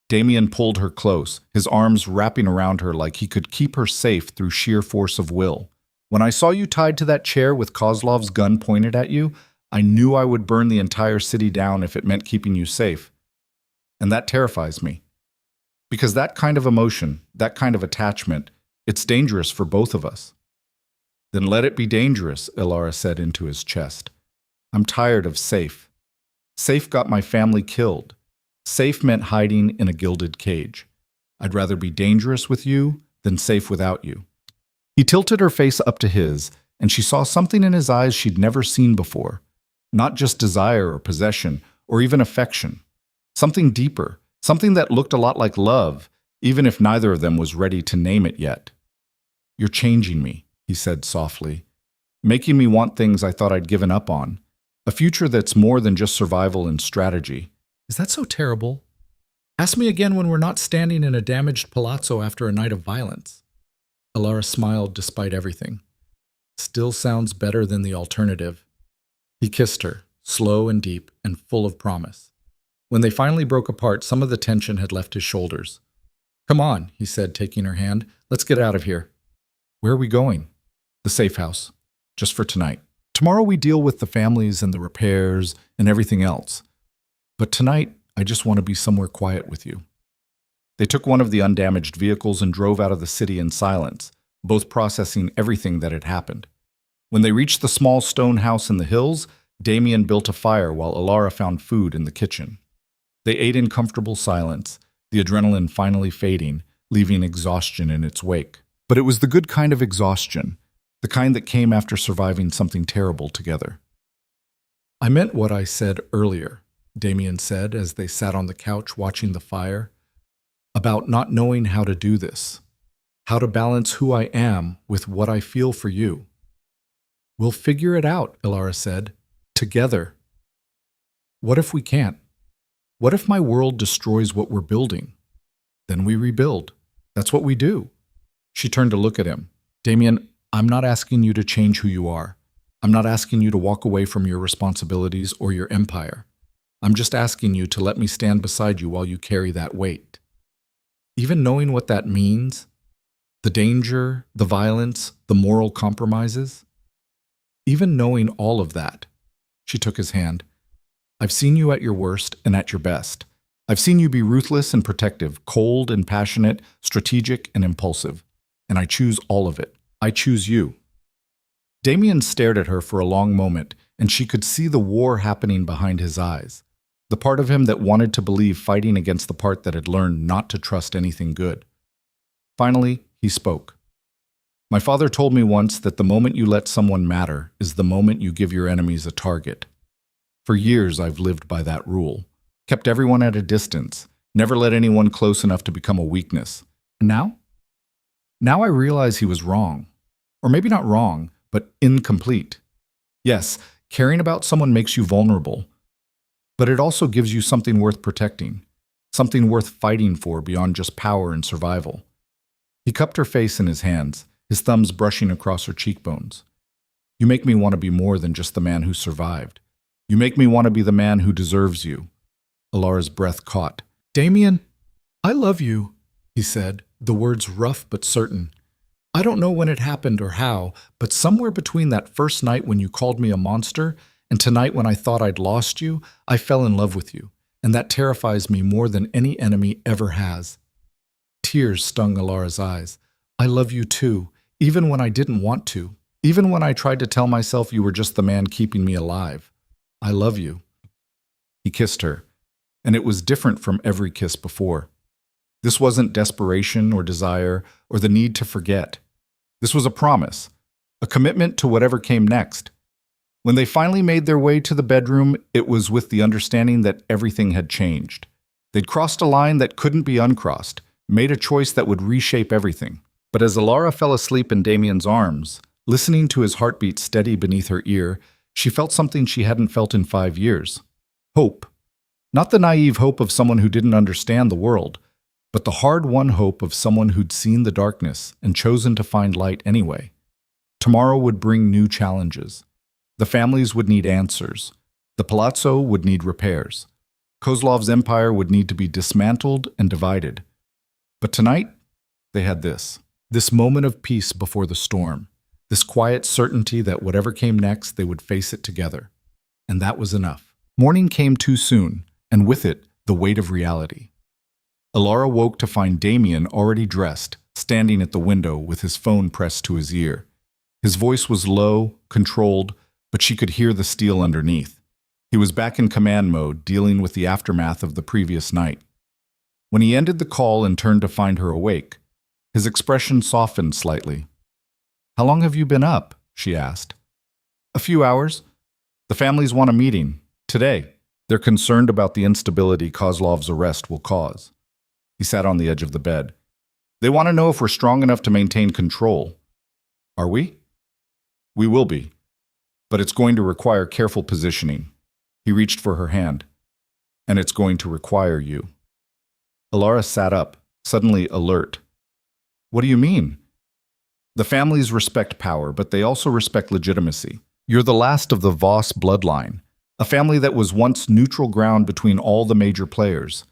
Damien pulled her close, his arms wrapping around her like he could keep her safe through sheer force of will. "When I saw you tied to that chair with Kozlov's gun pointed at you, I knew I would burn the entire city down if it meant keeping you safe. And that terrifies me. Because that kind of emotion, that kind of attachment, it's dangerous for both of us." "Then let it be dangerous," Alara said into his chest. "I'm tired of safe. Safe got my family killed. Safe meant hiding in a gilded cage. I'd rather be dangerous with you than safe without you." He tilted her face up to his, and she saw something in his eyes she'd never seen before. Not just desire or possession, or even affection. Something deeper, something that looked a lot like love, even if neither of them was ready to name it yet. "You're changing me," he said softly, "making me want things I thought I'd given up on. A future that's more than just survival and strategy." "Is that so terrible? Ask me again when we're not standing in a damaged palazzo after a night of violence." Alara smiled despite everything. "Still sounds better than the alternative." He kissed her, slow and deep and full of promise. When they finally broke apart, some of the tension had left his shoulders. "Come on," he said, taking her hand. "Let's get out of here." "Where are we going?" "The safe house. Just for tonight. Tomorrow we deal with the families and the repairs and everything else. But tonight, I just want to be somewhere quiet with you." They took one of the undamaged vehicles and drove out of the city in silence, both processing everything that had happened. When they reached the small stone house in the hills, Damien built a fire while Alara found food in the kitchen. They ate in comfortable silence, the adrenaline finally fading, leaving exhaustion in its wake. But it was the good kind of exhaustion, the kind that came after surviving something terrible together. "I meant what I said earlier," Damien said as they sat on the couch watching the fire, "about not knowing how to do this, how to balance who I am with what I feel for you." "We'll figure it out," Alara said, "together." "What if we can't? What if my world destroys what we're building? Then we rebuild. That's what we do." She turned to look at him. "Damien, I'm not asking you to change who you are. I'm not asking you to walk away from your responsibilities or your empire. I'm just asking you to let me stand beside you while you carry that weight. Even knowing what that means, the danger, the violence, the moral compromises, even knowing all of that." She took his hand. "I've seen you at your worst and at your best. I've seen you be ruthless and protective, cold and passionate, strategic and impulsive. And I choose all of it. I choose you. Damien stared at her for a long moment, and she could see the war happening behind his eyes. The part of him that wanted to believe fighting against the part that had learned not to trust anything good. Finally, he spoke. My father told me once that the moment you let someone matter is the moment you give your enemies a target. For years, I've lived by that rule. Kept everyone at a distance, never let anyone close enough to become a weakness. And now? Now I realize he was wrong. Or maybe not wrong, but incomplete. Yes, caring about someone makes you vulnerable, but it also gives you something worth protecting, something worth fighting for beyond just power and survival. He cupped her face in his hands, his thumbs brushing across her cheekbones. You make me want to be more than just the man who survived. You make me want to be the man who deserves you. Alara's breath caught. Damien, I love you, he said, the words rough but certain. I don't know when it happened or how, but somewhere between that first night when you called me a monster and tonight when I thought I'd lost you, I fell in love with you, and that terrifies me more than any enemy ever has. Tears stung Alara's eyes. I love you too, even when I didn't want to, even when I tried to tell myself you were just the man keeping me alive. I love you. He kissed her, and it was different from every kiss before. This wasn't desperation or desire or the need to forget. This was a promise, a commitment to whatever came next. When they finally made their way to the bedroom, it was with the understanding that everything had changed. They'd crossed a line that couldn't be uncrossed, made a choice that would reshape everything. But as Alara fell asleep in Damien's arms, listening to his heartbeat steady beneath her ear, she felt something she hadn't felt in 5 years. Hope. Not the naive hope of someone who didn't understand the world, but the hard-won hope of someone who'd seen the darkness and chosen to find light anyway. Tomorrow would bring new challenges. The families would need answers. The palazzo would need repairs. Kozlov's empire would need to be dismantled and divided. But tonight, they had this moment of peace before the storm, this quiet certainty that whatever came next, they would face it together. And that was enough. Morning came too soon, and with it, the weight of reality. Alara woke to find Damien already dressed, standing at the window with his phone pressed to his ear. His voice was low, controlled, but she could hear the steel underneath. He was back in command mode, dealing with the aftermath of the previous night. When he ended the call and turned to find her awake, his expression softened slightly. How long have you been up? She asked. A few hours. The families want a meeting. Today. They're concerned about the instability Kozlov's arrest will cause. He sat on the edge of the bed. They want to know if we're strong enough to maintain control. Are we? We will be. But it's going to require careful positioning. He reached for her hand. And it's going to require you. Alara sat up, suddenly alert. What do you mean? The families respect power, but they also respect legitimacy. You're the last of the Voss bloodline, a family that was once neutral ground between all the major players.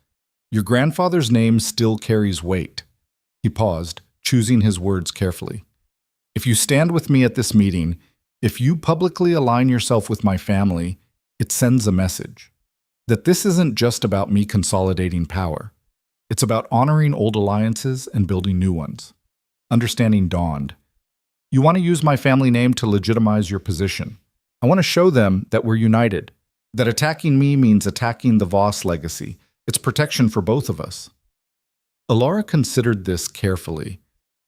Your grandfather's name still carries weight. He paused, choosing his words carefully. If you stand with me at this meeting, if you publicly align yourself with my family, it sends a message. That this isn't just about me consolidating power. It's about honoring old alliances and building new ones. Understanding dawned. You want to use my family name to legitimize your position. I want to show them that we're united, that attacking me means attacking the Voss legacy. It's protection for both of us. Alara considered this carefully.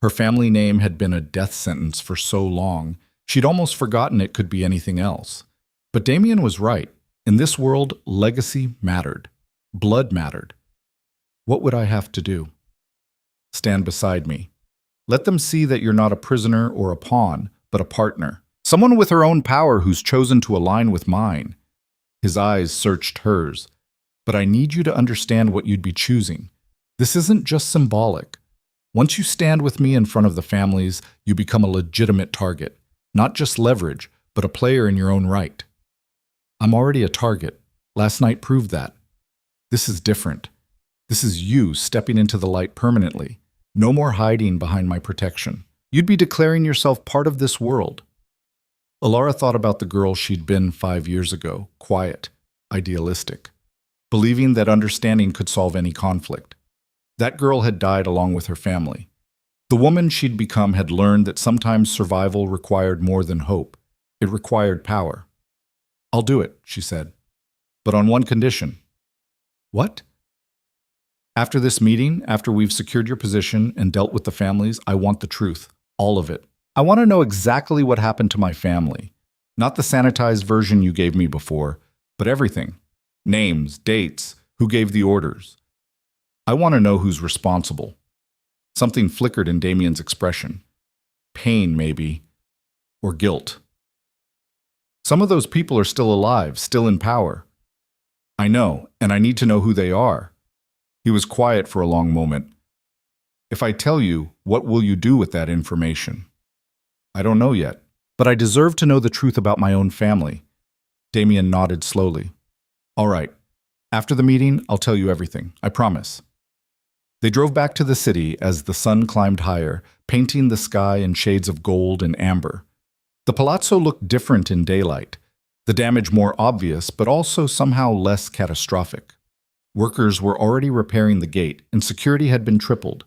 Her family name had been a death sentence for so long, she'd almost forgotten it could be anything else. But Damien was right. In this world, legacy mattered. Blood mattered. What would I have to do? Stand beside me. Let them see that you're not a prisoner or a pawn, but a partner. Someone with her own power who's chosen to align with mine. His eyes searched hers. But I need you to understand what you'd be choosing. This isn't just symbolic. Once you stand with me in front of the families, you become a legitimate target. Not just leverage, but a player in your own right. I'm already a target. Last night proved that. This is different. This is you stepping into the light permanently. No more hiding behind my protection. You'd be declaring yourself part of this world. Alara thought about the girl she'd been 5 years ago, quiet, idealistic. believing that understanding could solve any conflict. That girl had died along with her family. The woman she'd become had learned that sometimes survival required more than hope. It required power. "I'll do it," she said, "but on one condition." "What?" "After this meeting, after we've secured your position and dealt with the families, I want the truth. All of it. I want to know exactly what happened to my family. Not the sanitized version you gave me before, but everything. Names, dates, who gave the orders. I want to know who's responsible." Something flickered in Damien's expression. Pain, maybe. Or guilt. "Some of those people are still alive, still in power." "I know, and I need to know who they are." He was quiet for a long moment. "If I tell you, what will you do with that information?" "I don't know yet, but I deserve to know the truth about my own family." Damien nodded slowly. "All right. After the meeting, I'll tell you everything. I promise." They drove back to the city as the sun climbed higher, painting the sky in shades of gold and amber. The palazzo looked different in daylight, the damage more obvious but also somehow less catastrophic. Workers were already repairing the gate, and security had been tripled.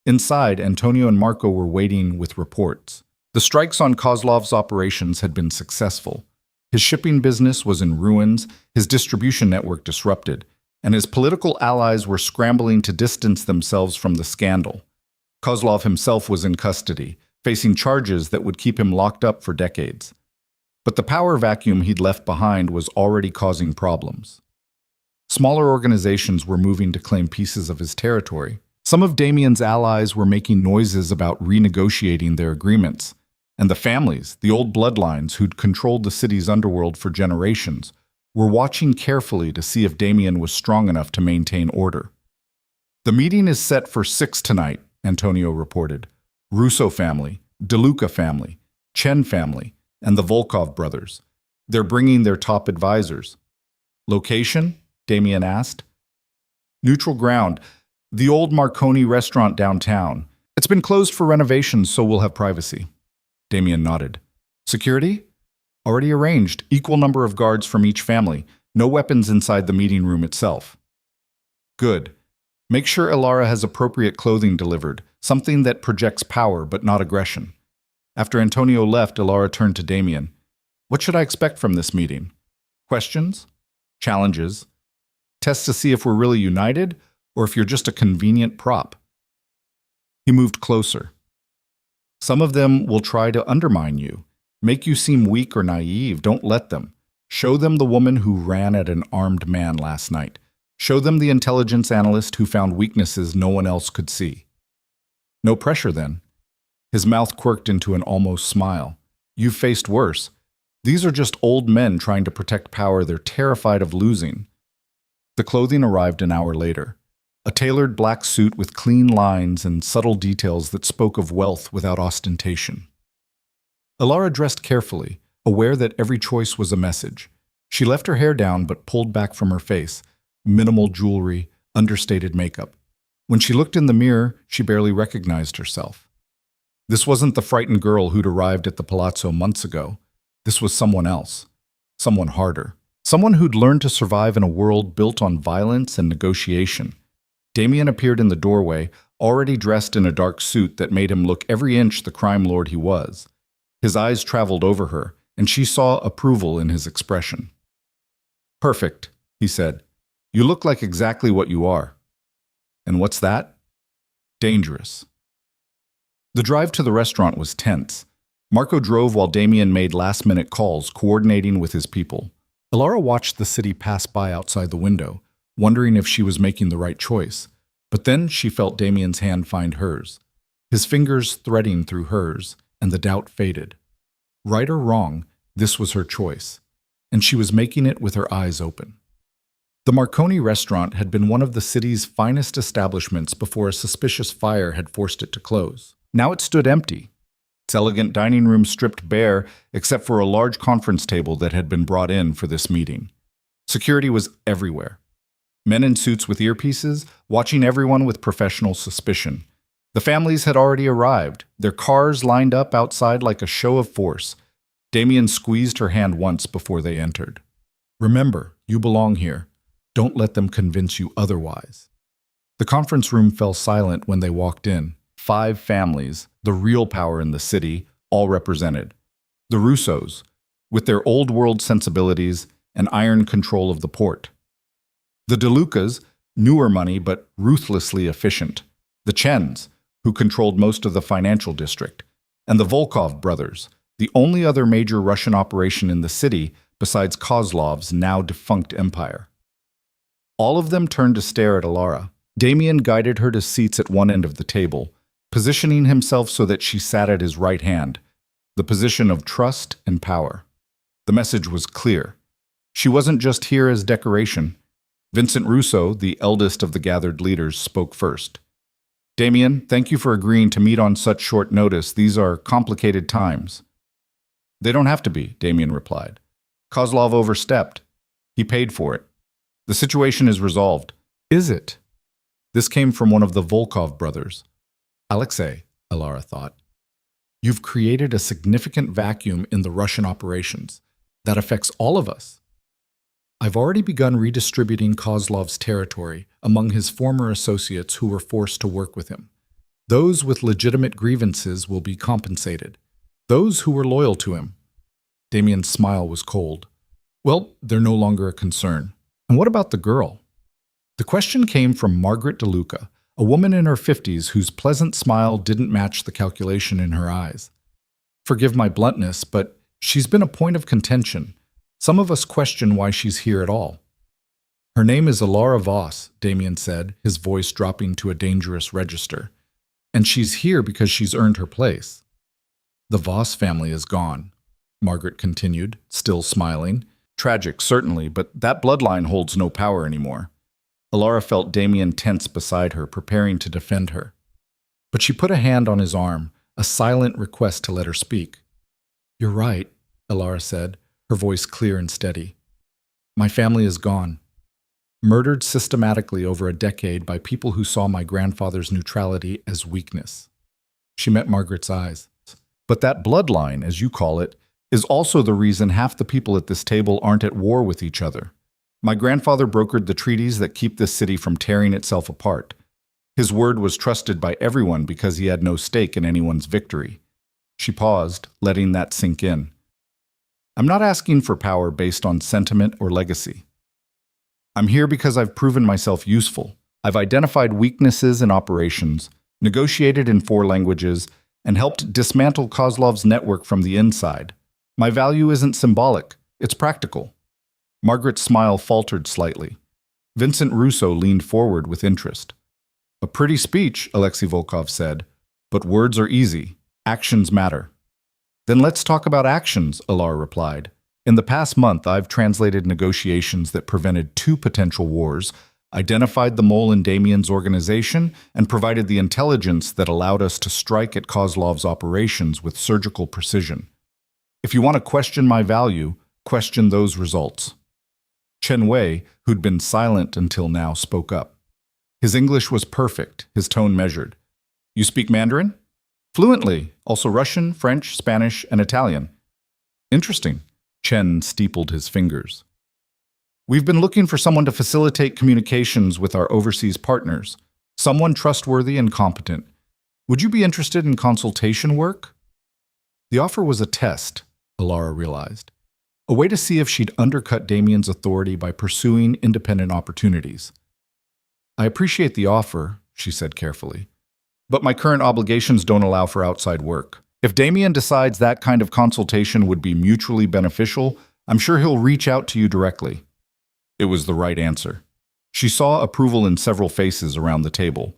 Inside, Antonio and Marco were waiting with reports. The strikes on Kozlov's operations had been successful. His shipping business was in ruins, his distribution network disrupted, and his political allies were scrambling to distance themselves from the scandal. Kozlov himself was in custody, facing charges that would keep him locked up for decades. But the power vacuum he'd left behind was already causing problems. Smaller organizations were moving to claim pieces of his territory. Some of Damien's allies were making noises about renegotiating their agreements. And the families, the old bloodlines who'd controlled the city's underworld for generations, were watching carefully to see if Damien was strong enough to maintain order. "The meeting is set for 6 tonight," Antonio reported. "Russo family, DeLuca family, Chen family, and the Volkov brothers. They're bringing their top advisors." "Location?" Damien asked. "Neutral ground. The old Marconi restaurant downtown. It's been closed for renovations, so we'll have privacy." Damien nodded. "Security?" "Already arranged. Equal number of guards from each family. No weapons inside the meeting room itself." "Good. Make sure Ilara has appropriate clothing delivered, something that projects power but not aggression." After Antonio left, Ilara turned to Damien. "What should I expect from this meeting? Questions? Challenges? Tests to see if we're really united, or if you're just a convenient prop?" He moved closer. "Some of them will try to undermine you, make you seem weak or naive. Don't let them. Show them the woman who ran at an armed man last night. Show them the intelligence analyst who found weaknesses no one else could see." "No pressure, then." His mouth quirked into an almost smile. "You've faced worse. These are just old men trying to protect power they're terrified of losing." The clothing arrived an hour later. A tailored black suit with clean lines and subtle details that spoke of wealth without ostentation. Ilara dressed carefully, aware that every choice was a message. She left her hair down but pulled back from her face, minimal jewelry, understated makeup. When she looked in the mirror, she barely recognized herself. This wasn't the frightened girl who'd arrived at the palazzo months ago. This was someone else. Someone harder. Someone who'd learned to survive in a world built on violence and negotiation. Damien appeared in the doorway, already dressed in a dark suit that made him look every inch the crime lord he was. His eyes traveled over her, and she saw approval in his expression. "Perfect," he said. "You look like exactly what you are." "And what's that?" "Dangerous." The drive to the restaurant was tense. Marco drove while Damien made last-minute calls, coordinating with his people. Ilara watched the city pass by outside the window, wondering if she was making the right choice. But then she felt Damien's hand find hers, his fingers threading through hers, and the doubt faded. Right or wrong, this was her choice, and she was making it with her eyes open. The Marconi restaurant had been one of the city's finest establishments before a suspicious fire had forced it to close. Now it stood empty, its elegant dining room stripped bare except for a large conference table that had been brought in for this meeting. Security was everywhere. Men in suits with earpieces, watching everyone with professional suspicion. The families had already arrived, their cars lined up outside like a show of force. Damien squeezed her hand once before they entered. "Remember, you belong here. Don't let them convince you otherwise. The conference room fell silent when they walked in. 5 families, the real power in the city, all represented. The Russos, with their old world sensibilities and iron control of the port. The DeLucas, newer money but ruthlessly efficient. The Chens, who controlled most of the financial district. And the Volkov brothers, the only other major Russian operation in the city besides Kozlov's now defunct empire. All of them turned to stare at Alara. Damien guided her to seats at one end of the table, positioning himself so that she sat at his right hand, the position of trust and power. The message was clear. She wasn't just here as decoration. Vincent Russo, the eldest of the gathered leaders, spoke first. Damien, thank you for agreeing to meet on such short notice. These are complicated times. They don't have to be, Damien replied. Kozlov overstepped. He paid for it. The situation is resolved. Is it? This came from one of the Volkov brothers. Alexei, Alara thought. You've created a significant vacuum in the Russian operations. That affects all of us. I've already begun redistributing Kozlov's territory among his former associates who were forced to work with him. Those with legitimate grievances will be compensated. Those who were loyal to him. Damien's smile was cold. Well, they're no longer a concern. And what about the girl? The question came from Margaret DeLuca, a woman in her 50s whose pleasant smile didn't match the calculation in her eyes. Forgive my bluntness, but she's been a point of contention. Some of us question why she's here at all. Her name is Alara Voss, Damien said, his voice dropping to a dangerous register. And she's here because she's earned her place. The Voss family is gone, Margaret continued, still smiling. Tragic, certainly, but that bloodline holds no power anymore. Alara felt Damien tense beside her, preparing to defend her. But she put a hand on his arm, a silent request to let her speak. You're right, Alara said, her voice clear and steady. My family is gone. Murdered systematically over a decade by people who saw my grandfather's neutrality as weakness. She met Margaret's eyes. But that bloodline, as you call it, is also the reason half the people at this table aren't at war with each other. My grandfather brokered the treaties that keep this city from tearing itself apart. His word was trusted by everyone because he had no stake in anyone's victory. She paused, letting that sink in. I'm not asking for power based on sentiment or legacy. I'm here because I've proven myself useful. I've identified weaknesses in operations, negotiated in 4 languages, and helped dismantle Kozlov's network from the inside. My value isn't symbolic, it's practical. Margaret's smile faltered slightly. Vincent Russo leaned forward with interest. A pretty speech, Alexei Volkov said, but words are easy. Actions matter. Then let's talk about actions, Alara replied. In the past month, I've translated negotiations that prevented 2 potential wars, identified the mole in Damien's organization, and provided the intelligence that allowed us to strike at Kozlov's operations with surgical precision. If you want to question my value, question those results. Chen Wei, who'd been silent until now, spoke up. His English was perfect, his tone measured. You speak Mandarin? Fluently, also Russian, French, Spanish, and Italian. Interesting. Chen steepled his fingers. We've been looking for someone to facilitate communications with our overseas partners, someone trustworthy and competent. Would you be interested in consultation work? The offer was a test, Alara realized, a way to see if she'd undercut Damien's authority by pursuing independent opportunities. I appreciate the offer, she said carefully, but my current obligations don't allow for outside work. If Damien decides that kind of consultation would be mutually beneficial, I'm sure he'll reach out to you directly. It was the right answer. She saw approval in several faces around the table.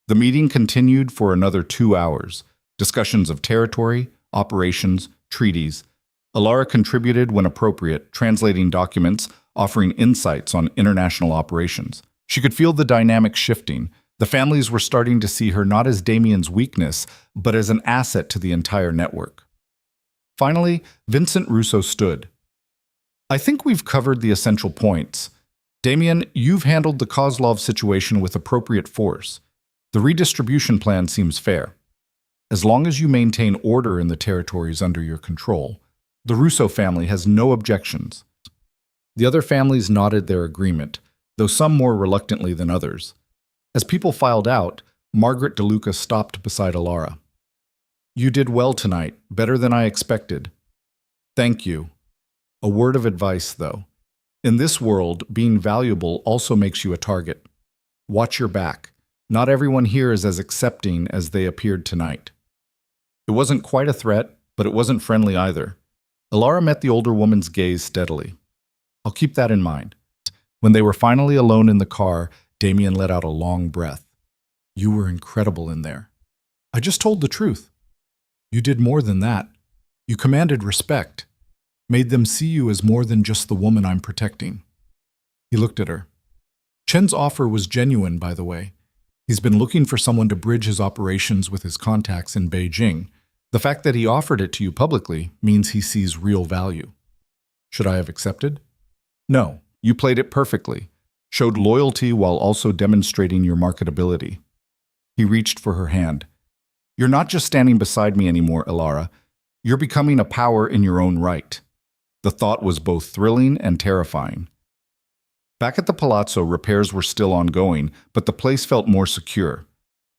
The meeting continued for another 2 hours. Discussions of territory, operations, treaties. Alara contributed when appropriate, translating documents, offering insights on international operations. She could feel the dynamic shifting. The families were starting to see her not as Damien's weakness, but as an asset to the entire network. Finally, Vincent Russo stood. I think we've covered the essential points. Damien, you've handled the Kozlov situation with appropriate force. The redistribution plan seems fair. As long as you maintain order in the territories under your control, the Russo family has no objections. The other families nodded their agreement, though some more reluctantly than others. As people filed out, Margaret DeLuca stopped beside Alara. "You did well tonight, better than I expected." "Thank you." A word of advice, though. In this world, being valuable also makes you a target. Watch your back. Not everyone here is as accepting as they appeared tonight. It wasn't quite a threat, but it wasn't friendly either. Alara met the older woman's gaze steadily. "I'll keep that in mind." When they were finally alone in the car, Damien let out a long breath. "You were incredible in there." "I just told the truth." "You did more than that. You commanded respect. Made them see you as more than just the woman I'm protecting." He looked at her. "Chen's offer was genuine, by the way. He's been looking for someone to bridge his operations with his contacts in Beijing. The fact that he offered it to you publicly means he sees real value." "Should I have accepted?" "No, you played it perfectly. Showed loyalty while also demonstrating your marketability." He reached for her hand. "You're not just standing beside me anymore, Alara. You're becoming a power in your own right." The thought was both thrilling and terrifying. Back at the palazzo, repairs were still ongoing, but the place felt more secure.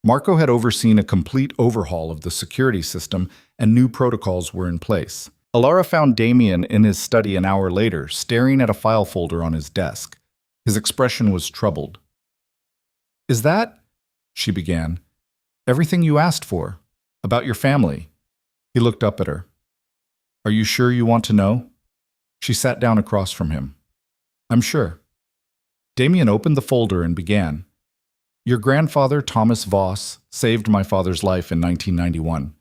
Marco had overseen a complete overhaul of the security system, and new protocols were in place. Alara found Damien in his study an hour later, staring at a file folder on his desk. His expression was troubled. "Is that," she began, "everything you asked for? About your family?" He looked up at her. "Are you sure you want to know?" She sat down across from him. "I'm sure." Damien opened the folder and began. "Your grandfather, Thomas Voss, saved my father's life in 1991.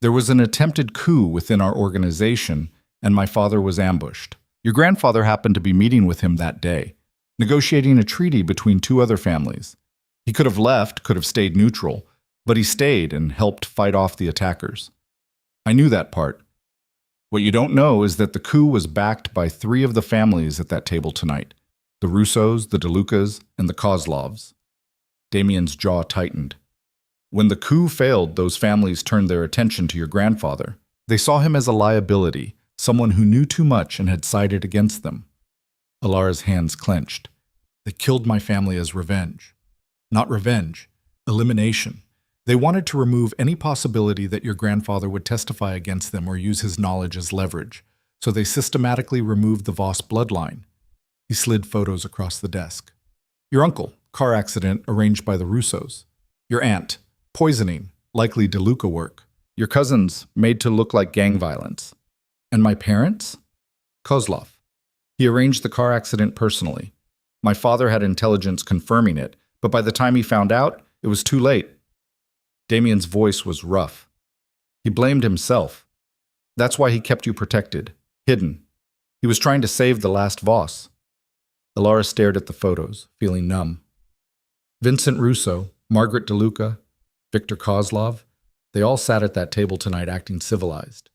There was an attempted coup within our organization, and my father was ambushed. Your grandfather happened to be meeting with him that day, negotiating a treaty between two other families. He could have left, could have stayed neutral, but he stayed and helped fight off the attackers. I knew that part. What you don't know is that the coup was backed by three of the families at that table tonight: the Russos, the DeLucas, and the Kozlovs." Damien's jaw tightened. "When the coup failed, those families turned their attention to your grandfather. They saw him as a liability, someone who knew too much and had sided against them." Alara's hands clenched. "They killed my family as revenge." "Not revenge. Elimination. They wanted to remove any possibility that your grandfather would testify against them or use his knowledge as leverage, so they systematically removed the Voss bloodline." He slid photos across the desk. "Your uncle, car accident arranged by the Russos. Your aunt, poisoning, likely DeLuca work. Your cousins, made to look like gang violence. And my parents? Kozlov. He arranged the car accident personally. My father had intelligence confirming it, but by the time he found out, it was too late." Damien's voice was rough. "He blamed himself. That's why he kept you protected, hidden. He was trying to save the last Voss." Alara stared at the photos, feeling numb. Vincent Russo, Margaret DeLuca, Victor Kozlov, they all sat at that table tonight acting civilized.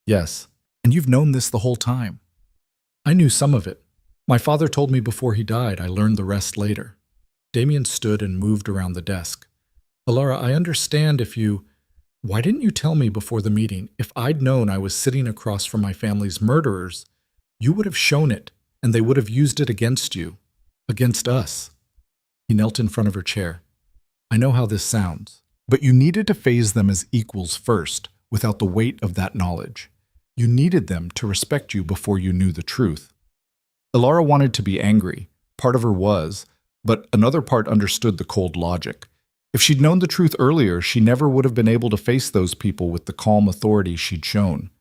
"Yes, and you've known this the whole time." "I knew some of it. My father told me before he died. I learned the rest later." Damien stood and moved around the desk. "Alara, I understand if you... Why didn't you tell me before the meeting? If I'd known I was sitting across from my family's murderers, you would have shown it, and they would have used it against you. Against us." He knelt in front of her chair. "I know how this sounds, but you needed to phase them as equals first, without the weight of that knowledge. You needed them to respect you before you knew the truth." Alara wanted to be angry. Part of her was, but another part understood the cold logic. If she'd known the truth earlier, she never would have been able to face those people with the calm authority she'd shown.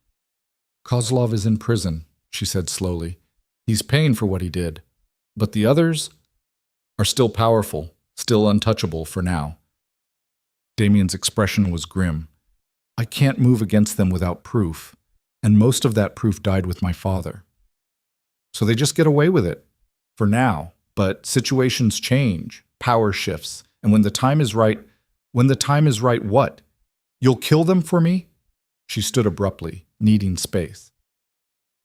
"Kozlov is in prison," she said slowly. "He's paying for what he did. But the others are still powerful, still untouchable for now." Damien's expression was grim. "I can't move against them without proof, and most of that proof died with my father. So they just get away with it. For now. But situations change, power shifts, and when the time is right, what? You'll kill them for me?" She stood abruptly, needing space.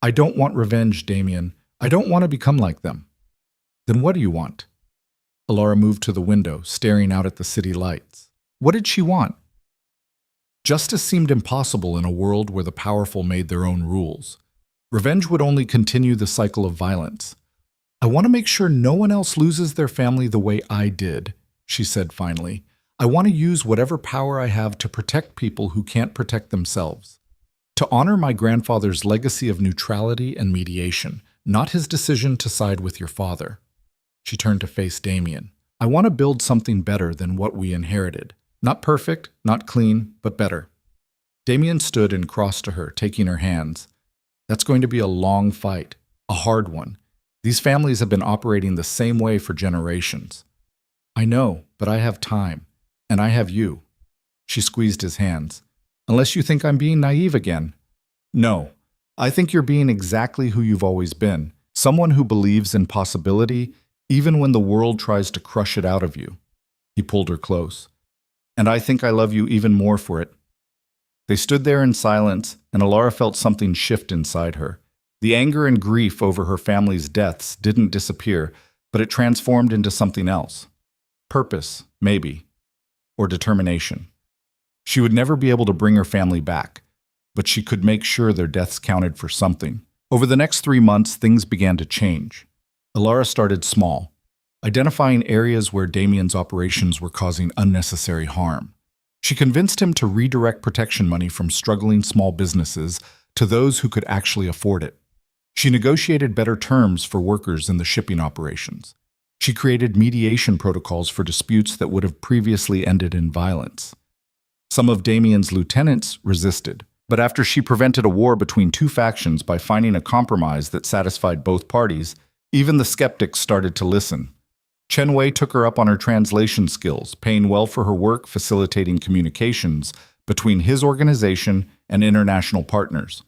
"I don't want revenge, Damien. I don't want to become like them." "Then what do you want?" Alara moved to the window, staring out at the city lights. What did she want? Justice seemed impossible in a world where the powerful made their own rules. Revenge would only continue the cycle of violence. I want to make sure no one else loses their family the way I did, she said finally. I want to use whatever power I have to protect people who can't protect themselves. To honor my grandfather's legacy of neutrality and mediation, not his decision to side with your father. She turned to face Damien. I want to build something better than what we inherited. Not perfect, not clean, but better. Damien stood and crossed to her, taking her hands. That's going to be a long fight, a hard one. These families have been operating the same way for generations. I know, but I have time. And I have you. She squeezed his hands. Unless you think I'm being naive again. No, I think you're being exactly who you've always been. Someone who believes in possibility, even when the world tries to crush it out of you. He pulled her close. And I think I love you even more for it. They stood there in silence, and Alara felt something shift inside her. The anger and grief over her family's deaths didn't disappear, but it transformed into something else. Purpose, maybe. Or determination. She would never be able to bring her family back, but she could make sure their deaths counted for something. Over the next 3 months, things began to change. Alara started small, identifying areas where Damien's operations were causing unnecessary harm. She convinced him to redirect protection money from struggling small businesses to those who could actually afford it. She negotiated better terms for workers in the shipping operations. She created mediation protocols for disputes that would have previously ended in violence. Some of Damien's lieutenants resisted, but after she prevented a war between two factions by finding a compromise that satisfied both parties, even the skeptics started to listen. Chen Wei took her up on her translation skills, paying well for her work facilitating communications between his organization and international partners.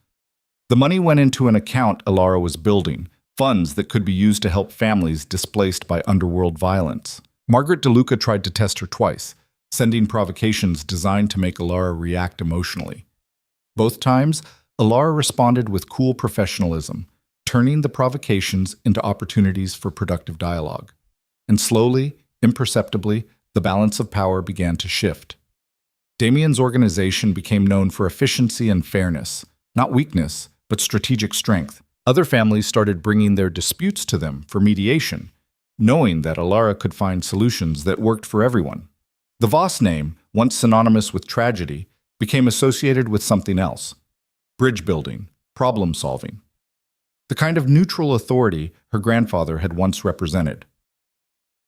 The money went into an account Alara was building, funds that could be used to help families displaced by underworld violence. Margaret DeLuca tried to test her twice, sending provocations designed to make Alara react emotionally. Both times, Alara responded with cool professionalism, turning the provocations into opportunities for productive dialogue. And slowly, imperceptibly, the balance of power began to shift. Damien's organization became known for efficiency and fairness, not weakness, but strategic strength. Other families started bringing their disputes to them for mediation, knowing that Alara could find solutions that worked for everyone. The Voss name, once synonymous with tragedy, became associated with something else: bridge building, problem solving. The kind of neutral authority her grandfather had once represented.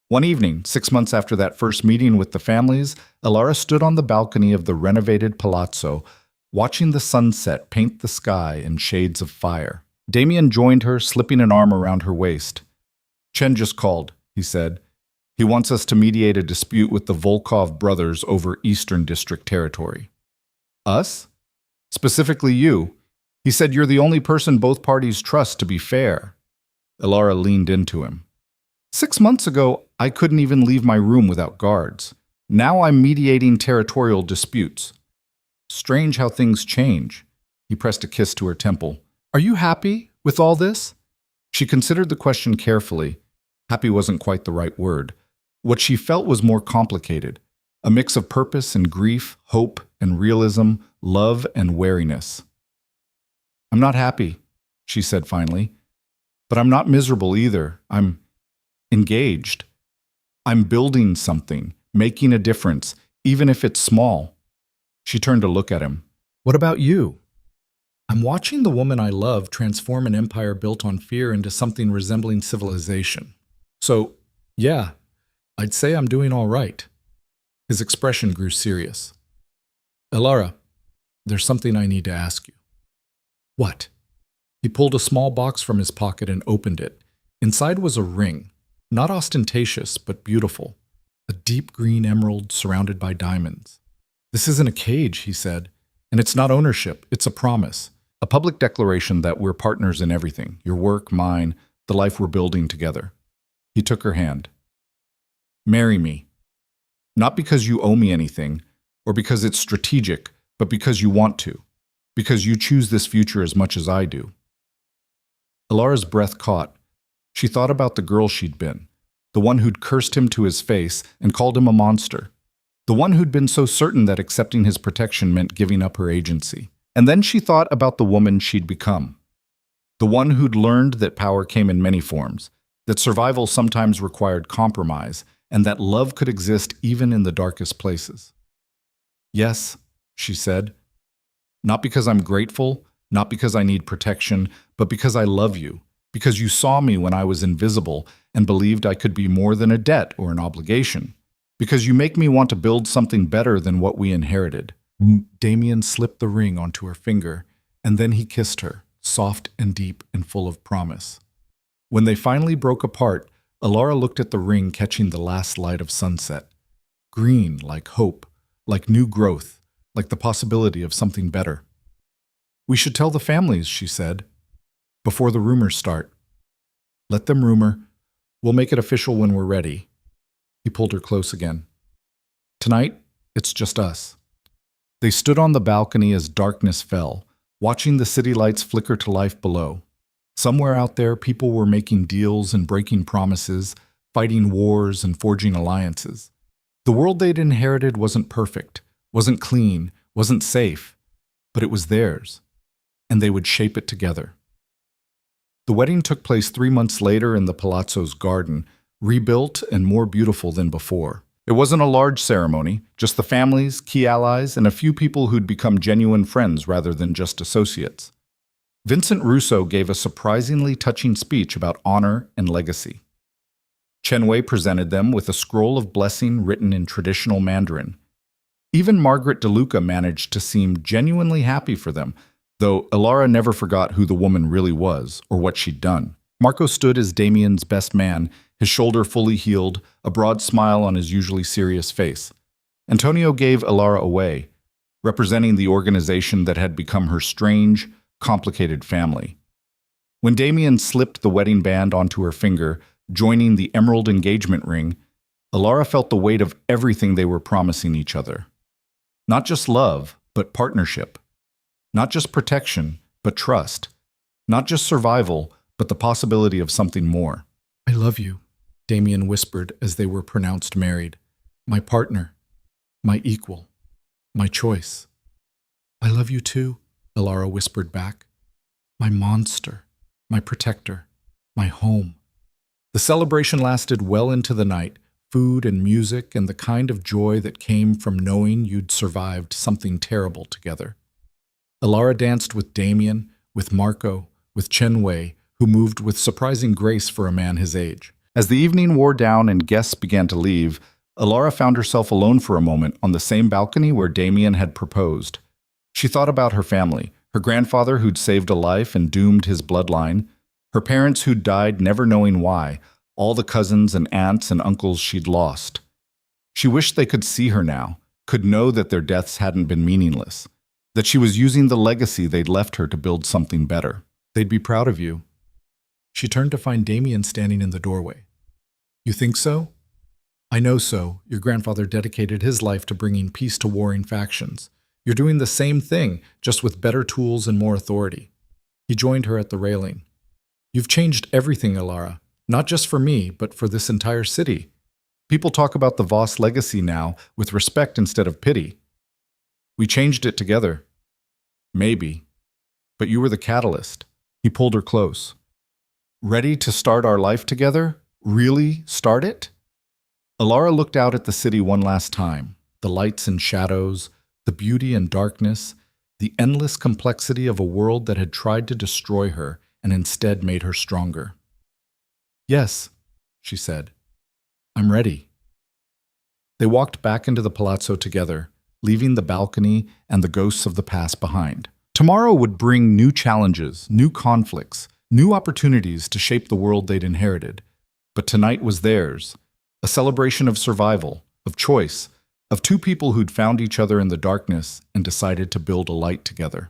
One evening, 6 months after that first meeting with the families, Alara stood on the balcony of the renovated palazzo, watching the sunset paint the sky in shades of fire. Damien joined her, slipping an arm around her waist. Chen just called, he said. He wants us to mediate a dispute with the Volkov brothers over Eastern District territory. Us? Specifically you. He said you're the only person both parties trust to be fair. Alara leaned into him. 6 months ago, I couldn't even leave my room without guards. Now I'm mediating territorial disputes. Strange how things change. He pressed a kiss to her temple. Are you happy with all this? She considered the question carefully. Happy wasn't quite the right word. What she felt was more complicated. A mix of purpose and grief, hope and realism, love and wariness. I'm not happy, she said finally. But I'm not miserable either. I'm engaged. I'm building something, making a difference, even if it's small. She turned to look at him. What about you? I'm watching the woman I love transform an empire built on fear into something resembling civilization. So, yeah, I'd say I'm doing all right. His expression grew serious. Alara, there's something I need to ask you. What? He pulled a small box from his pocket and opened it. Inside was a ring, not ostentatious, but beautiful. A deep green emerald surrounded by diamonds. This isn't a cage, he said, and it's not ownership, it's a promise. A public declaration that we're partners in everything, your work, mine, the life we're building together. He took her hand. Marry me. Not because you owe me anything, or because it's strategic, but because you want to. Because you choose this future as much as I do. Alara's breath caught. She thought about the girl she'd been, the one who'd cursed him to his face and called him a monster, the one who'd been so certain that accepting his protection meant giving up her agency. And then she thought about the woman she'd become, the one who'd learned that power came in many forms, that survival sometimes required compromise, and that love could exist even in the darkest places. Yes, she said, not because I'm grateful, not because I need protection, but because I love you, because you saw me when I was invisible and believed I could be more than a debt or an obligation, because you make me want to build something better than what we inherited. Damien slipped the ring onto her finger, and then he kissed her, soft and deep and full of promise. When they finally broke apart, Alara looked at the ring catching the last light of sunset. Green like hope, like new growth, like the possibility of something better. We should tell the families, she said, before the rumors start. Let them rumor. We'll make it official when we're ready. He pulled her close again. Tonight, it's just us. They stood on the balcony as darkness fell, watching the city lights flicker to life below. Somewhere out there, people were making deals and breaking promises, fighting wars and forging alliances. The world they'd inherited wasn't perfect, wasn't clean, wasn't safe, but it was theirs, and they would shape it together. The wedding took place 3 months later in the palazzo's garden, rebuilt and more beautiful than before. It wasn't a large ceremony, just the families, key allies, and a few people who'd become genuine friends rather than just associates. Vincent Russo gave a surprisingly touching speech about honor and legacy. Chen Wei presented them with a scroll of blessing written in traditional Mandarin. Even Margaret DeLuca managed to seem genuinely happy for them, though Alara never forgot who the woman really was or what she'd done. Marco stood as Damien's best man, his shoulder fully healed, a broad smile on his usually serious face. Antonio gave Alara away, representing the organization that had become her strange, complicated family. When Damien slipped the wedding band onto her finger, joining the emerald engagement ring, Alara felt the weight of everything they were promising each other. Not just love, but partnership. Not just protection, but trust. Not just survival, but the possibility of something more. I love you, Damien whispered as they were pronounced married. My partner, my equal, my choice. I love you too, Alara whispered back. My monster, my protector, my home. The celebration lasted well into the night, food and music and the kind of joy that came from knowing you'd survived something terrible together. Alara danced with Damien, with Marco, with Chen Wei, who moved with surprising grace for a man his age. As the evening wore down and guests began to leave, Alara found herself alone for a moment on the same balcony where Damien had proposed. She thought about her family, her grandfather who'd saved a life and doomed his bloodline, her parents who'd died never knowing why, all the cousins and aunts and uncles she'd lost. She wished they could see her now, could know that their deaths hadn't been meaningless, that she was using the legacy they'd left her to build something better. They'd be proud of you. She turned to find Damien standing in the doorway. You think so? I know so. Your grandfather dedicated his life to bringing peace to warring factions. You're doing the same thing, just with better tools and more authority. He joined her at the railing. You've changed everything, Alara. Not just for me, but for this entire city. People talk about the Voss legacy now with respect instead of pity. We changed it together. Maybe. But you were the catalyst. He pulled her close. Ready to start our life together? Really start it? Alara looked out at the city one last time, the lights and shadows, the beauty and darkness, the endless complexity of a world that had tried to destroy her and instead made her stronger. Yes, she said. I'm ready. They walked back into the palazzo together, leaving the balcony and the ghosts of the past behind. Tomorrow would bring new challenges, new conflicts, new opportunities to shape the world they'd inherited. But tonight was theirs, a celebration of survival, of choice, of two people who'd found each other in the darkness and decided to build a light together.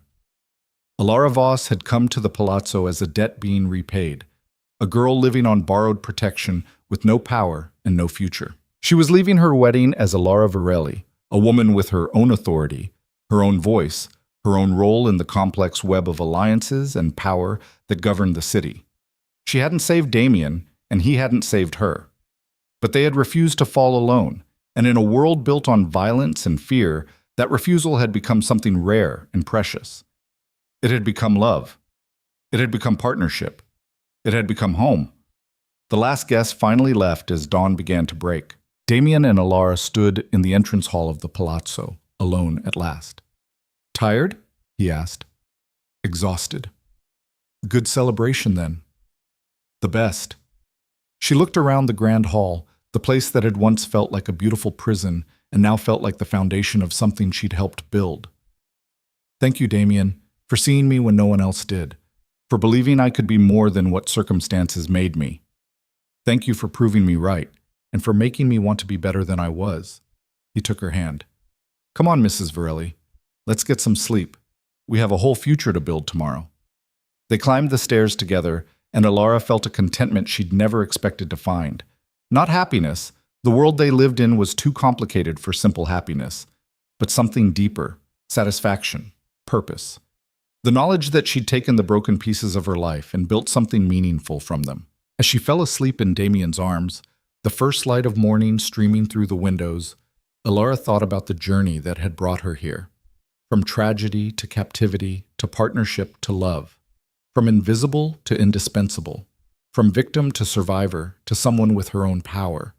Alara Voss had come to the palazzo as a debt being repaid, a girl living on borrowed protection with no power and no future. She was leaving her wedding as Alara Varelli, a woman with her own authority, her own voice, her own role in the complex web of alliances and power that governed the city. She hadn't saved Damien, and he hadn't saved her. But they had refused to fall alone, and in a world built on violence and fear, that refusal had become something rare and precious. It had become love. It had become partnership. It had become home. The last guest finally left as dawn began to break. Damien and Alara stood in the entrance hall of the palazzo, alone at last. "Tired?" he asked. "Exhausted." "Good celebration, then." "The best." She looked around the grand hall, the place that had once felt like a beautiful prison and now felt like the foundation of something she'd helped build. "Thank you, Damien, for seeing me when no one else did, for believing I could be more than what circumstances made me. Thank you for proving me right, and for making me want to be better than I was." He took her hand. "Come on, Mrs. Varelli. Let's get some sleep. We have a whole future to build tomorrow." They climbed the stairs together, and Alara felt a contentment she'd never expected to find. Not happiness. The world they lived in was too complicated for simple happiness. But something deeper. Satisfaction. Purpose. The knowledge that she'd taken the broken pieces of her life and built something meaningful from them. As she fell asleep in Damien's arms, the first light of morning streaming through the windows, Alara thought about the journey that had brought her here. From tragedy to captivity to partnership to love. From invisible to indispensable. From victim to survivor to someone with her own power.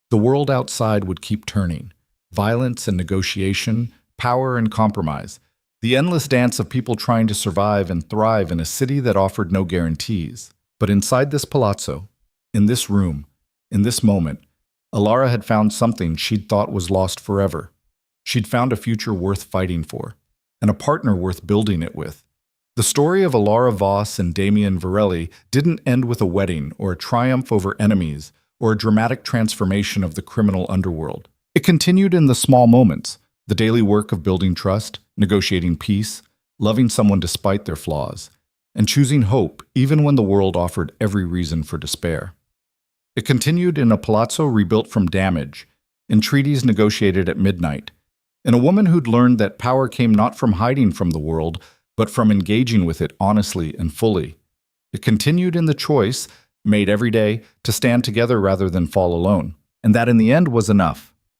The world outside would keep turning. Violence and negotiation, power and compromise. The endless dance of people trying to survive and thrive in a city that offered no guarantees. But inside this palazzo, in this room, in this moment, Alara had found something she'd thought was lost forever. She'd found a future worth fighting for, and a partner worth building it with. The story of Alara Voss and Damien Varelli didn't end with a wedding or a triumph over enemies or a dramatic transformation of the criminal underworld. It continued in the small moments, the daily work of building trust, negotiating peace, loving someone despite their flaws, and choosing hope even when the world offered every reason for despair. It continued in a palazzo rebuilt from damage, in treaties negotiated at midnight, in a woman who'd learned that power came not from hiding from the world, but from engaging with it honestly and fully. It continued in the choice, made every day, to stand together rather than fall alone. And that in the end was enough.